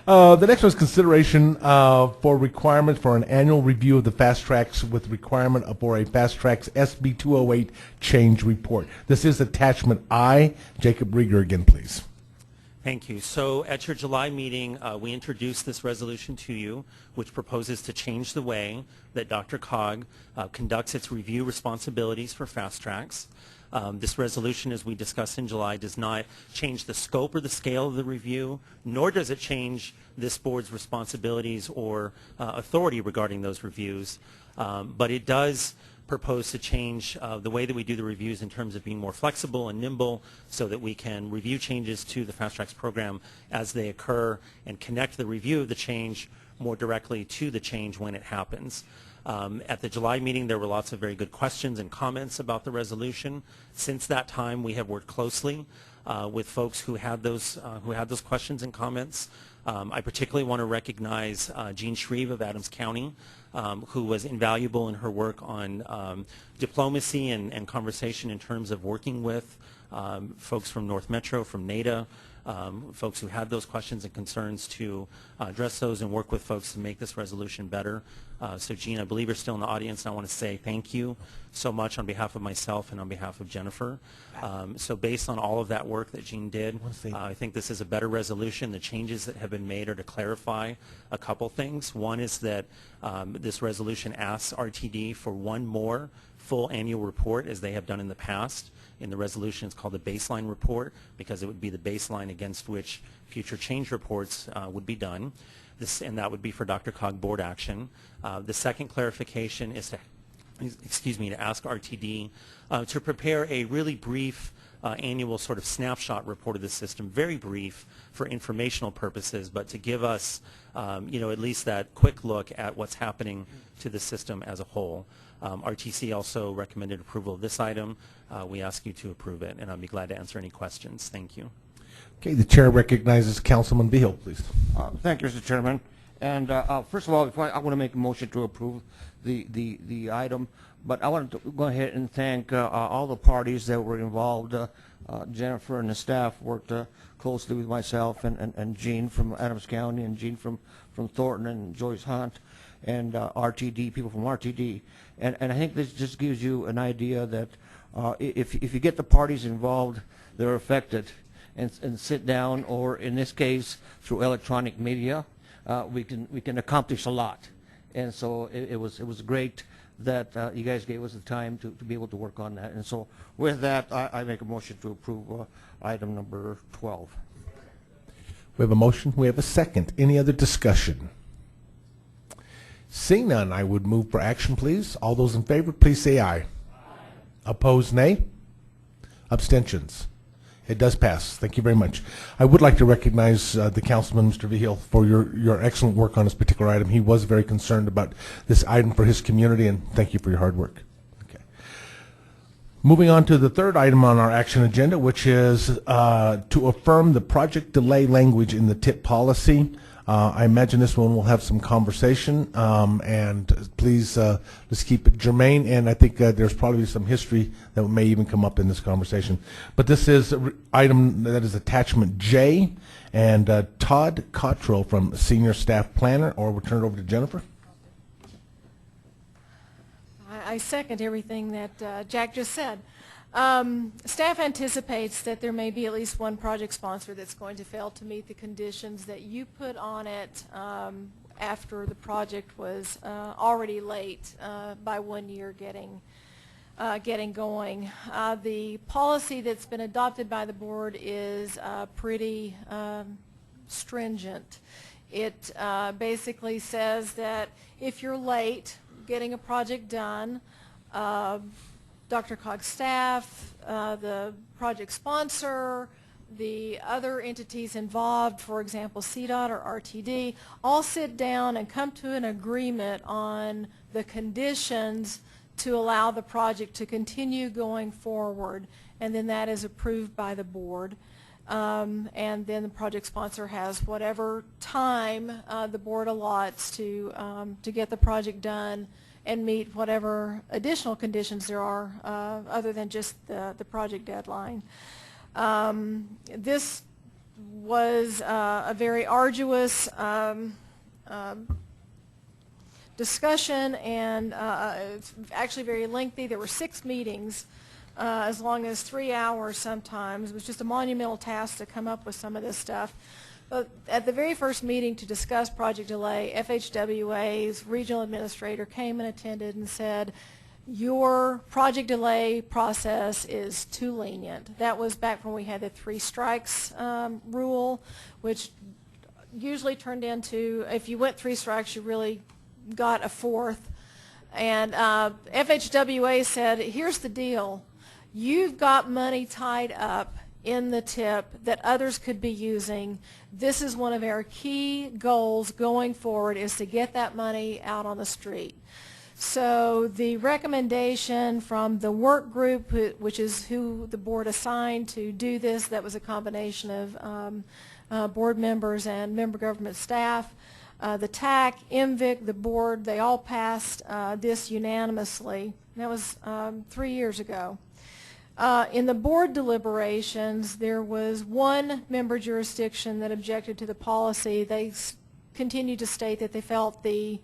The next one is consideration for requirement for an annual review of the fast tracks with requirement for a fast tracks SB 208 change report. This is attachment I. Jacob Rieger again, please. Thank you. So at your July meeting, we introduced this resolution to you, which proposes to change the way that Dr. Cog conducts its review responsibilities for fast tracks. This resolution, as we discussed in July, does not change the scope or the scale of the review, nor does it change this board's responsibilities or authority regarding those reviews. But it does propose to change the way that we do the reviews in terms of being more flexible and nimble so that we can review changes to the Fast Tracks program as they occur and connect the review of the change more directly to the change when it happens. At the July meeting, there were lots of very good questions and comments about the resolution. Since that time, we have worked closely with folks who had those questions and comments. I particularly want to recognize Jean Shreve of Adams County, who was invaluable in her work on diplomacy and conversation in terms of working with folks from North Metro, from NADA, folks who had those questions and concerns to address those and work with folks to make this resolution better. So Jean, I believe you're still in the audience, and I want to say thank you so much on behalf of myself and on behalf of Jennifer. So based on all of that work that Jean did, I think this is a better resolution. The changes that have been made are to clarify a couple things. One is that this resolution asks RTD for one more full annual report, as they have done in the past. In the resolution, it's called the baseline report because it would be the baseline against which future change reports would be done. And that would be for Dr. Cog board action. The second clarification is to, to ask RTD to prepare a really brief annual sort of snapshot report of the system, very brief for informational purposes, but to give us, at least that quick look at what's happening to the system as a whole. RTC also recommended approval of this item. We ask you to approve it, and I'll be glad to answer any questions. Thank you. Okay, the chair recognizes Councilman Beal, please. Thank you, Mr. Chairman. And first of all, I want to make a motion to approve the item, but I want to go ahead and thank all the parties that were involved. Jennifer and the staff worked closely with myself and Jean from Adams County and Jean from Thornton and Joyce Hunt and RTD, people from RTD. And I think this just gives you an idea that if you get the parties involved that are affected and sit down, or in this case through electronic media, we can accomplish a lot. And so it was great that you guys gave us the time to be able to work on that. And so with that, I make a motion to approve item number 12. We have a motion. We have a second. Any other discussion? Seeing none, I would move for action, please. All those in favor, please say aye. Aye. Opposed, nay. Abstentions. It does pass. Thank you very much. I would like to recognize the councilman, Mr. Vigil, for your excellent work on this particular item. He was very concerned about this item for his community, and thank you for your hard work. Okay. Moving on to the third item on our action agenda, which is to affirm the project delay language in the TIP policy. I imagine this one will have some conversation, and please let's keep it germane, and I think there's probably some history that may even come up in this conversation. But this is an item that is attachment J, and Todd Cottrell from Senior Staff Planner, or we'll turn it over to Jennifer. I second everything that Jack just said. Staff anticipates that there may be at least one project sponsor that's going to fail to meet the conditions that you put on it after the project was already late by 1 year getting going. The policy that's been adopted by the board is pretty stringent. It basically says that if you're late getting a project done, Dr. Cog's staff, the project sponsor, the other entities involved, for example, CDOT or RTD, all sit down and come to an agreement on the conditions to allow the project to continue going forward, and then that is approved by the board. And then the project sponsor has whatever time the board allots to get the project done and meet whatever additional conditions there are other than just the project deadline. This was a very arduous discussion, and it's actually very lengthy. There were 6 meetings, as long as 3 hours sometimes. It was just a monumental task to come up with some of this stuff. But at the very first meeting to discuss project delay, FHWA's regional administrator came and attended and said, your project delay process is too lenient. That was back when we had the 3 strikes rule, which usually turned into, if you went 3 strikes, you really got a 4th. And FHWA said, here's the deal. You've got money tied up in the TIP that others could be using. This is one of our key goals going forward, is to get that money out on the street. So the recommendation from the work group, which is who the board assigned to do this, that was a combination of board members and member government staff, the TAC, MVIC, the board, they all passed this unanimously. That was 3 years ago. In the board deliberations, there was 1 member jurisdiction that objected to the policy. They continued to state that they felt the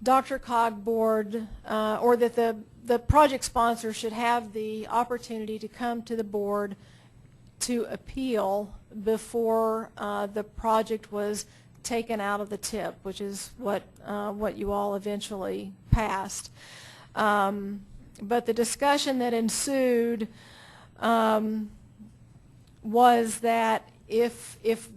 Dr. Cog board, or that the project sponsor should have the opportunity to come to the board to appeal before the project was taken out of the TIP, which is what you all eventually passed. But the discussion that ensued was that if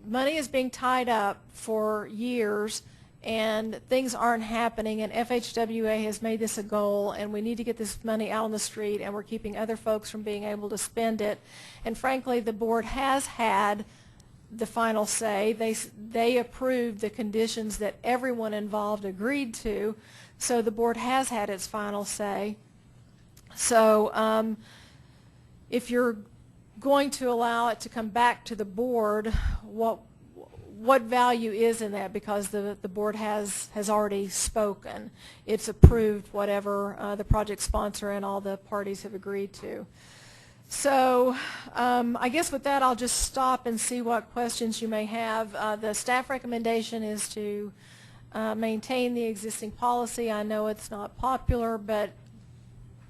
money is being tied up for years and things aren't happening, and FHWA has made this a goal, and we need to get this money out on the street, and we're keeping other folks from being able to spend it, and frankly the board has had the final say. They approved the conditions that everyone involved agreed to, so the board has had its final say. So if you're going to allow it to come back to the board, what value is in that? Because the board has already spoken. It's approved whatever the project sponsor and all the parties have agreed to. So I guess with that I'll just stop and see what questions you may have. The staff recommendation is to maintain the existing policy. I know it's not popular, but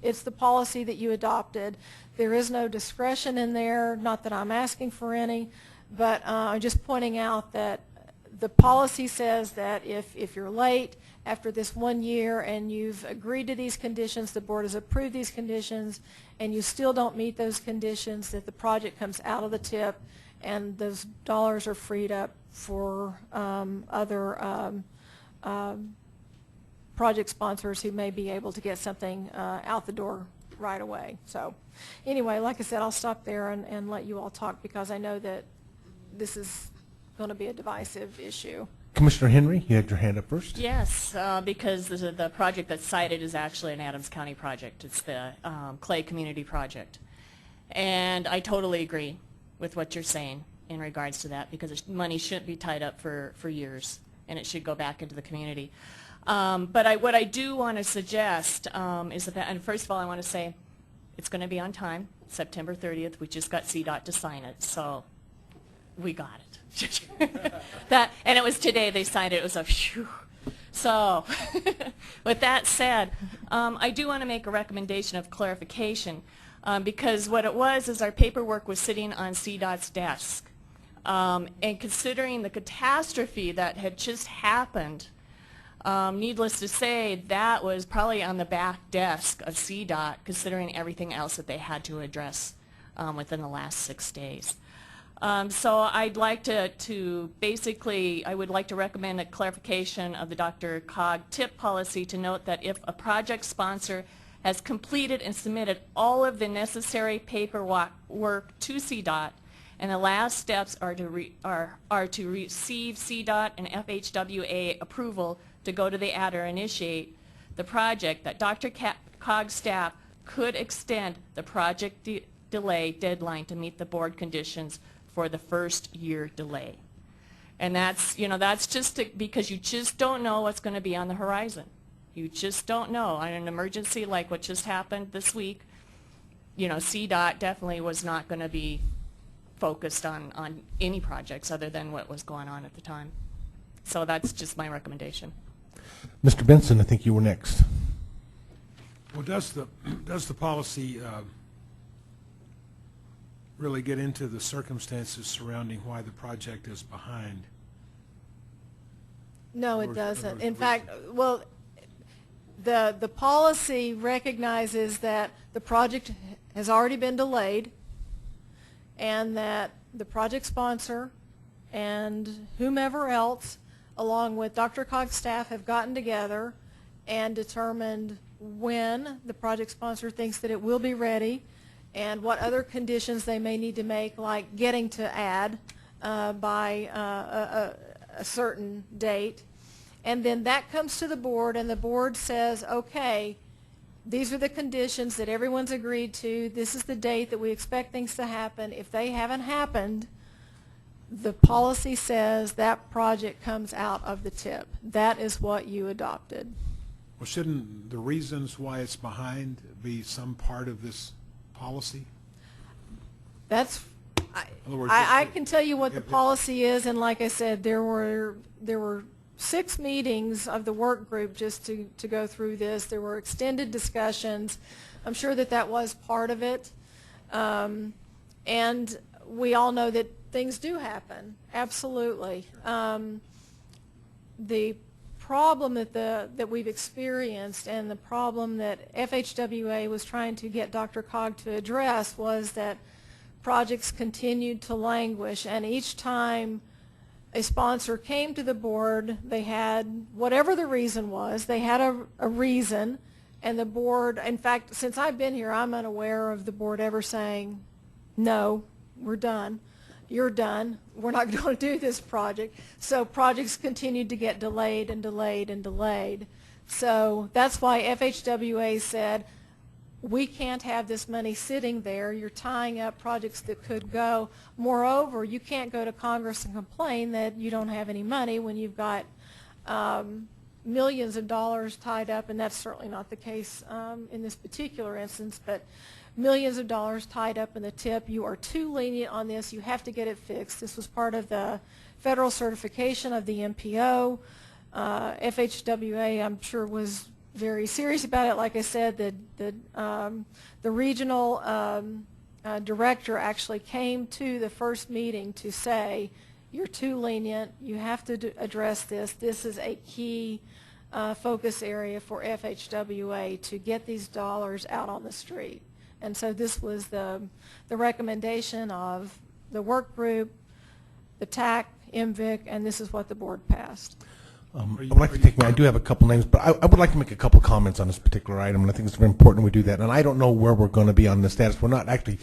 it's the policy that you adopted. There is no discretion in there, not that I'm asking for any, but I'm just pointing out that the policy says that if you're late after this 1 year and you've agreed to these conditions, the board has approved these conditions, and you still don't meet those conditions, that the project comes out of the TIP and those dollars are freed up for other project sponsors who may be able to get something out the door right away. So anyway, like I said, I'll stop there and let you all talk, because I know that this is going to be a divisive issue. Commissioner Henry, you had your hand up first. Yes, because the project that's cited is actually an Adams County project. It's the Clay Community Project. And I totally agree with what you're saying in regards to that, because money shouldn't be tied up for years, and it should go back into the community. But what I do want to suggest is that, and first of all, I want to say it's going to be on time, September 30th. We just got CDOT to sign it, so we got it. And it was today they signed it. It was a phew. So with that said, I do want to make a recommendation of clarification, because what it was is our paperwork was sitting on CDOT's desk. And considering the catastrophe that had just happened, needless to say, that was probably on the back desk of CDOT, considering everything else that they had to address within the last 6 days. So I'd like I would like to recommend a clarification of the DRCOG tip policy to note that if a project sponsor has completed and submitted all of the necessary paperwork to CDOT, and the last steps are to receive CDOT and FHWA approval to go to the ad or initiate the project, that DRCOG staff could extend the project delay deadline to meet the board conditions for the first year delay. And that's just because you just don't know what's going to be on the horizon. You just don't know. On an emergency like what just happened this week, CDOT definitely was not going to be focused on any projects other than what was going on at the time. So that's just my recommendation. Mr. Benson, I think you were next. Well, does the policy really get into the circumstances surrounding why the project is behind? No, it doesn't. In fact, well, the policy recognizes that the project has already been delayed, and that the project sponsor and whomever else, along with DRCOG staff, have gotten together and determined when the project sponsor thinks that it will be ready, and what other conditions they may need to make, like getting to ad by a certain date. And then that comes to the board, and the board says, okay, these are the conditions that everyone's agreed to. This is the date that we expect things to happen. If they haven't happened, the policy says that project comes out of the TIP. That is what you adopted. Well, shouldn't the reasons why it's behind be some part of this policy? That's, In other words, I can tell you what the policy is, and like I said, there were 6 meetings of the work group just to go through this. There were extended discussions. I'm sure that was part of it. And we all know that things do happen, absolutely. The problem that we've experienced, and the problem that FHWA was trying to get DRCOG to address, was that projects continued to languish, and each time a sponsor came to the board, they had, whatever the reason was, they had a reason, and the board, in fact, since I've been here, I'm unaware of the board ever saying, no, we're done. You're done. We're not going to do this project. So projects continued to get delayed and delayed and delayed. So that's why FHWA said, we can't have this money sitting there. You're tying up projects that could go. Moreover, you can't go to Congress and complain that you don't have any money when you've got millions of dollars tied up, and that's certainly not the case in this particular instance, but millions of dollars tied up in the TIP. You are too lenient on this. You have to get it fixed. This was part of the federal certification of the MPO. FHWA, I'm sure, was very serious about it. Like I said, the regional director actually came to the first meeting to say, you're too lenient. You have to address this. This is a key focus area for FHWA to get these dollars out on the street. And so this was the recommendation of the work group, the TAC, MVIC, and this is what the board passed. I would like to take, I do have a couple names, but I would like to make a couple comments on this particular item, and I think it's very important we do that. And I don't know where we're going to be on the status. We're not actually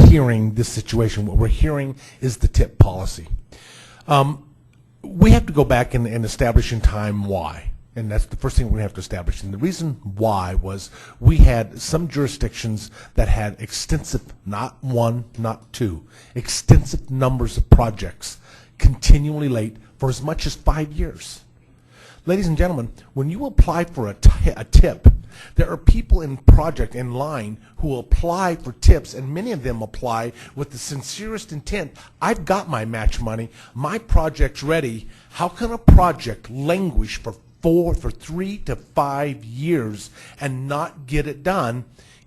hearing this situation. What we're hearing is the TIP policy. we have to go back and establish in time why. And that's the first thing we're going to have to establish. And the reason why was we had some jurisdictions that had extensive, not one, not two, extensive numbers of projects continually late for as much as 5 years. Ladies and gentlemen, when you apply for a tip, there are people in line who will apply for tips, and many of them apply with the sincerest intent. I've got my match money. My project's ready. How can a project languish for 3 to 5 years and not get it done,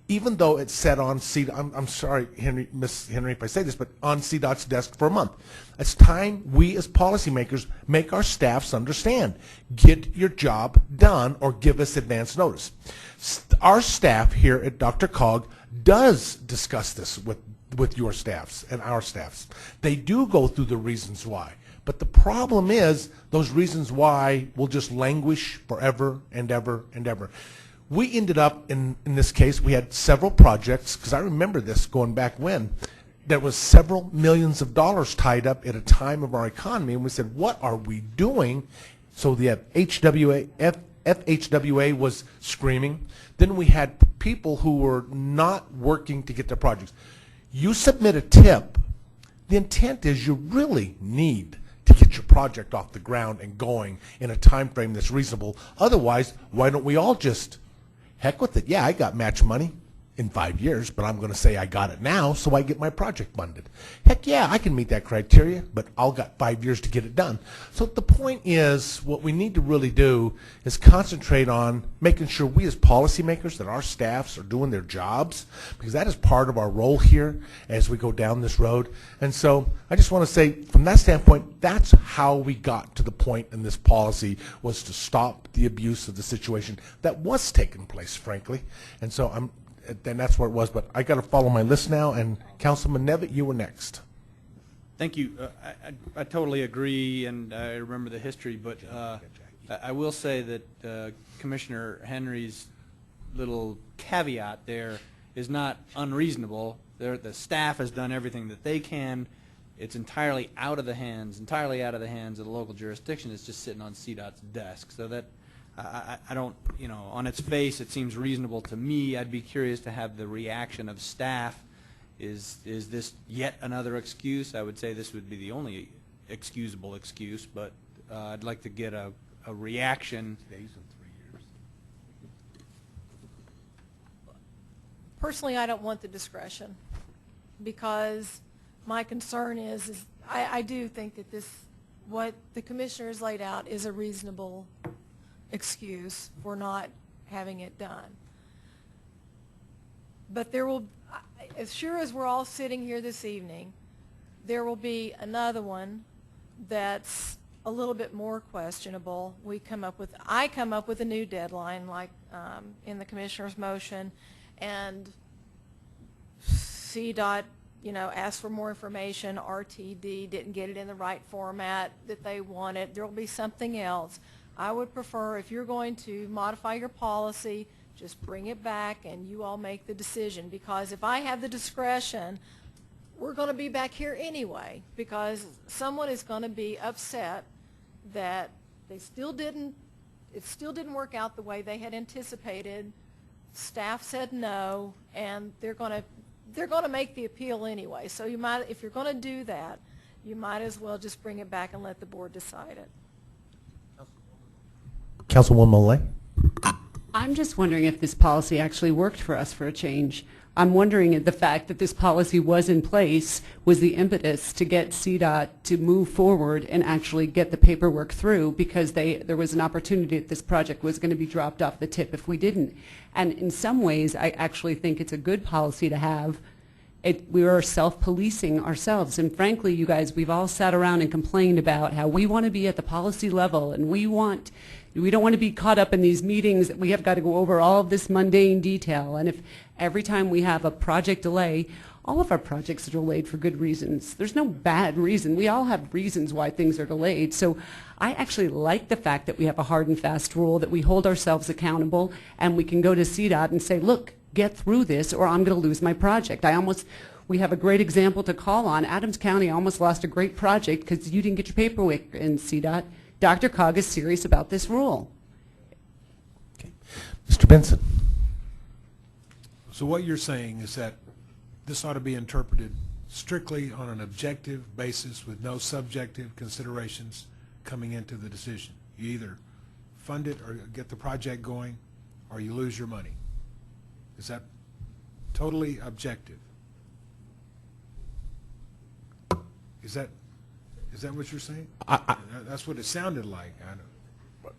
even though it's set on I'm sorry, Miss Henry, if I say this, but on CDOT's desk for a month. It's time we as policymakers make our staffs understand. Get your job done or give us advance notice. Our staff here at DRCOG does discuss this with your staffs and our staffs. They do go through the reasons why. But the problem is those reasons why will just languish forever and ever and ever. We ended up, in this case, we had several projects, because I remember this going back when, there was several millions of dollars tied up at a time of our economy, and we said, what are we doing? So the FHWA was screaming. Then we had people who were not working to get their projects. You submit a tip, the intent is you really need to get your project off the ground and going in a time frame that's reasonable. Otherwise, why don't we all just heck with it? Yeah, I got match money in 5 years, but I'm going to say I got it now so I get my project funded. Heck yeah, I can meet that criteria, but I'll got 5 years to get it done. So the point is, what we need to really do is concentrate on making sure we as policymakers, that our staffs are doing their jobs, because that is part of our role here as we go down this road. And so I just want to say, from that standpoint, that's how we got to the point in this policy, was to stop the abuse of the situation that was taking place, frankly. And so then that's where it was. But I got to follow my list now. And Councilman Nevitt, you were next. Thank you. I totally agree, and I remember the history. But I will say that Commissioner Henry's little caveat there is not unreasonable. The staff has done everything that they can. It's entirely out of the hands of the local jurisdiction. It's just sitting on CDOT's desk. So that I don't, on its face, it seems reasonable to me. I'd be curious to have the reaction of staff. Is this yet another excuse? I would say this would be the only excusable excuse, but I'd like to get a reaction. Personally, I don't want the discretion, because my concern is I do think that what the commissioners laid out is a reasonable excuse for not having it done. But there will, as sure as we're all sitting here this evening, there will be another one that's a little bit more questionable. I come up with a new deadline, like in the commissioner's motion, and CDOT, asked for more information. RTD didn't get it in the right format that they wanted. There will be something else. I would prefer, if you're going to modify your policy, just bring it back and you all make the decision, because if I have the discretion, we're going to be back here anyway, because someone is going to be upset that it still didn't work out the way they had anticipated. Staff said no, and they're going to make the appeal anyway. So if you're going to do that, you might as well just bring it back and let the board decide it. Councilwoman Molay? I'm just wondering if this policy actually worked for us for a change. I'm wondering if the fact that this policy was in place was the impetus to get CDOT to move forward and actually get the paperwork through, because there was an opportunity that this project was going to be dropped off the tip if we didn't. And in some ways, I actually think it's a good policy to have. We are self-policing ourselves. And frankly, you guys, we've all sat around and complained about how we want to be at the policy level, and we don't want to be caught up in these meetings that we have got to go over all of this mundane detail. And if every time we have a project delay, all of our projects are delayed for good reasons. There's no bad reason. We all have reasons why things are delayed. So I actually like the fact that we have a hard and fast rule, that we hold ourselves accountable, and we can go to CDOT and say, look, get through this or I'm going to lose my project. We have a great example to call on. Adams County almost lost a great project because you didn't get your paperwork in CDOT. Dr. Cog is serious about this rule. Mr. Benson. So what you're saying is that this ought to be interpreted strictly on an objective basis with no subjective considerations coming into the decision. You either fund it or get the project going, or you lose your money. Is that totally objective? Is that what you're saying? That's what it sounded like. I know.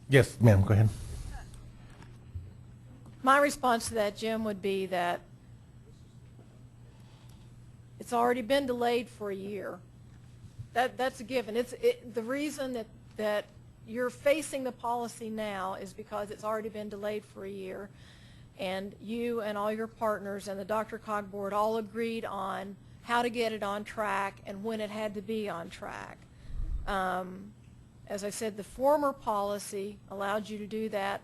Yes, ma'am, go ahead. My response to that, Jim, would be that it's already been delayed for a year. That's a given. The reason that you're facing the policy now is because it's already been delayed for a year, and you and all your partners and the Dr. Cog board all agreed on how to get it on track and when it had to be on track. As I said, the former policy allowed you to do that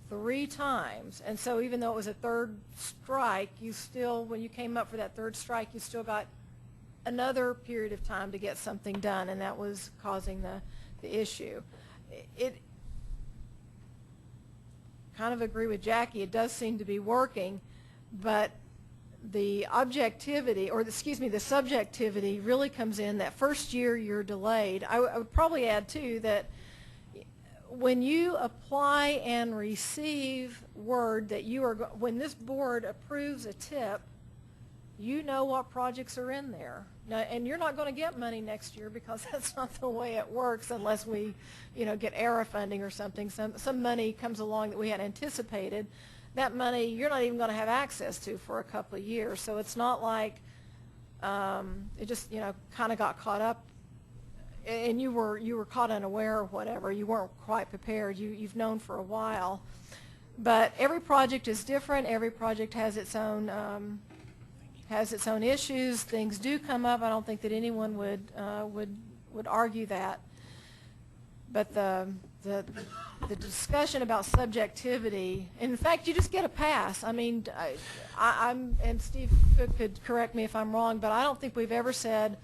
3 times, and so even though it was a third strike, you still, when you came up for that third strike, you still got another period of time to get something done, and that was causing the issue. It kind of agree with Jackie, it does seem to be working, but the objectivity, or excuse me, the subjectivity really comes in that first year you're delayed. I would probably add too that when you apply and receive word that you are, when this board approves a tip, you know what projects are in there. Now, and you're not going to get money next year because that's not the way it works unless we, get ERA funding or something. Some money comes along that we had anticipated. That money you're not even going to have access to for a couple of years. So it's not like it just, kind of got caught up and you were caught unaware or whatever. You weren't quite prepared. You've known for a while. But every project is different. Every project has its own issues. Things do come up. I don't think that anyone would argue that. But the discussion about subjectivity, in fact, you just get a pass. I mean, I'm, and Steve could correct me if I'm wrong, but I don't think we've ever said,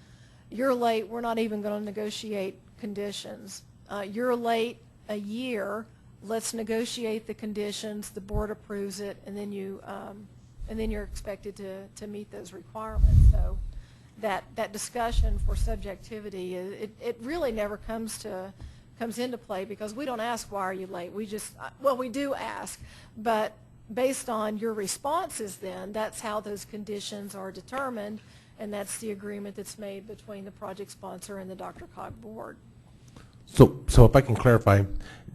you're late, we're not even going to negotiate conditions. You're late a year, let's negotiate the conditions, the board approves it, and then you're expected to meet those requirements. So that discussion for subjectivity, it really never comes into play because we don't ask, why are you late? We just, well, we do ask, but based on your responses then, that's how those conditions are determined, and that's the agreement that's made between the project sponsor and the Dr. Cog board. So if I can clarify,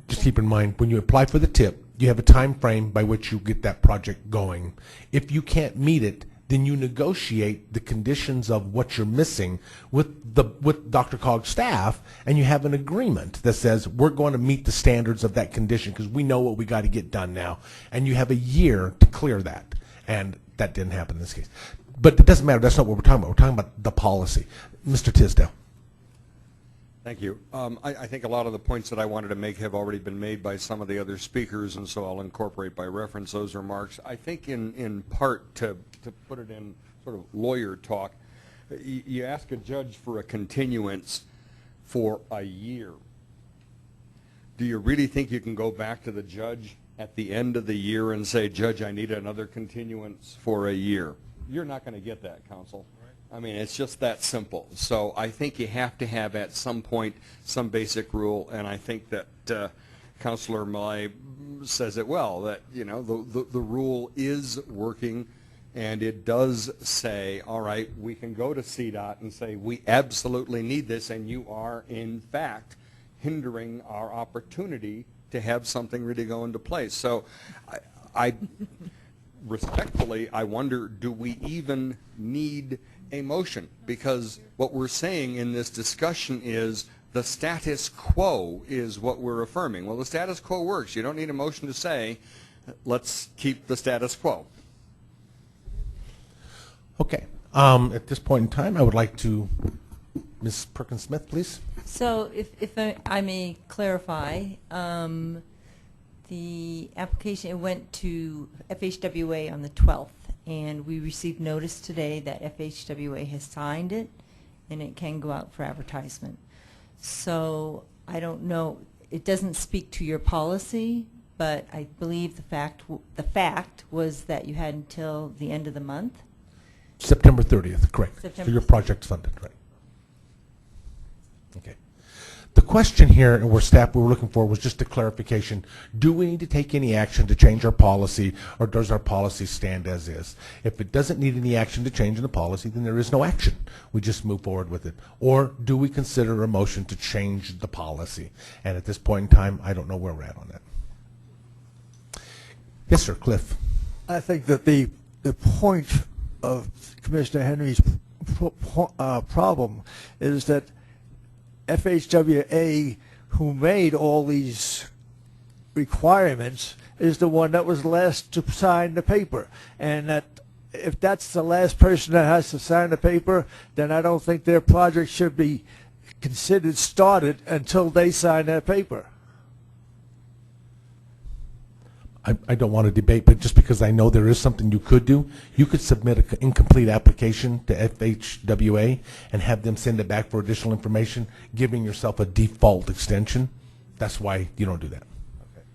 just keep in mind, when you apply for the tip, you have a time frame by which you get that project going. If you can't meet it, then you negotiate the conditions of what you're missing with Dr. Cog's staff, and you have an agreement that says we're going to meet the standards of that condition because we know what we got to get done now, and you have a year to clear that, and that didn't happen in this case. But it doesn't matter. That's not what we're talking about. We're talking about the policy. Mr. Tisdale. Thank you. I think a lot of the points that I wanted to make have already been made by some of the other speakers, and so I'll incorporate by reference those remarks. I think in part, to put it in sort of lawyer talk, you ask a judge for a continuance for a year. Do you really think you can go back to the judge at the end of the year and say, Judge, I need another continuance for a year? You're not going to get that, counsel. I mean, it's just that simple. So I think you have to have at some point some basic rule, and I think that Councilor Malay says it well, that the rule is working, and it does say, all right, we can go to CDOT and say we absolutely need this, and you are in fact hindering our opportunity to have something really go into place. So I respectfully, I wonder, do we even need a motion? Because what we're saying in this discussion is the status quo is what we're affirming. Well, the status quo works. You don't need a motion to say, let's keep the status quo. Okay. At this point in time, I would like to, Ms. Perkins-Smith, please. So if I may clarify, the application, it went to FHWA on the 12th, and we received notice today that FHWA has signed it, and it can go out for advertisement. So I don't know, it doesn't speak to your policy, but I believe the fact was that you had until the end of the month. September 30th, correct. September So your project's funded, right? Okay. The question here, and where staff we were looking for, was just a clarification. Do we need to take any action to change our policy, or does our policy stand as is? If it doesn't need any action to change in the policy, then there is no action. We just move forward with it. Or do we consider a motion to change the policy? And at this point in time, I don't know where we're at on that. Yes, sir, Cliff. I think that the point of Commissioner Henry's problem is that FHWA, who made all these requirements, is the one that was last to sign the paper. And that if that's the last person that has to sign the paper, then I don't think their project should be considered started until they sign that paper. I don't want to debate, but just because I know there is something you could do, you could submit an incomplete application to FHWA and have them send it back for additional information, giving yourself a default extension. That's why you don't do that. Okay.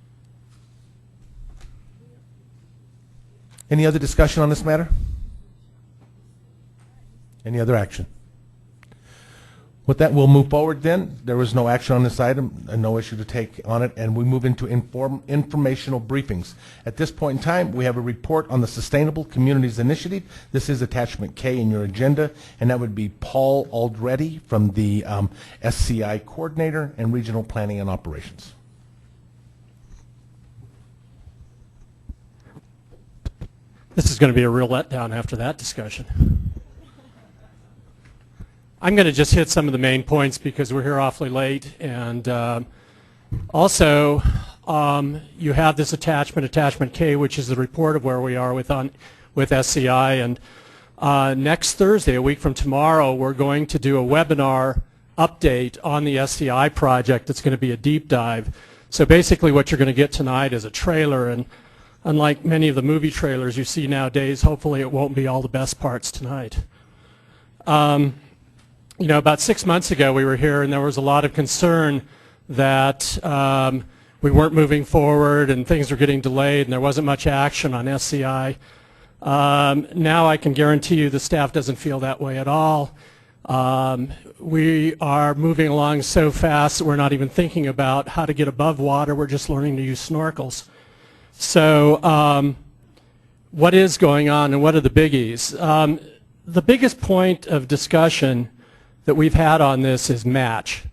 Any other discussion on this matter? Any other action? With that, we'll move forward then. There was no action on this item, and no issue to take on it, and we move into informational briefings. At this point in time, we have a report on the Sustainable Communities Initiative. This is attachment K in your agenda, and that would be Paul Aldretti from the SCI Coordinator and Regional Planning and Operations. This is going to be a real letdown after that discussion. I'm going to just hit some of the main points because we're here awfully late, and also you have this attachment K, which is the report of where we are with SCI, and next Thursday, a week from tomorrow, we're going to do a webinar update on the SCI project. It's going to be a deep dive. So basically what you're going to get tonight is a trailer, and unlike many of the movie trailers you see nowadays, hopefully it won't be all the best parts tonight. You know, about 6 months ago we were here and there was a lot of concern that we weren't moving forward and things were getting delayed and there wasn't much action on SCI. Now I can guarantee you the staff doesn't feel that way at all. We are moving along so fast that we're not even thinking about how to get above water. We're just learning to use snorkels. So what is going on and what are the biggies? The biggest point of discussion that we've had on this is match,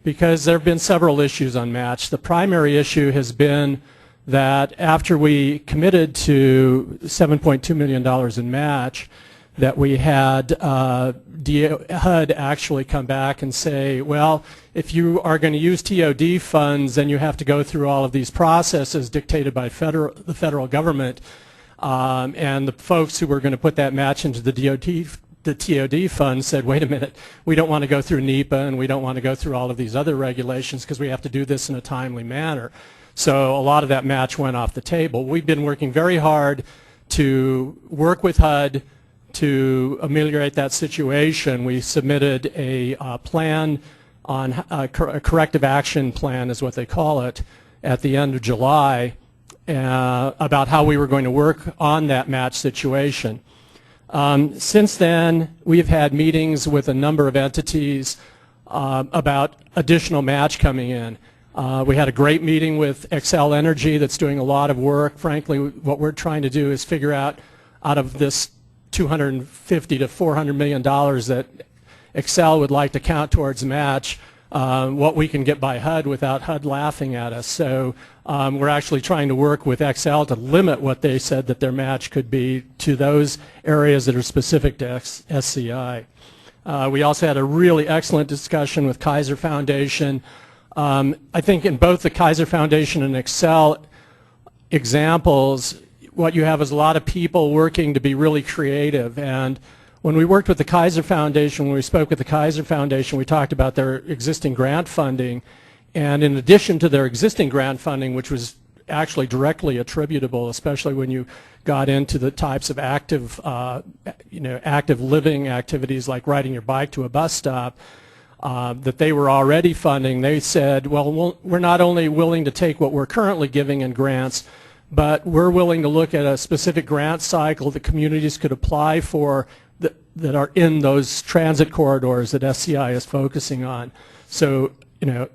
because there have been several issues on match. The primary issue has been that after we committed to $7.2 million in match, that we had HUD actually come back and say, well, if you are going to use TOD funds, then you have to go through all of these processes dictated by the federal government. And the folks who were going to put that match into the TOD fund said, wait a minute, we don't want to go through NEPA and we don't want to go through all of these other regulations because we have to do this in a timely manner. So a lot of that match went off the table. We've been working very hard to work with HUD to ameliorate that situation. We submitted a plan on a corrective action plan is what they call it at the end of July about how we were going to work on that match situation. Since then, we've had meetings with a number of entities about additional match coming in. We had a great meeting with Xcel Energy that's doing a lot of work. Frankly, what we're trying to do is figure out of this $250 to $400 million that Xcel would like to count towards match, what we can get by HUD without HUD laughing at us. So we're actually trying to work with Xcel to limit what they said that their match could be to those areas that are specific to SCI. We also had a really excellent discussion with Kaiser Foundation. I think in both the Kaiser Foundation and Xcel examples, what you have is a lot of people working to be really creative. And when we worked with the Kaiser Foundation, when we spoke with the Kaiser Foundation, we talked about their existing grant funding. And in addition to their existing grant funding, which was actually directly attributable, especially when you got into the types of active, active living activities like riding your bike to a bus stop, that they were already funding. They said, well, we're not only willing to take what we're currently giving in grants, but we're willing to look at a specific grant cycle that communities could apply for that are in those transit corridors that SCI is focusing on. So,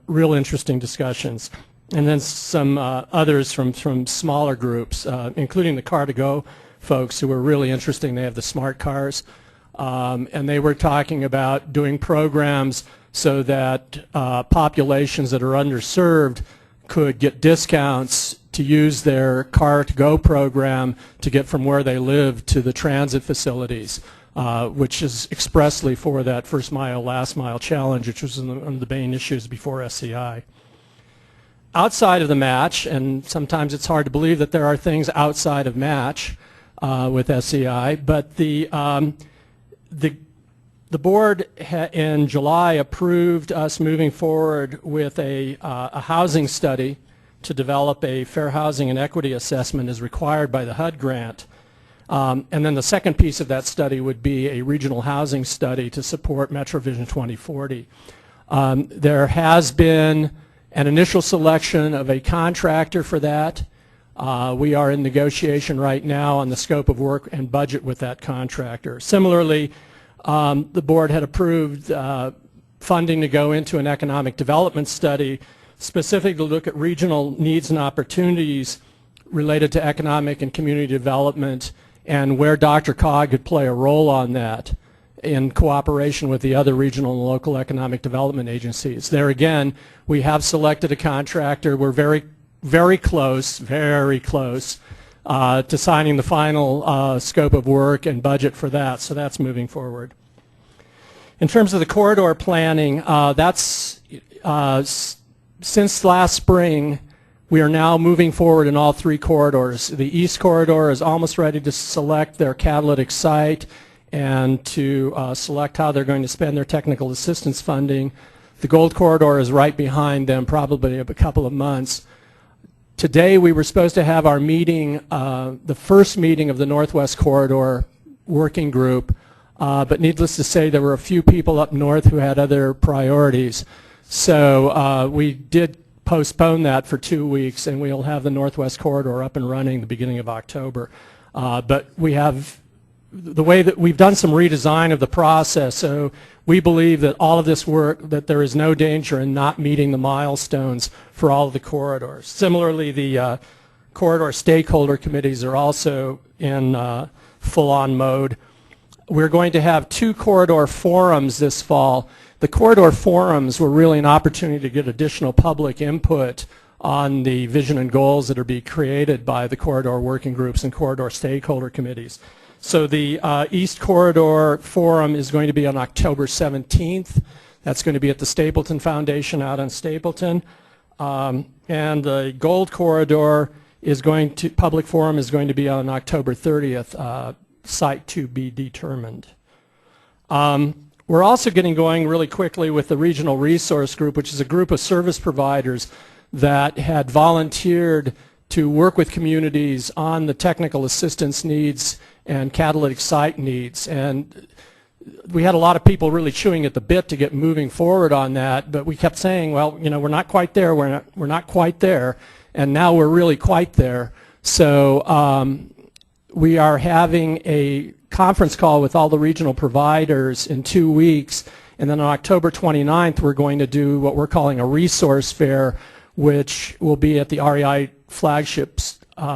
real interesting discussions. And then some others from smaller groups, including the Car2Go folks who were really interesting. They have the smart cars. And they were talking about doing programs so that populations that are underserved could get discounts to use their Car2Go program to get from where they live to the transit facilities, which is expressly for that first mile, last mile challenge, which was one of the main issues before SCI. Outside of the match, and sometimes it's hard to believe that there are things outside of match with SCI, but the board in July approved us moving forward with a housing study to develop a fair housing and equity assessment as required by the HUD grant. And then the second piece of that study would be a regional housing study to support Metro Vision 2040. There has been an initial selection of a contractor for that. We are in negotiation right now on the scope of work and budget with that contractor. Similarly, the board had approved funding to go into an economic development study specifically to look at regional needs and opportunities related to economic and community development and where DRCOG could play a role on that in cooperation with the other regional and local economic development agencies. There again, we have selected a contractor. We're very close to signing the final scope of work and budget for that, so that's moving forward. In terms of the corridor planning, since last spring, we are now moving forward in all three corridors. The East Corridor is almost ready to select their catalytic site and to select how they're going to spend their technical assistance funding. The Gold Corridor is right behind them, probably a couple of months. Today we were supposed to have our meeting, the first meeting of the Northwest Corridor working group, but needless to say there were a few people up north who had other priorities. So we did postpone that for 2 weeks, and we'll have the Northwest Corridor up and running the beginning of October. But we have the way that we've done some redesign of the process, so we believe that all of this work, that there is no danger in not meeting the milestones for all of the corridors. Similarly, the corridor stakeholder committees are also in full-on mode. We're going to have 2 corridor forums this fall. The corridor forums were really an opportunity to get additional public input on the vision and goals that are being created by the corridor working groups and corridor stakeholder committees. So the East Corridor Forum is going to be on October 17th. That's going to be at the Stapleton Foundation out on Stapleton. And the Gold Corridor is Public Forum is going to be on October 30th, site to be determined. We're also getting going really quickly with the Regional Resource Group, which is a group of service providers that had volunteered to work with communities on the technical assistance needs and catalytic site needs. And we had a lot of people really chewing at the bit to get moving forward on that, but we kept saying, well, we're not quite there, we're not quite there, and now we're really quite there. So we are having a conference call with all the regional providers in 2 weeks, and then on October 29th we're going to do what we're calling a resource fair, which will be at the REI flagship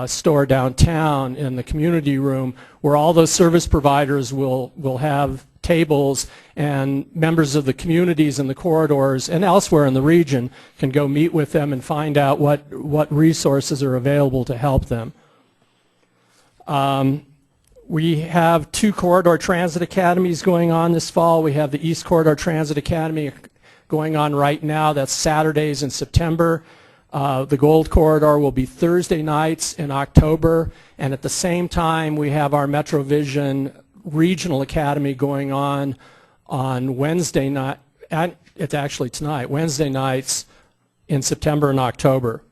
store downtown in the community room, where all those service providers will have tables, and members of the communities in the corridors and elsewhere in the region can go meet with them and find out what resources are available to help them. We have 2 corridor transit academies going on this fall. We have the East Corridor Transit Academy going on right now. That's Saturdays in September. The Gold Corridor will be Thursday nights in October, and at the same time we have our MetroVision Regional Academy going on Wednesday night. It's actually tonight, Wednesday nights in September and October.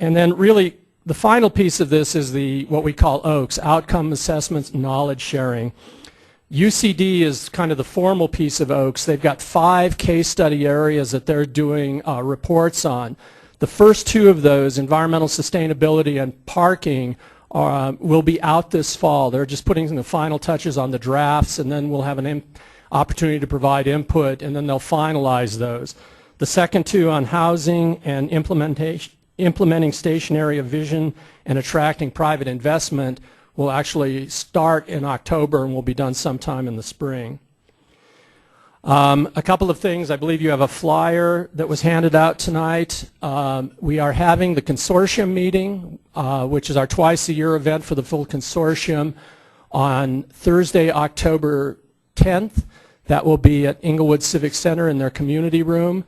And then really the final piece of this is what we call OAKS, Outcome Assessments and Knowledge Sharing. UCD is kind of the formal piece of OAKS. They've got 5 case study areas that they're doing reports on. The first 2 of those, environmental sustainability and parking, will be out this fall. They're just putting the final touches on the drafts, and then we'll have an opportunity to provide input, and then they'll finalize those. The second 2 on housing and implementing station area vision and attracting private investment will actually start in October and will be done sometime in the spring. A couple of things. I believe you have a flyer that was handed out tonight. We are having the consortium meeting, which is our twice-a-year event for the full consortium, on Thursday, October 10th. That will be at Inglewood Civic Center in their community room.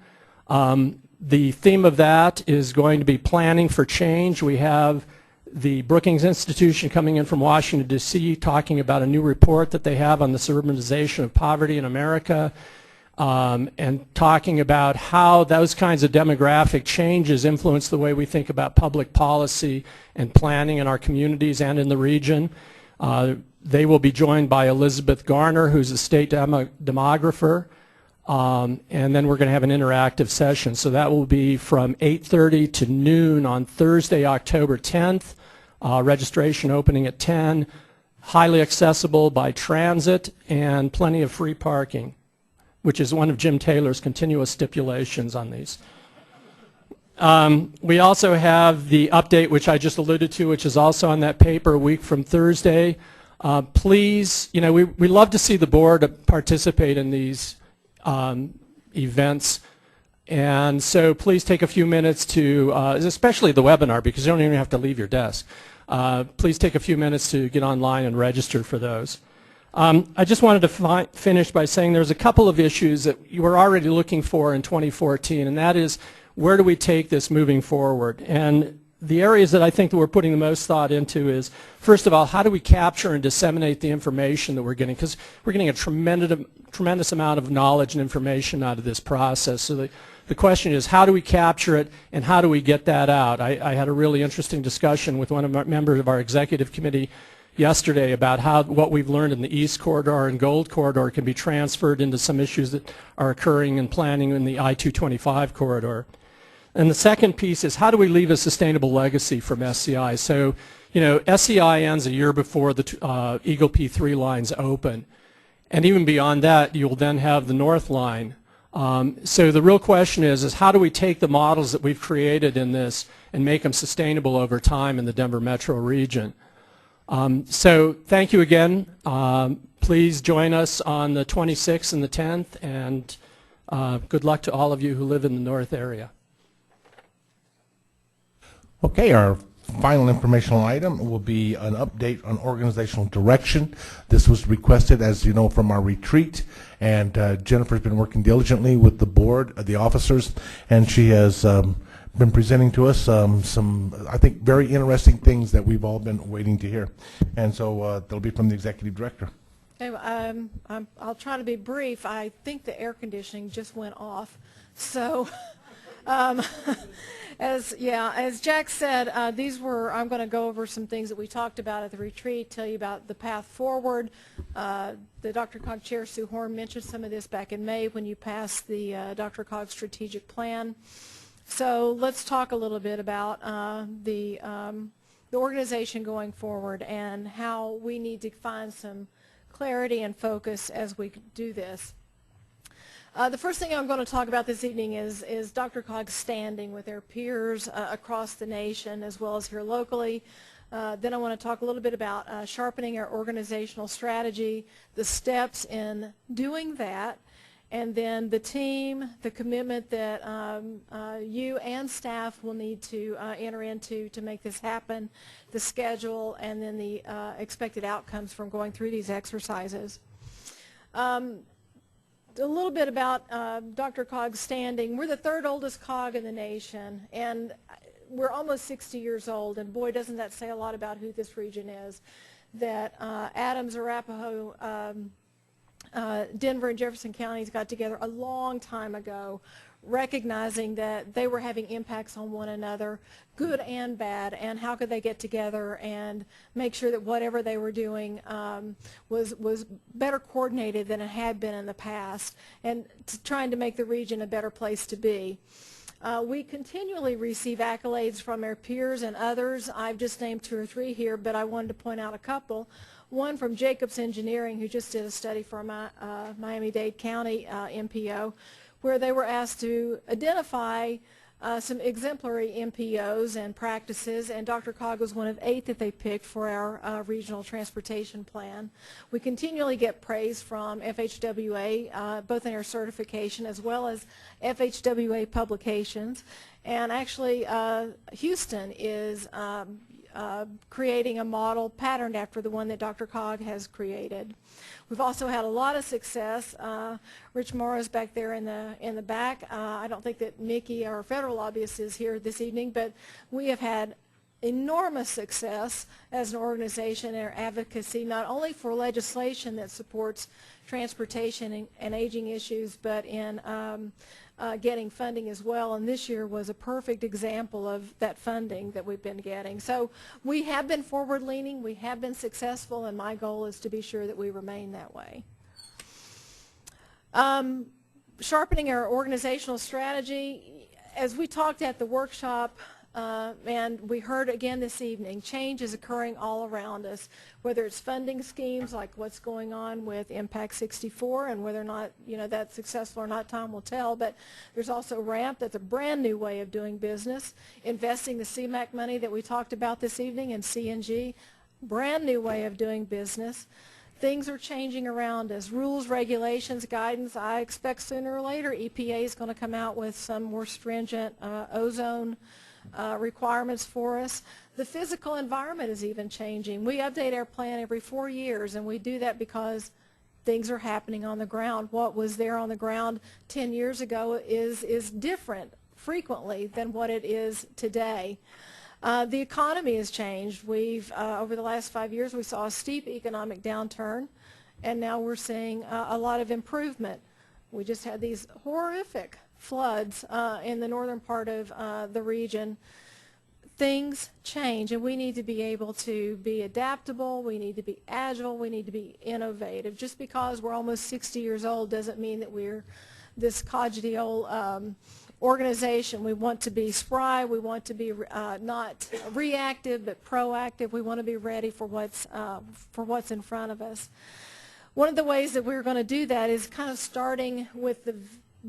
The theme of that is going to be planning for change. We have the Brookings Institution coming in from Washington, D.C., talking about a new report that they have on the urbanization of poverty in America, and talking about how those kinds of demographic changes influence the way we think about public policy and planning in our communities and in the region. They will be joined by Elizabeth Garner, who's a state demographer, and then we're going to have an interactive session. So that will be from 8:30 to noon on Thursday, October 10th. Registration opening at 10, highly accessible by transit, and plenty of free parking, which is one of Jim Taylor's continuous stipulations on these. We also have the update, which I just alluded to, which is also on that paper, a week from Thursday. Please, we love to see the board participate in these events. And so please take a few minutes to, especially the webinar, because you don't even have to leave your desk. Please take a few minutes to get online and register for those. I just wanted to finish by saying there's a couple of issues that you were already looking for in 2014, and that is, where do we take this moving forward? And the areas that I think that we're putting the most thought into is, first of all, how do we capture and disseminate the information that we're getting? Because we're getting a tremendous amount of knowledge and information out of this process. So the question is, how do we capture it, and how do we get that out? I had a really interesting discussion with one of our members of our executive committee yesterday about how what we've learned in the East Corridor and Gold Corridor can be transferred into some issues that are occurring in planning in the I-225 corridor. And the second piece is, how do we leave a sustainable legacy from SCI? So, SCI ends a year before the Eagle P3 lines open. And even beyond that, you'll then have the North Line. So the real question is how do we take the models that we've created in this and make them sustainable over time in the Denver metro region? So thank you again. Please join us on the 26th and the 10th, and good luck to all of you who live in the north area. Okay, our final informational item will be an update on organizational direction. This was requested, as you know, from our retreat, and Jennifer's been working diligently with the board, the officers, and she has been presenting to us some, I think, very interesting things that we've all been waiting to hear. And so they'll be from the executive director. Okay, I'll try to be brief. I think the air conditioning just went off, so as Jack said, I'm going to go over some things that we talked about at the retreat, tell you about the path forward. The DRCOG Chair, Sue Horn, mentioned some of this back in May when you passed the DRCOG strategic plan. So let's talk a little bit about the organization going forward and how we need to find some clarity and focus as we do this. The first thing I'm going to talk about this evening is DRCOG's standing with their peers across the nation as well as here locally. Then I want to talk a little bit about sharpening our organizational strategy, the steps in doing that, and then the team, the commitment that you and staff will need to enter into to make this happen, the schedule, and then the expected outcomes from going through these exercises. A little bit about DRCOG's standing. We're the third oldest COG in the nation, and we're almost 60 years old, and boy, doesn't that say a lot about who this region is, that Adams, Arapahoe, Denver and Jefferson counties got together a long time ago, recognizing that they were having impacts on one another, good and bad, and how could they get together and make sure that whatever they were doing was better coordinated than it had been in the past, and trying to make the region a better place to be. We continually receive accolades from our peers and others. I've just named 2 or 3 here, but I wanted to point out a couple. One from Jacobs Engineering, who just did a study for Miami-Dade County MPO, where they were asked to identify some exemplary MPOs and practices, and DRCOG was one of 8 that they picked for our regional transportation plan. We continually get praise from FHWA, both in our certification as well as FHWA publications, and actually Houston is creating a model patterned after the one that DRCOG has created. We've also had a lot of success. Rich Morrow's back there in the back. I don't think that Mickey, our federal lobbyist, is here this evening, but we have had enormous success as an organization in our advocacy, not only for legislation that supports transportation and aging issues, but in getting funding as well, and this year was a perfect example of that funding that we've been getting. So we have been forward-leaning, we have been successful, and my goal is to be sure that we remain that way. Sharpening our organizational strategy, as we talked at the workshop, and we heard again this evening, change is occurring all around us, whether it's funding schemes like what's going on with Impact 64, and whether or not that's successful or not, time will tell, but there's also RAMP. That's a brand new way of doing business. Investing the CMAQ money that we talked about this evening in CNG, brand new way of doing business. Things are changing around us. Rules, regulations, guidance. I expect sooner or later EPA is going to come out with some more stringent ozone requirements for us. The physical environment is even changing. We update our plan every 4 years, and we do that because things are happening on the ground. What was there on the ground 10 years ago is different frequently than what it is today. The economy has changed. We've over the last 5 years we saw a steep economic downturn, and now we're seeing a lot of improvement. We just had these horrific floods in the northern part of the region. Things change, and we need to be able to be adaptable, we need to be agile, we need to be innovative. Just because we're almost 60 years old doesn't mean that we're this codgety old organization. We want to be spry, we want to be not reactive but proactive. We want to be ready for what's in front of us. One of the ways that we're going to do that is kind of starting with the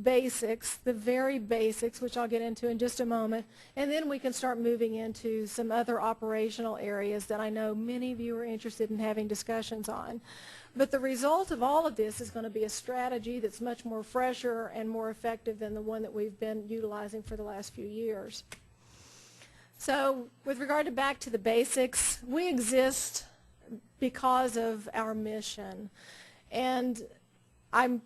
basics, the very basics, which I'll get into in just a moment, and then we can start moving into some other operational areas that I know many of you are interested in having discussions on. But the result of all of this is going to be a strategy that's much more fresher and more effective than the one that we've been utilizing for the last few years. So with regard to back to the basics, we exist because of our mission. And I'm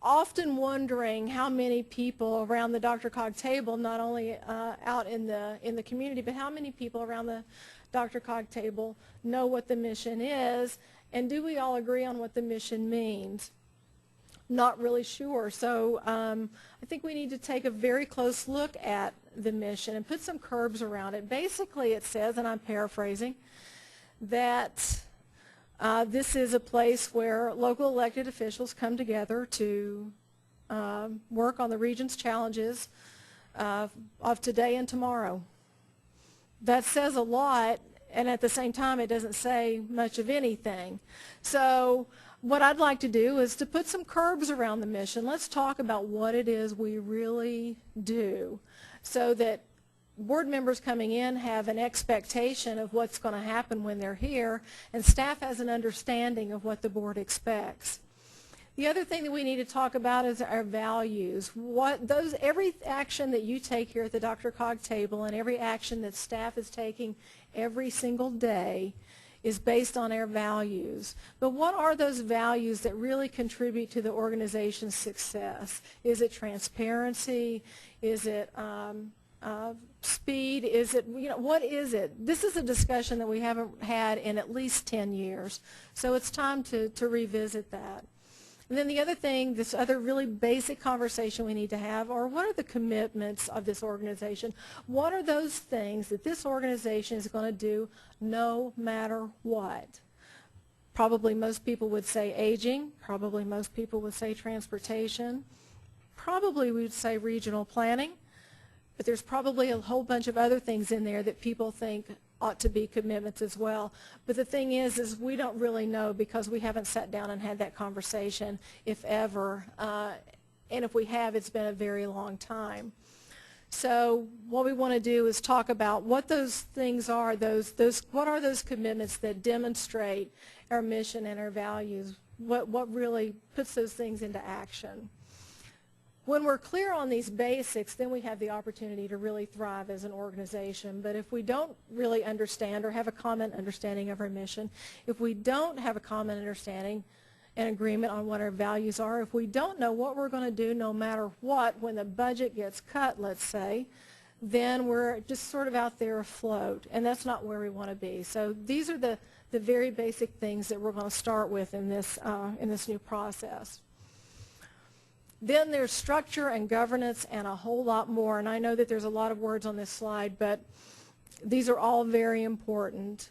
often wondering how many people around the DRCOG table, not only out in the community, but how many people around the DRCOG table know what the mission is, and do we all agree on what the mission means? Not really sure. So I think we need to take a very close look at the mission and put some curbs around it. Basically it says, and I'm paraphrasing, that this is a place where local elected officials come together to work on the region's challenges of today and tomorrow. That says a lot, and at the same time it doesn't say much of anything. So what I'd like to do is to put some curbs around the mission. Let's talk about what it is we really do, so that board members coming in have an expectation of what's going to happen when they're here, and staff has an understanding of what the board expects. The other thing that we need to talk about is our values. Every action that you take here at the DRCOG table and every action that staff is taking every single day is based on our values. But what are those values that really contribute to the organization's success? Is it transparency? Is it speed? Is it, what is it? This is a discussion that we haven't had in at least 10 years. So it's time to revisit that. And then the other thing, this other really basic conversation we need to have are what are the commitments of this organization? What are those things that this organization is going to do no matter what? Probably most people would say aging. Probably most people would say transportation. Probably we would say regional planning. But there's probably a whole bunch of other things in there that people think ought to be commitments as well. But the thing is we don't really know because we haven't sat down and had that conversation, if ever. And if we have, it's been a very long time. So what we want to do is talk about what those things are, what are those commitments that demonstrate our mission and our values, what really puts those things into action. When we're clear on these basics, then we have the opportunity to really thrive as an organization. But if we don't really understand or have a common understanding of our mission, if we don't have a common understanding and agreement on what our values are, if we don't know what we're going to do no matter what when the budget gets cut, let's say, then we're just sort of out there afloat, and that's not where we want to be. So these are the very basic things that we're going to start with in this new process. Then there's structure and governance and a whole lot more. And I know that there's a lot of words on this slide, but these are all very important.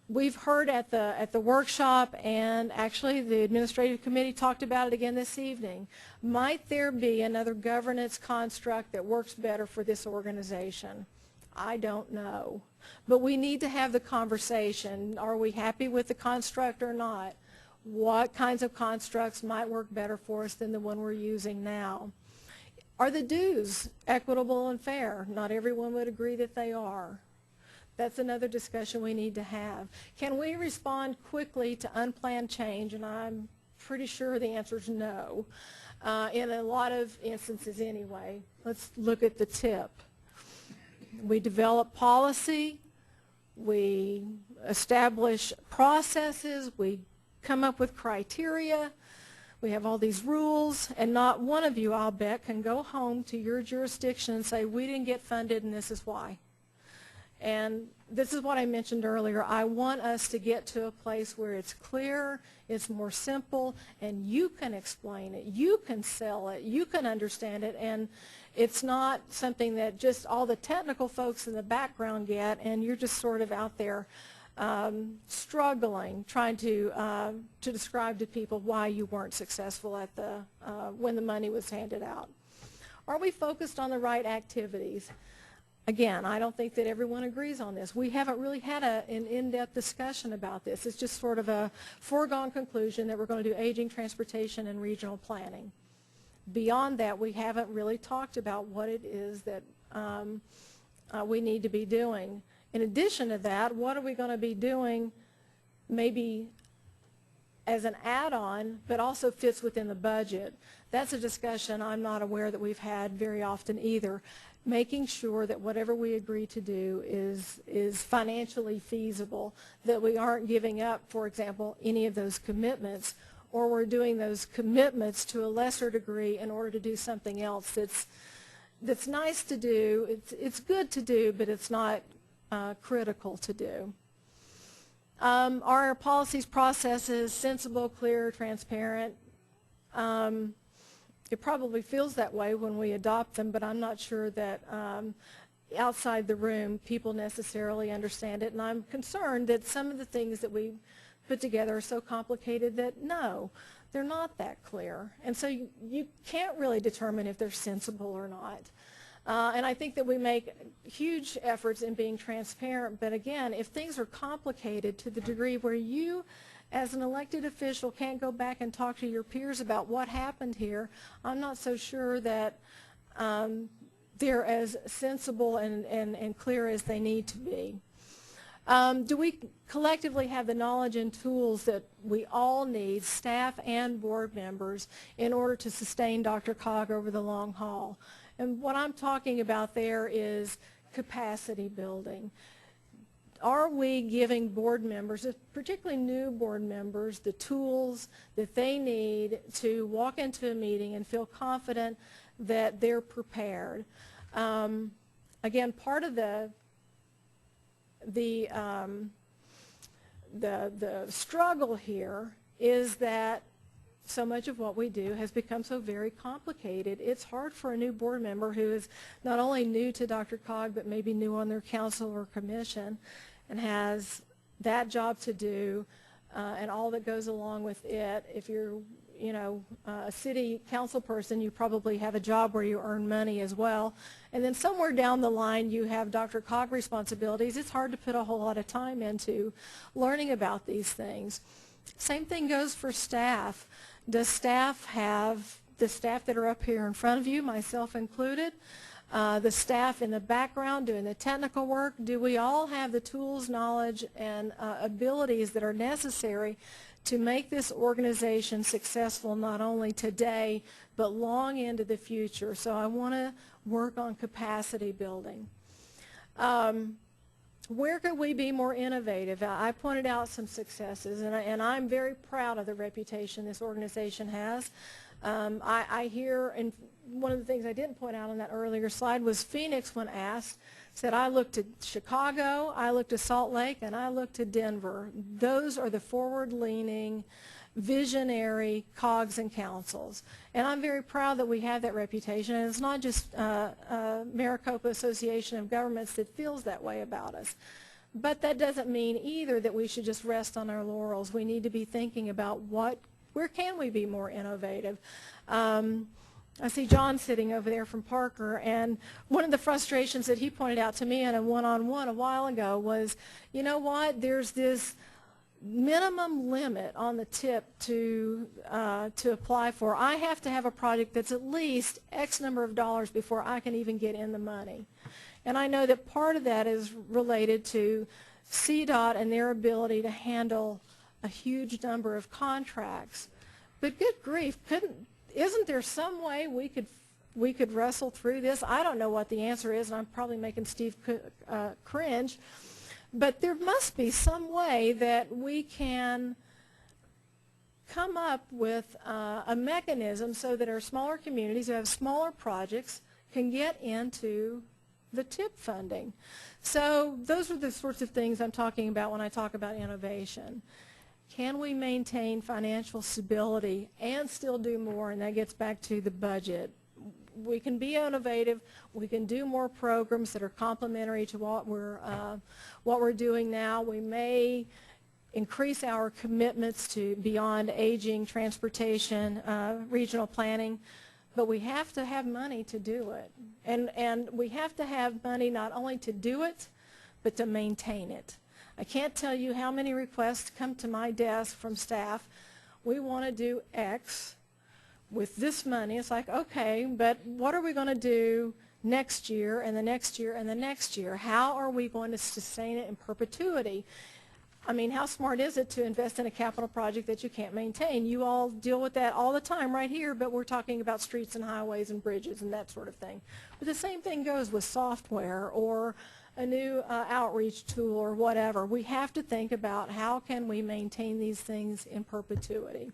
We've heard at the workshop, and actually the administrative committee talked about it again this evening. Might there be another governance construct that works better for this organization? I don't know. But we need to have the conversation. Are we happy with the construct or not? What kinds of constructs might work better for us than the one we're using now? Are the dues equitable and fair? Not everyone would agree that they are. That's another discussion we need to have. Can we respond quickly to unplanned change? And I'm pretty sure the answer is no. In a lot of instances anyway. Let's look at the tip. We develop policy. We establish processes. We come up with criteria. We have all these rules, and not one of you, I'll bet, can go home to your jurisdiction and say, we didn't get funded and this is why. And this is what I mentioned earlier. I want us to get to a place where it's clear, it's more simple, and you can explain it, you can sell it, you can understand it, and it's not something that just all the technical folks in the background get, and you're just sort of out there struggling, trying to describe to people why you weren't successful at when the money was handed out. Are we focused on the right activities? Again, I don't think that everyone agrees on this. We haven't really had an in-depth discussion about this. It's just sort of a foregone conclusion that we're going to do aging, transportation, and regional planning. Beyond that, we haven't really talked about what it is that we need to be doing. In addition to that, what are we going to be doing maybe as an add-on, but also fits within the budget? That's a discussion I'm not aware that we've had very often either. Making sure that whatever we agree to do is financially feasible, that we aren't giving up, for example, any of those commitments, or we're doing those commitments to a lesser degree in order to do something else that's nice to do, it's good to do, but it's not critical to do. Are our policies, processes sensible, clear, transparent? It probably feels that way when we adopt them, but I'm not sure that outside the room people necessarily understand it, and I'm concerned that some of the things that we put together are so complicated that no, they're not that clear, and so you can't really determine if they're sensible or not. And I think that we make huge efforts in being transparent, but again, if things are complicated to the degree where you as an elected official can't go back and talk to your peers about what happened here, I'm not so sure that they're as sensible and clear as they need to be. Do we collectively have the knowledge and tools that we all need, staff and board members, in order to sustain DRCOG over the long haul? And what I'm talking about there is capacity building. Are we giving board members, particularly new board members, the tools that they need to walk into a meeting and feel confident that they're prepared? Again, part of the struggle here is that so much of what we do has become so very complicated. It's hard for a new board member who is not only new to DRCOG, but maybe new on their council or commission and has that job to do and all that goes along with it. If you're, a city council person, you probably have a job where you earn money as well. And then somewhere down the line you have DRCOG responsibilities. It's hard to put a whole lot of time into learning about these things. Same thing goes for staff. Does staff have the staff that are up here in front of you, myself included, the staff in the background doing the technical work? Do we all have the tools, knowledge, and abilities that are necessary to make this organization successful not only today but long into the future? So I want to work on capacity building. Where could we be more innovative? I pointed out some successes, and I'm very proud of the reputation this organization has. I hear, and one of the things I didn't point out on that earlier slide was Phoenix, when asked, said, I looked at Chicago, I looked at Salt Lake, and I looked at Denver. Those are the forward-leaning, visionary COGs and councils. And I'm very proud that we have that reputation. And it's not just Maricopa Association of Governments that feels that way about us. But that doesn't mean either that we should just rest on our laurels. We need to be thinking about where can we be more innovative. I see John sitting over there from Parker, and one of the frustrations that he pointed out to me in a one-on-one a while ago was, you know what, there's this minimum limit on the tip to apply for. I have to have a project that's at least X number of dollars before I can even get in the money. And I know that part of that is related to CDOT and their ability to handle a huge number of contracts. But good grief, isn't there some way we could wrestle through this? I don't know what the answer is, and I'm probably making Steve cringe. But there must be some way that we can come up with a mechanism so that our smaller communities who have smaller projects can get into the TIP funding. So those are the sorts of things I'm talking about when I talk about innovation. Can we maintain financial stability and still do more? And that gets back to the budget. We can be innovative. We can do more programs that are complementary to what we're doing now. We may increase our commitments to beyond aging, transportation, regional planning, but we have to have money to do it. And we have to have money not only to do it, but to maintain it. I can't tell you how many requests come to my desk from staff. We want to do X with this money. It's like, okay, but what are we going to do next year and the next year and the next year? How are we going to sustain it in perpetuity? I mean, how smart is it to invest in a capital project that you can't maintain? You all deal with that all the time right here, but we're talking about streets and highways and bridges and that sort of thing. But the same thing goes with software or a new outreach tool or whatever. We have to think about how can we maintain these things in perpetuity.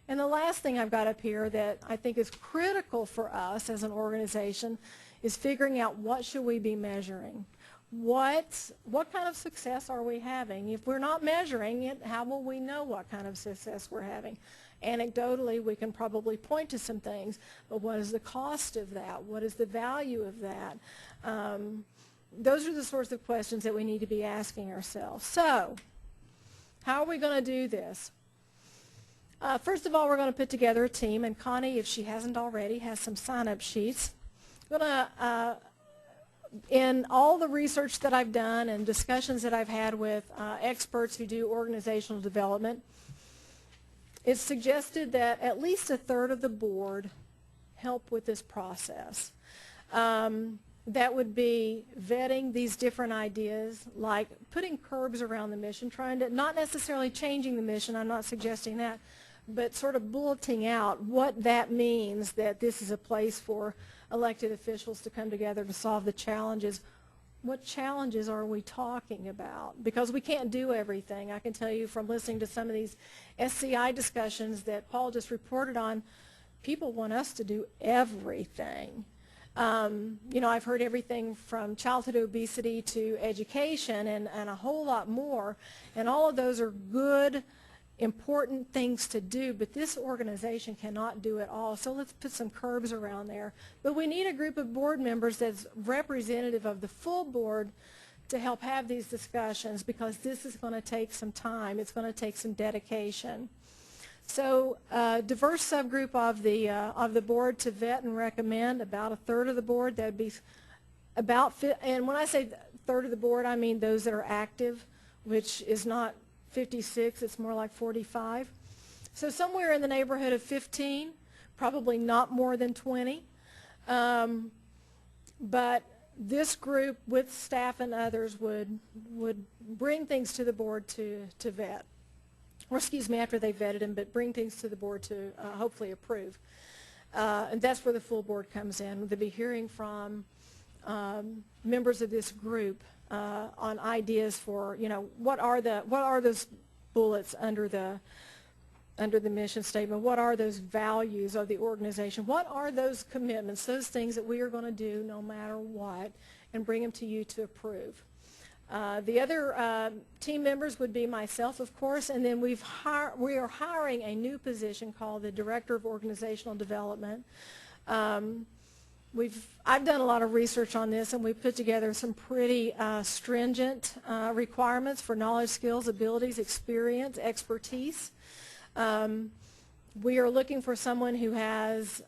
And the last thing I've got up here that I think is critical for us as an organization is figuring out what should we be measuring. What kind of success are we having? If we're not measuring it, how will we know what kind of success we're having? Anecdotally, we can probably point to some things, but what is the cost of that? What is the value of that? Those are the sorts of questions that we need to be asking ourselves. So, how are we going to do this? First of all, we're going to put together a team, and Connie, if she hasn't already, has some sign-up sheets. I'm going to, in all the research that I've done and discussions that I've had with experts who do organizational development, it's suggested that at least a third of the board help with this process. That would be vetting these different ideas, like putting curbs around the mission, trying to, not necessarily changing the mission, I'm not suggesting that, but sort of bulleting out what that means, that this is a place for elected officials to come together to solve the challenges. What challenges are we talking about? Because we can't do everything. I can tell you from listening to some of these SCI discussions that Paul just reported on, people want us to do everything. You know, I've heard everything from childhood obesity to education and a whole lot more, and all of those are good important things to do, but this organization cannot do it all. So let's put some curbs around there. But we need a group of board members that's representative of the full board to help have these discussions, because this is going to take some time. It's going to take some dedication. So diverse subgroup of the board to vet and recommend, about a third of the board. That would be about, and when I say third of the board, I mean those that are active, which is not 56, it's more like 45. So somewhere in the neighborhood of 15, probably not more than 20. But this group with staff and others would bring things to the board to vet. Or excuse me, after they vetted them, but bring things to the board to hopefully approve. And that's where the full board comes in. They'll be hearing from members of this group on ideas for, you know, what are those bullets under the mission statement? What are those values of the organization? What are those commitments, those things that we are going to do no matter what, and bring them to you to approve? The other team members would be myself, of course, and then we are hiring a new position called the Director of Organizational Development. I've done a lot of research on this, and we've put together some pretty stringent requirements for knowledge, skills, abilities, experience, expertise. We are looking for someone who has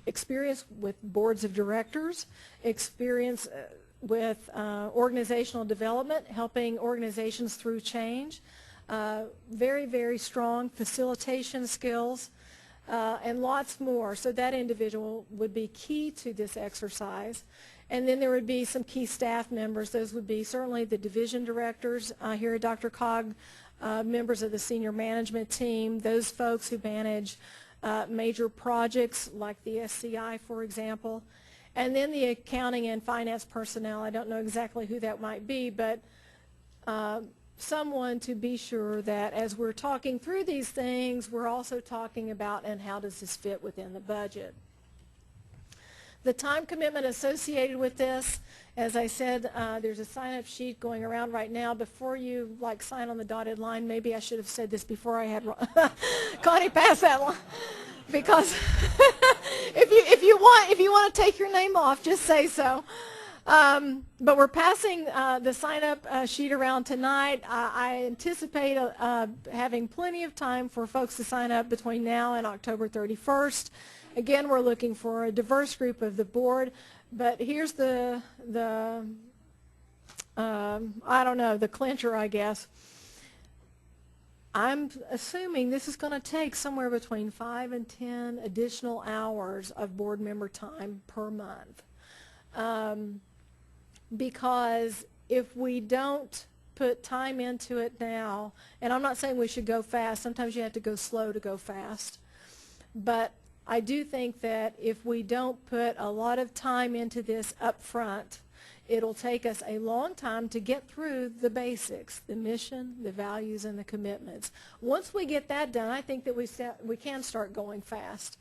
experience with boards of directors, experience with organizational development, helping organizations through change, very, very strong facilitation skills, and lots more. So that individual would be key to this exercise. And then there would be some key staff members. Those would be certainly the division directors here at Dr. Cog, members of the senior management team, those folks who manage major projects like the SCI, for example. And then the accounting and finance personnel. I don't know exactly who that might be, but someone to be sure that as we're talking through these things, we're also talking about, and how does this fit within the budget? The time commitment associated with this, as I said, there's a sign-up sheet going around right now. Before you sign on the dotted line, maybe I should have said this before I had Connie pass that line, because if you want to take your name off, just say so. But we're passing the sign-up sheet around tonight. I anticipate having plenty of time for folks to sign up between now and October 31st. Again, we're looking for a diverse group of the board, but here's the I don't know, the clincher, I guess. I'm assuming this is going to take somewhere between 5 and 10 additional hours of board member time per month. Because if we don't put time into it now, and I'm not saying we should go fast, sometimes you have to go slow to go fast, but I do think that if we don't put a lot of time into this up front, it'll take us a long time to get through the basics, the mission, the values, and the commitments. Once we get that done, I think that we can start going fast.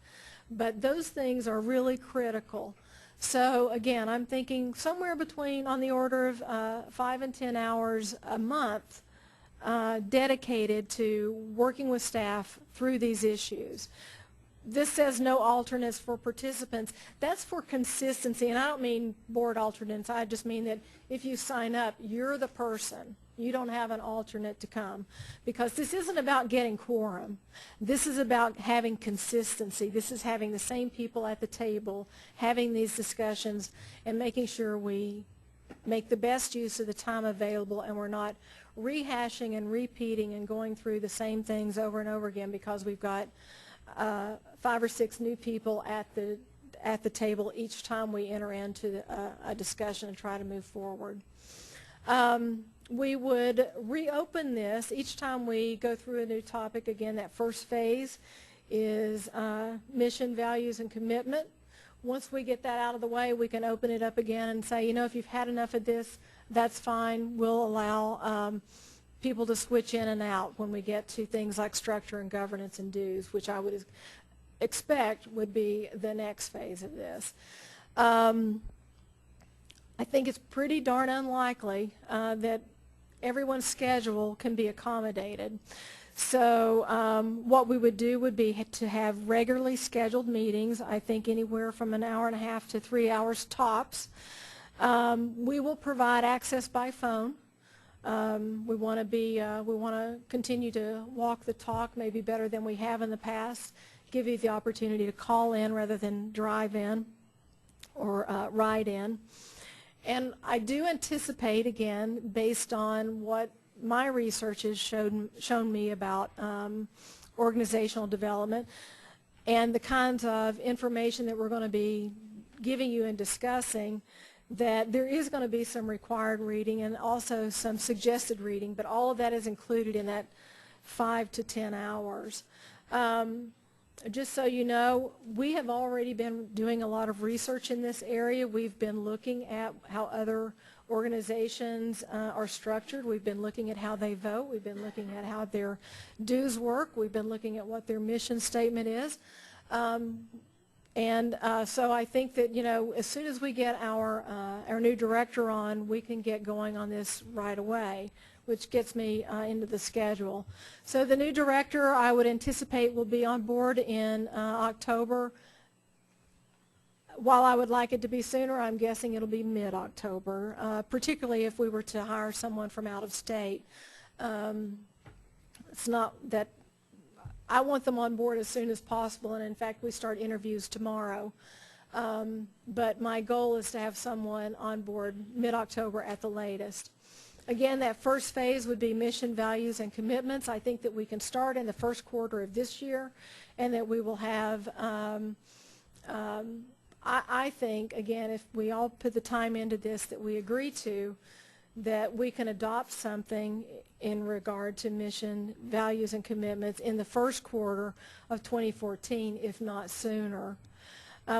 But those things are really critical. So again, I'm thinking somewhere between, on the order of 5 and 10 hours a month dedicated to working with staff through these issues. This says no alternates for participants. That's for consistency, and I don't mean board alternates. I just mean that if you sign up, you're the person. You don't have an alternate to come, because this isn't about getting quorum. This is about having consistency. This is having the same people at the table, having these discussions, and making sure we make the best use of the time available, and we're not rehashing and repeating and going through the same things over and over again because we've got 5 or 6 new people at the table each time we enter into a discussion and try to move forward. We would reopen this each time we go through a new topic. Again, that first phase is mission, values, and commitment. Once we get that out of the way, we can open it up again and say, you know, if you've had enough of this, that's fine. We'll allow people to switch in and out when we get to things like structure and governance and dues, which I would expect would be the next phase of this. I think it's pretty darn unlikely that everyone's schedule can be accommodated. So what we would do would be to have regularly scheduled meetings, I think anywhere from an hour and a half to 3 hours tops. We will provide access by phone. We want to continue to walk the talk, maybe better than we have in the past, give you the opportunity to call in rather than drive in or ride in. And I do anticipate, again, based on what my research has shown me about organizational development and the kinds of information that we're going to be giving you and discussing, that there is going to be some required reading and also some suggested reading, but all of that is included in that 5 to 10 hours. Just so you know, we have already been doing a lot of research in this area. We've been looking at how other organizations are structured. We've been looking at how they vote. We've been looking at how their dues work. We've been looking at what their mission statement is. So I think that, you know, as soon as we get our new director on, we can get going on this right away, which gets me into the schedule. So the new director, I would anticipate, will be on board in October. While I would like it to be sooner, I'm guessing it'll be mid-October, particularly if we were to hire someone from out of state. It's not that I want them on board as soon as possible, and in fact we start interviews tomorrow. But my goal is to have someone on board mid-October at the latest. Again, that first phase would be mission, values, and commitments. I think that we can start in the first quarter of this year, and that we will have, I think, again, if we all put the time into this that we agree to, that we can adopt something in regard to mission, values, and commitments in the first quarter of 2014, if not sooner.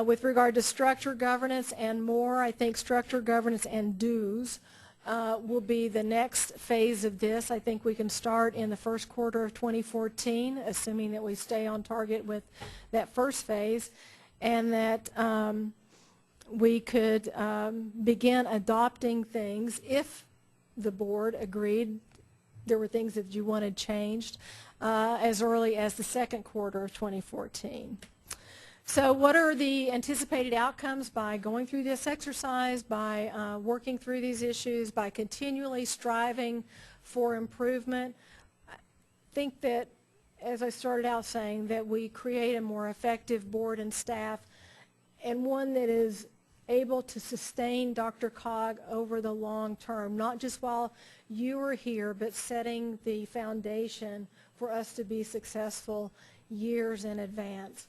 With regard to structure, governance, and more, I think structure, governance, and dues will be the next phase of this. I think we can start in the first quarter of 2014, assuming that we stay on target with that first phase, and that we could begin adopting things if the board agreed there were things that you wanted changed as early as the second quarter of 2014. So what are the anticipated outcomes by going through this exercise, by working through these issues, by continually striving for improvement? I think that, as I started out saying, that we create a more effective board and staff, and one that is able to sustain DRCOG over the long term, not just while you are here, but setting the foundation for us to be successful years in advance.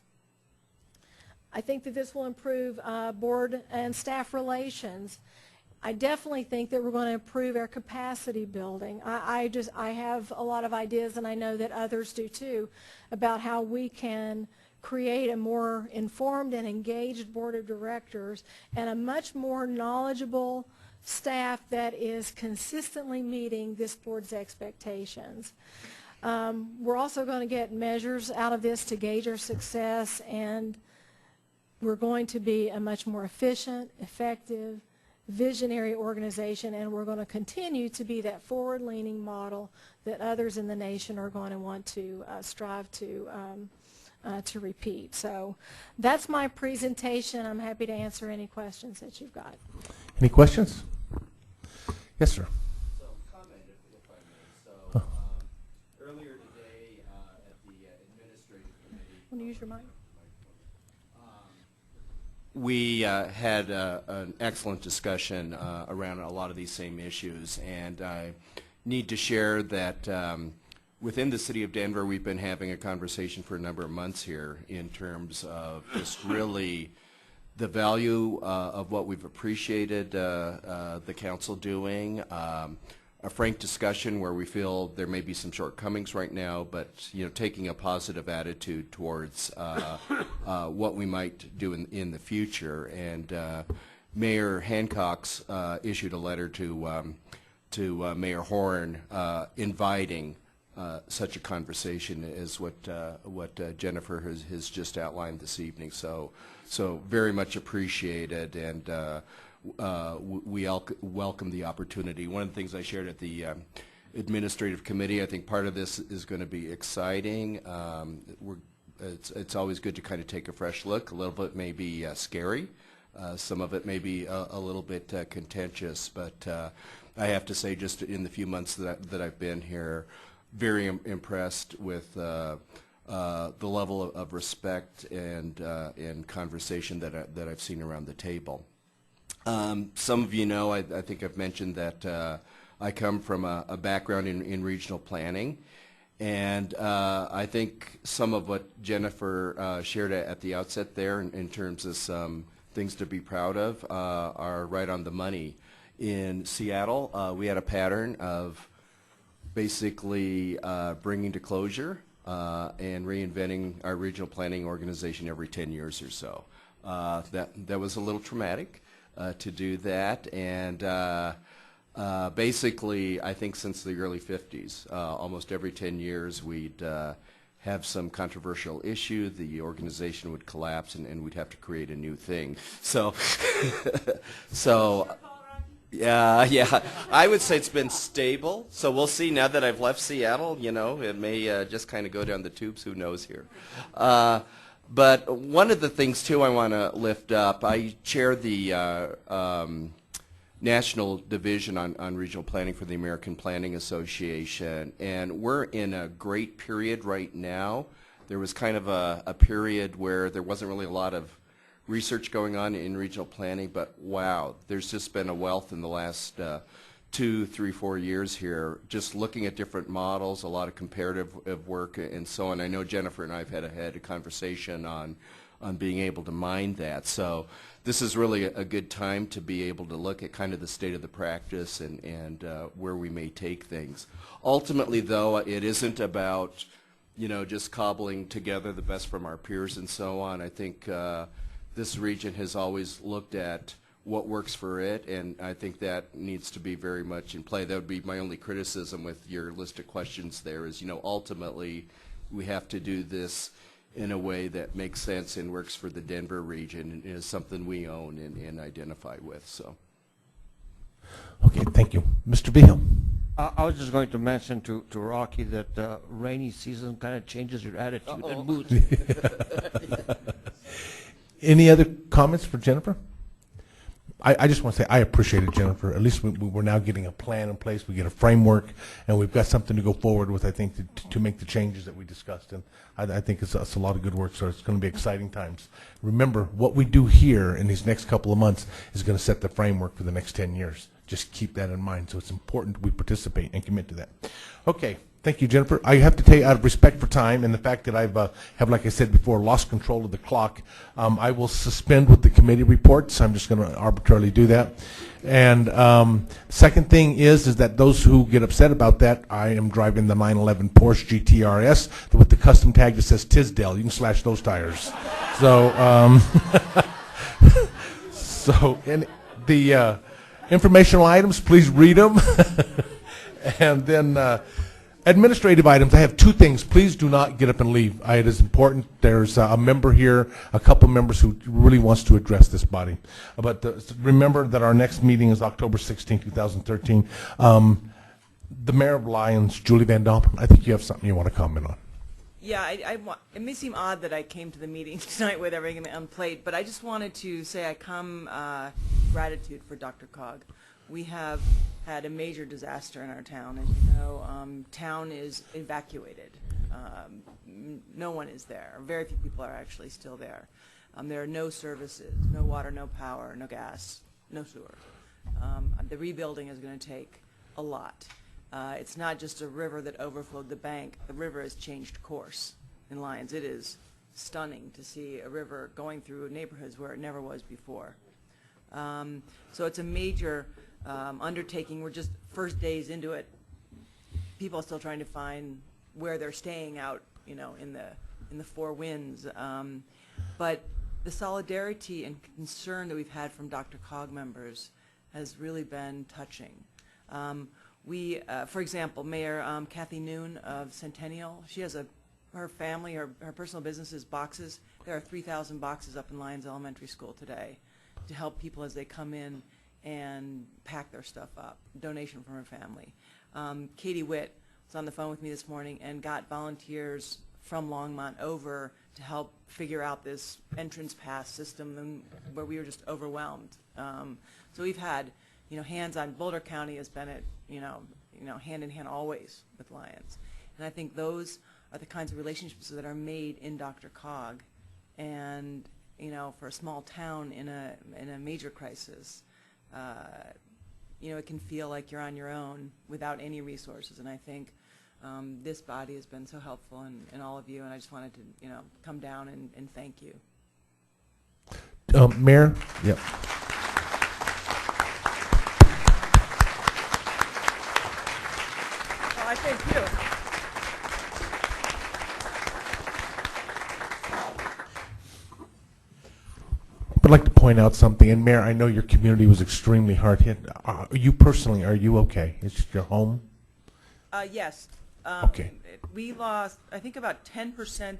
I think that this will improve board and staff relations. I definitely think that we're going to improve our capacity building. I have a lot of ideas, and I know that others do too, about how we can create a more informed and engaged board of directors and a much more knowledgeable staff that is consistently meeting this board's expectations. We're also going to get measures out of this to gauge our success, and we're going to be a much more efficient, effective, visionary organization, and we're going to continue to be that forward-leaning model that others in the nation are going to want to strive to repeat. So that's my presentation. I'm happy to answer any questions that you've got. Any questions? Yes, sir. So, comment if I may. So, earlier today at the Administrative Committee. Want to use your mic? We had an excellent discussion around a lot of these same issues, and I need to share that within the city of Denver, we've been having a conversation for a number of months here in terms of just really the value of what we've appreciated the council doing. A frank discussion where we feel there may be some shortcomings right now, but taking a positive attitude towards what we might do in the future. And Mayor Hancock's issued a letter to Mayor Horn inviting such a conversation as what Jennifer has just outlined this evening. So very much appreciated, and we welcome the opportunity. One of the things I shared at the administrative committee, I think part of this is going to be exciting. It's always good to kind of take a fresh look. A little bit may be scary. Some of it may be a little bit contentious, but I have to say, just in the few months that I've been here, very impressed with the level of respect and conversation that I've seen around the table. Some of you know, I think I've mentioned that I come from a background in regional planning, and I think some of what Jennifer shared at the outset there in terms of some things to be proud of are right on the money. In Seattle, we had a pattern of basically bringing to closure and reinventing our regional planning organization every 10 years or so. That was a little traumatic to do that, and basically, I think since the early 50s, almost every 10 years we'd have some controversial issue, the organization would collapse, and we'd have to create a new thing. So, yeah, I would say it's been stable. So we'll see now that I've left Seattle, you know, it may just kind of go down the tubes, who knows here. But one of the things, too, I want to lift up, I chair the National Division on Regional Planning for the American Planning Association, and we're in a great period right now. There was kind of a period where there wasn't really a lot of research going on in regional planning, but wow, there's just been a wealth in the last 2, 3, 4 years here, just looking at different models, a lot of comparative work and so on. I know Jennifer and I have had a conversation on being able to mine that. So this is really a good time to be able to look at kind of the state of the practice and where we may take things. Ultimately, though, it isn't about, you know, just cobbling together the best from our peers and so on. I think this region has always looked at what works for it, and I think that needs to be very much in play. That would be my only criticism with your list of questions there is, you know, ultimately we have to do this in a way that makes sense and works for the Denver region and is something we own and identify with. So, okay, thank you. Mr. Vigil. I was just going to mention to Rocky that rainy season kind of changes your attitude and mood. Any other comments for Jennifer? I just want to say I appreciate it, Jennifer. At least we're now getting a plan in place. We get a framework, and we've got something to go forward with, I think, to make the changes that we discussed. And I think it's a lot of good work, so it's going to be exciting times. Remember, what we do here in these next couple of months is going to set the framework for the next 10 years. Just keep that in mind. So it's important we participate and commit to that. Okay. Thank you, Jennifer. I have to tell you, out of respect for time and the fact that I've have, like I said before, lost control of the clock, I will suspend with the committee reports. I'm just going to arbitrarily do that. And second thing is that those who get upset about that, I am driving the 911 Porsche GTRS with the custom tag that says Tisdale. You can slash those tires. So, so and the informational items, please read them. And then administrative items, I have 2 things. Please do not get up and leave. It is important. There's a member here, a couple members who really wants to address this body. But remember that our next meeting is October 16, 2013. The Mayor of Lyons, Julie Van Dam, I think you have something you want to comment on. Yeah, it may seem odd that I came to the meeting tonight with everything on plate, but I just wanted to say I come gratitude for Dr. Cog. We have had a major disaster in our town. As you know, town is evacuated. No one is there. Very few people are actually still there. There are no services, no water, no power, no gas, no sewer. The rebuilding is going to take a lot. It's not just a river that overflowed the bank. The river has changed course in Lyons. It is stunning to see a river going through neighborhoods where it never was before. So it's a major undertaking. We're just first days into it. People are still trying to find where they're staying out, you know, in the four winds. But the solidarity and concern that we've had from Dr. Cog members has really been touching. For example, Mayor Kathy Noon of Centennial, she has her family, her personal business boxes. There are 3,000 boxes up in Lyons Elementary School today to help people as they come in and pack their stuff up. Donation from her family. Katie Witt was on the phone with me this morning and got volunteers from Longmont over to help figure out this entrance pass system where we were just overwhelmed. So we've had, hands on. Boulder County has been at, hand in hand always with Lions. And I think those are the kinds of relationships that are made in Dr. Cog. And, for a small town in a major crisis, it can feel like you're on your own without any resources. And I think this body has been so helpful in all of you, and I just wanted to, come down and thank you. Mayor? Yep. I thank you. I'd like to point out something, and Mayor, I know your community was extremely hard hit. You personally, are you okay? Is your home? Yes. Okay. We lost, I think about 10%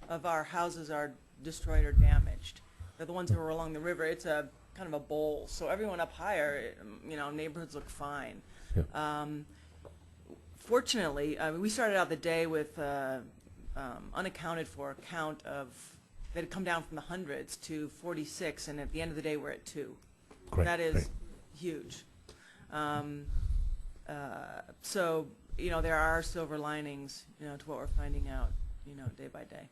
of our houses are destroyed or damaged. They're the ones who are along the river. It's a kind of a bowl. So everyone up higher, neighborhoods look fine. Yeah. Fortunately, we started out the day with unaccounted for count of, that had come down from the hundreds to 46, and at the end of the day, we're at 2. Great, that is great. huge. So, there are silver linings, to what we're finding out, day by day.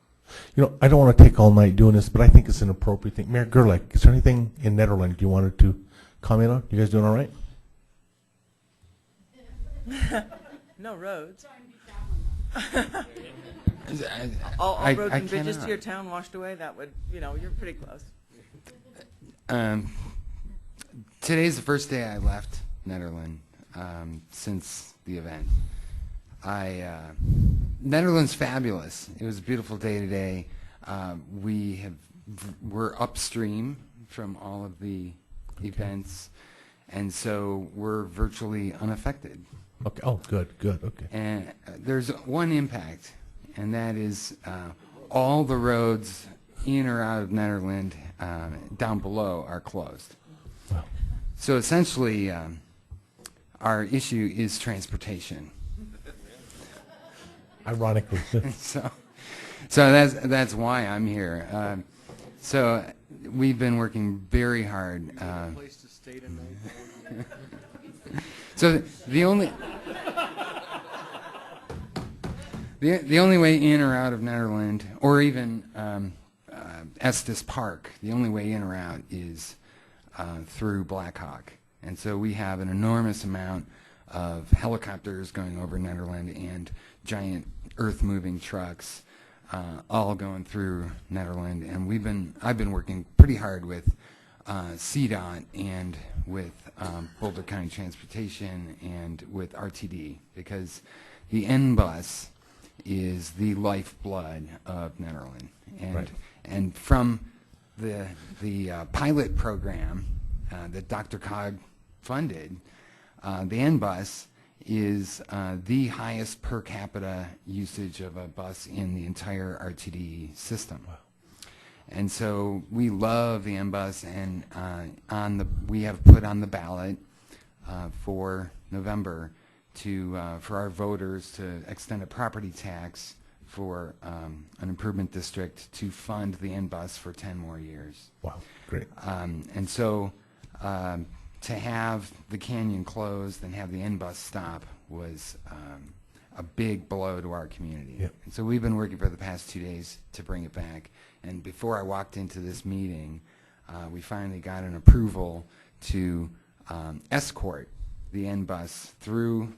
I don't want to take all night doing this, but I think it's an appropriate thing. Mayor Gerlach, is there anything in Netherlands you wanted to comment on? You guys doing all right? No roads. All roads and bridges to your town washed away, that would, you're pretty close. Today's the first day I left Netherlands since the event. Netherlands fabulous. It was a beautiful day today. We're upstream from all of the events, and so we're virtually unaffected. Okay. Oh, good. Okay. And there's one impact, and that is all the roads in or out of Netherlands down below are closed. Wow. So essentially, our issue is transportation. Ironically. so that's why I'm here. So we've been working very hard. Place to stay tonight. So the only way in or out of Netherlands, or even Estes Park, the only way in or out is through Blackhawk. And so we have an enormous amount of helicopters going over Netherlands and giant earth-moving trucks all going through Netherlands. And I've been working pretty hard with CDOT and with Boulder County Transportation and with RTD, because the N-Bus is the lifeblood of Netherlands. And, right. And from the pilot program that Dr. Cog funded, the N-Bus is the highest per capita usage of a bus in the entire RTD system. Wow. And so we love the N-Bus, and we have put on the ballot for November for our voters to extend a property tax for an improvement district to fund the N-Bus for 10 more years. Wow, great. And so to have the canyon closed and have the N-Bus stop was a big blow to our community. Yep. And so we've been working for the past 2 days to bring it back. And before I walked into this meeting, we finally got an approval to escort the N-Bus through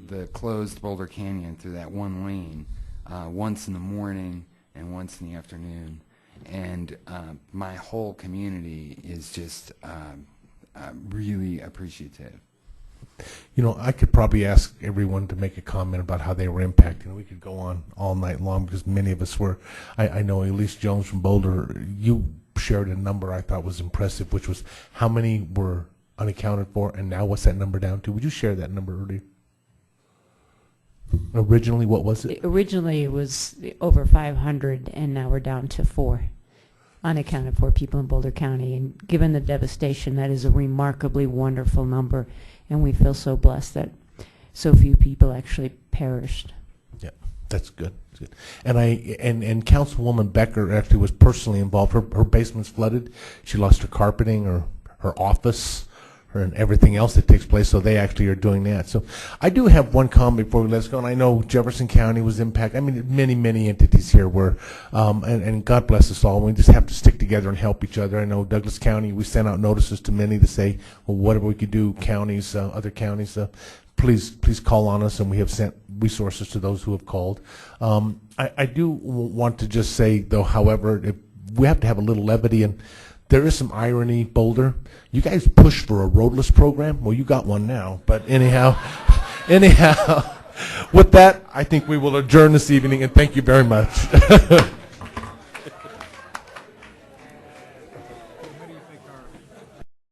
the closed Boulder Canyon through that one lane once in the morning and once in the afternoon. And my whole community is just really appreciative. I could probably ask everyone to make a comment about how they were impacted. We could go on all night long because many of us were. I know Elise Jones from Boulder, you shared a number I thought was impressive, which was how many were unaccounted for, and now what's that number down to? Would you share that number earlier? Originally, what was it? Originally, it was over 500, and now we're down to 4. unaccounted for people in Boulder County. And given the devastation, that is a remarkably wonderful number, and we feel so blessed that so few people actually perished. Yeah, that's good. That's good. And Councilwoman Becker actually was personally involved. Her basement's flooded. She lost her carpeting, her office, and everything else that takes place, so they actually are doing that. So I do have one comment before we let us go, and I know Jefferson County was impacted. I mean, many entities here were, and God bless us all. We just have to stick together and help each other. I know Douglas County, we sent out notices to many to say, well, whatever we could do, counties, other counties, please call on us, and we have sent resources to those who have called. I do want to just say, though, however, we have to have a little levity, and there is some irony, Boulder. You guys pushed for a roadless program. Well, you got one now. But anyhow, with that, I think we will adjourn this evening, and thank you very much.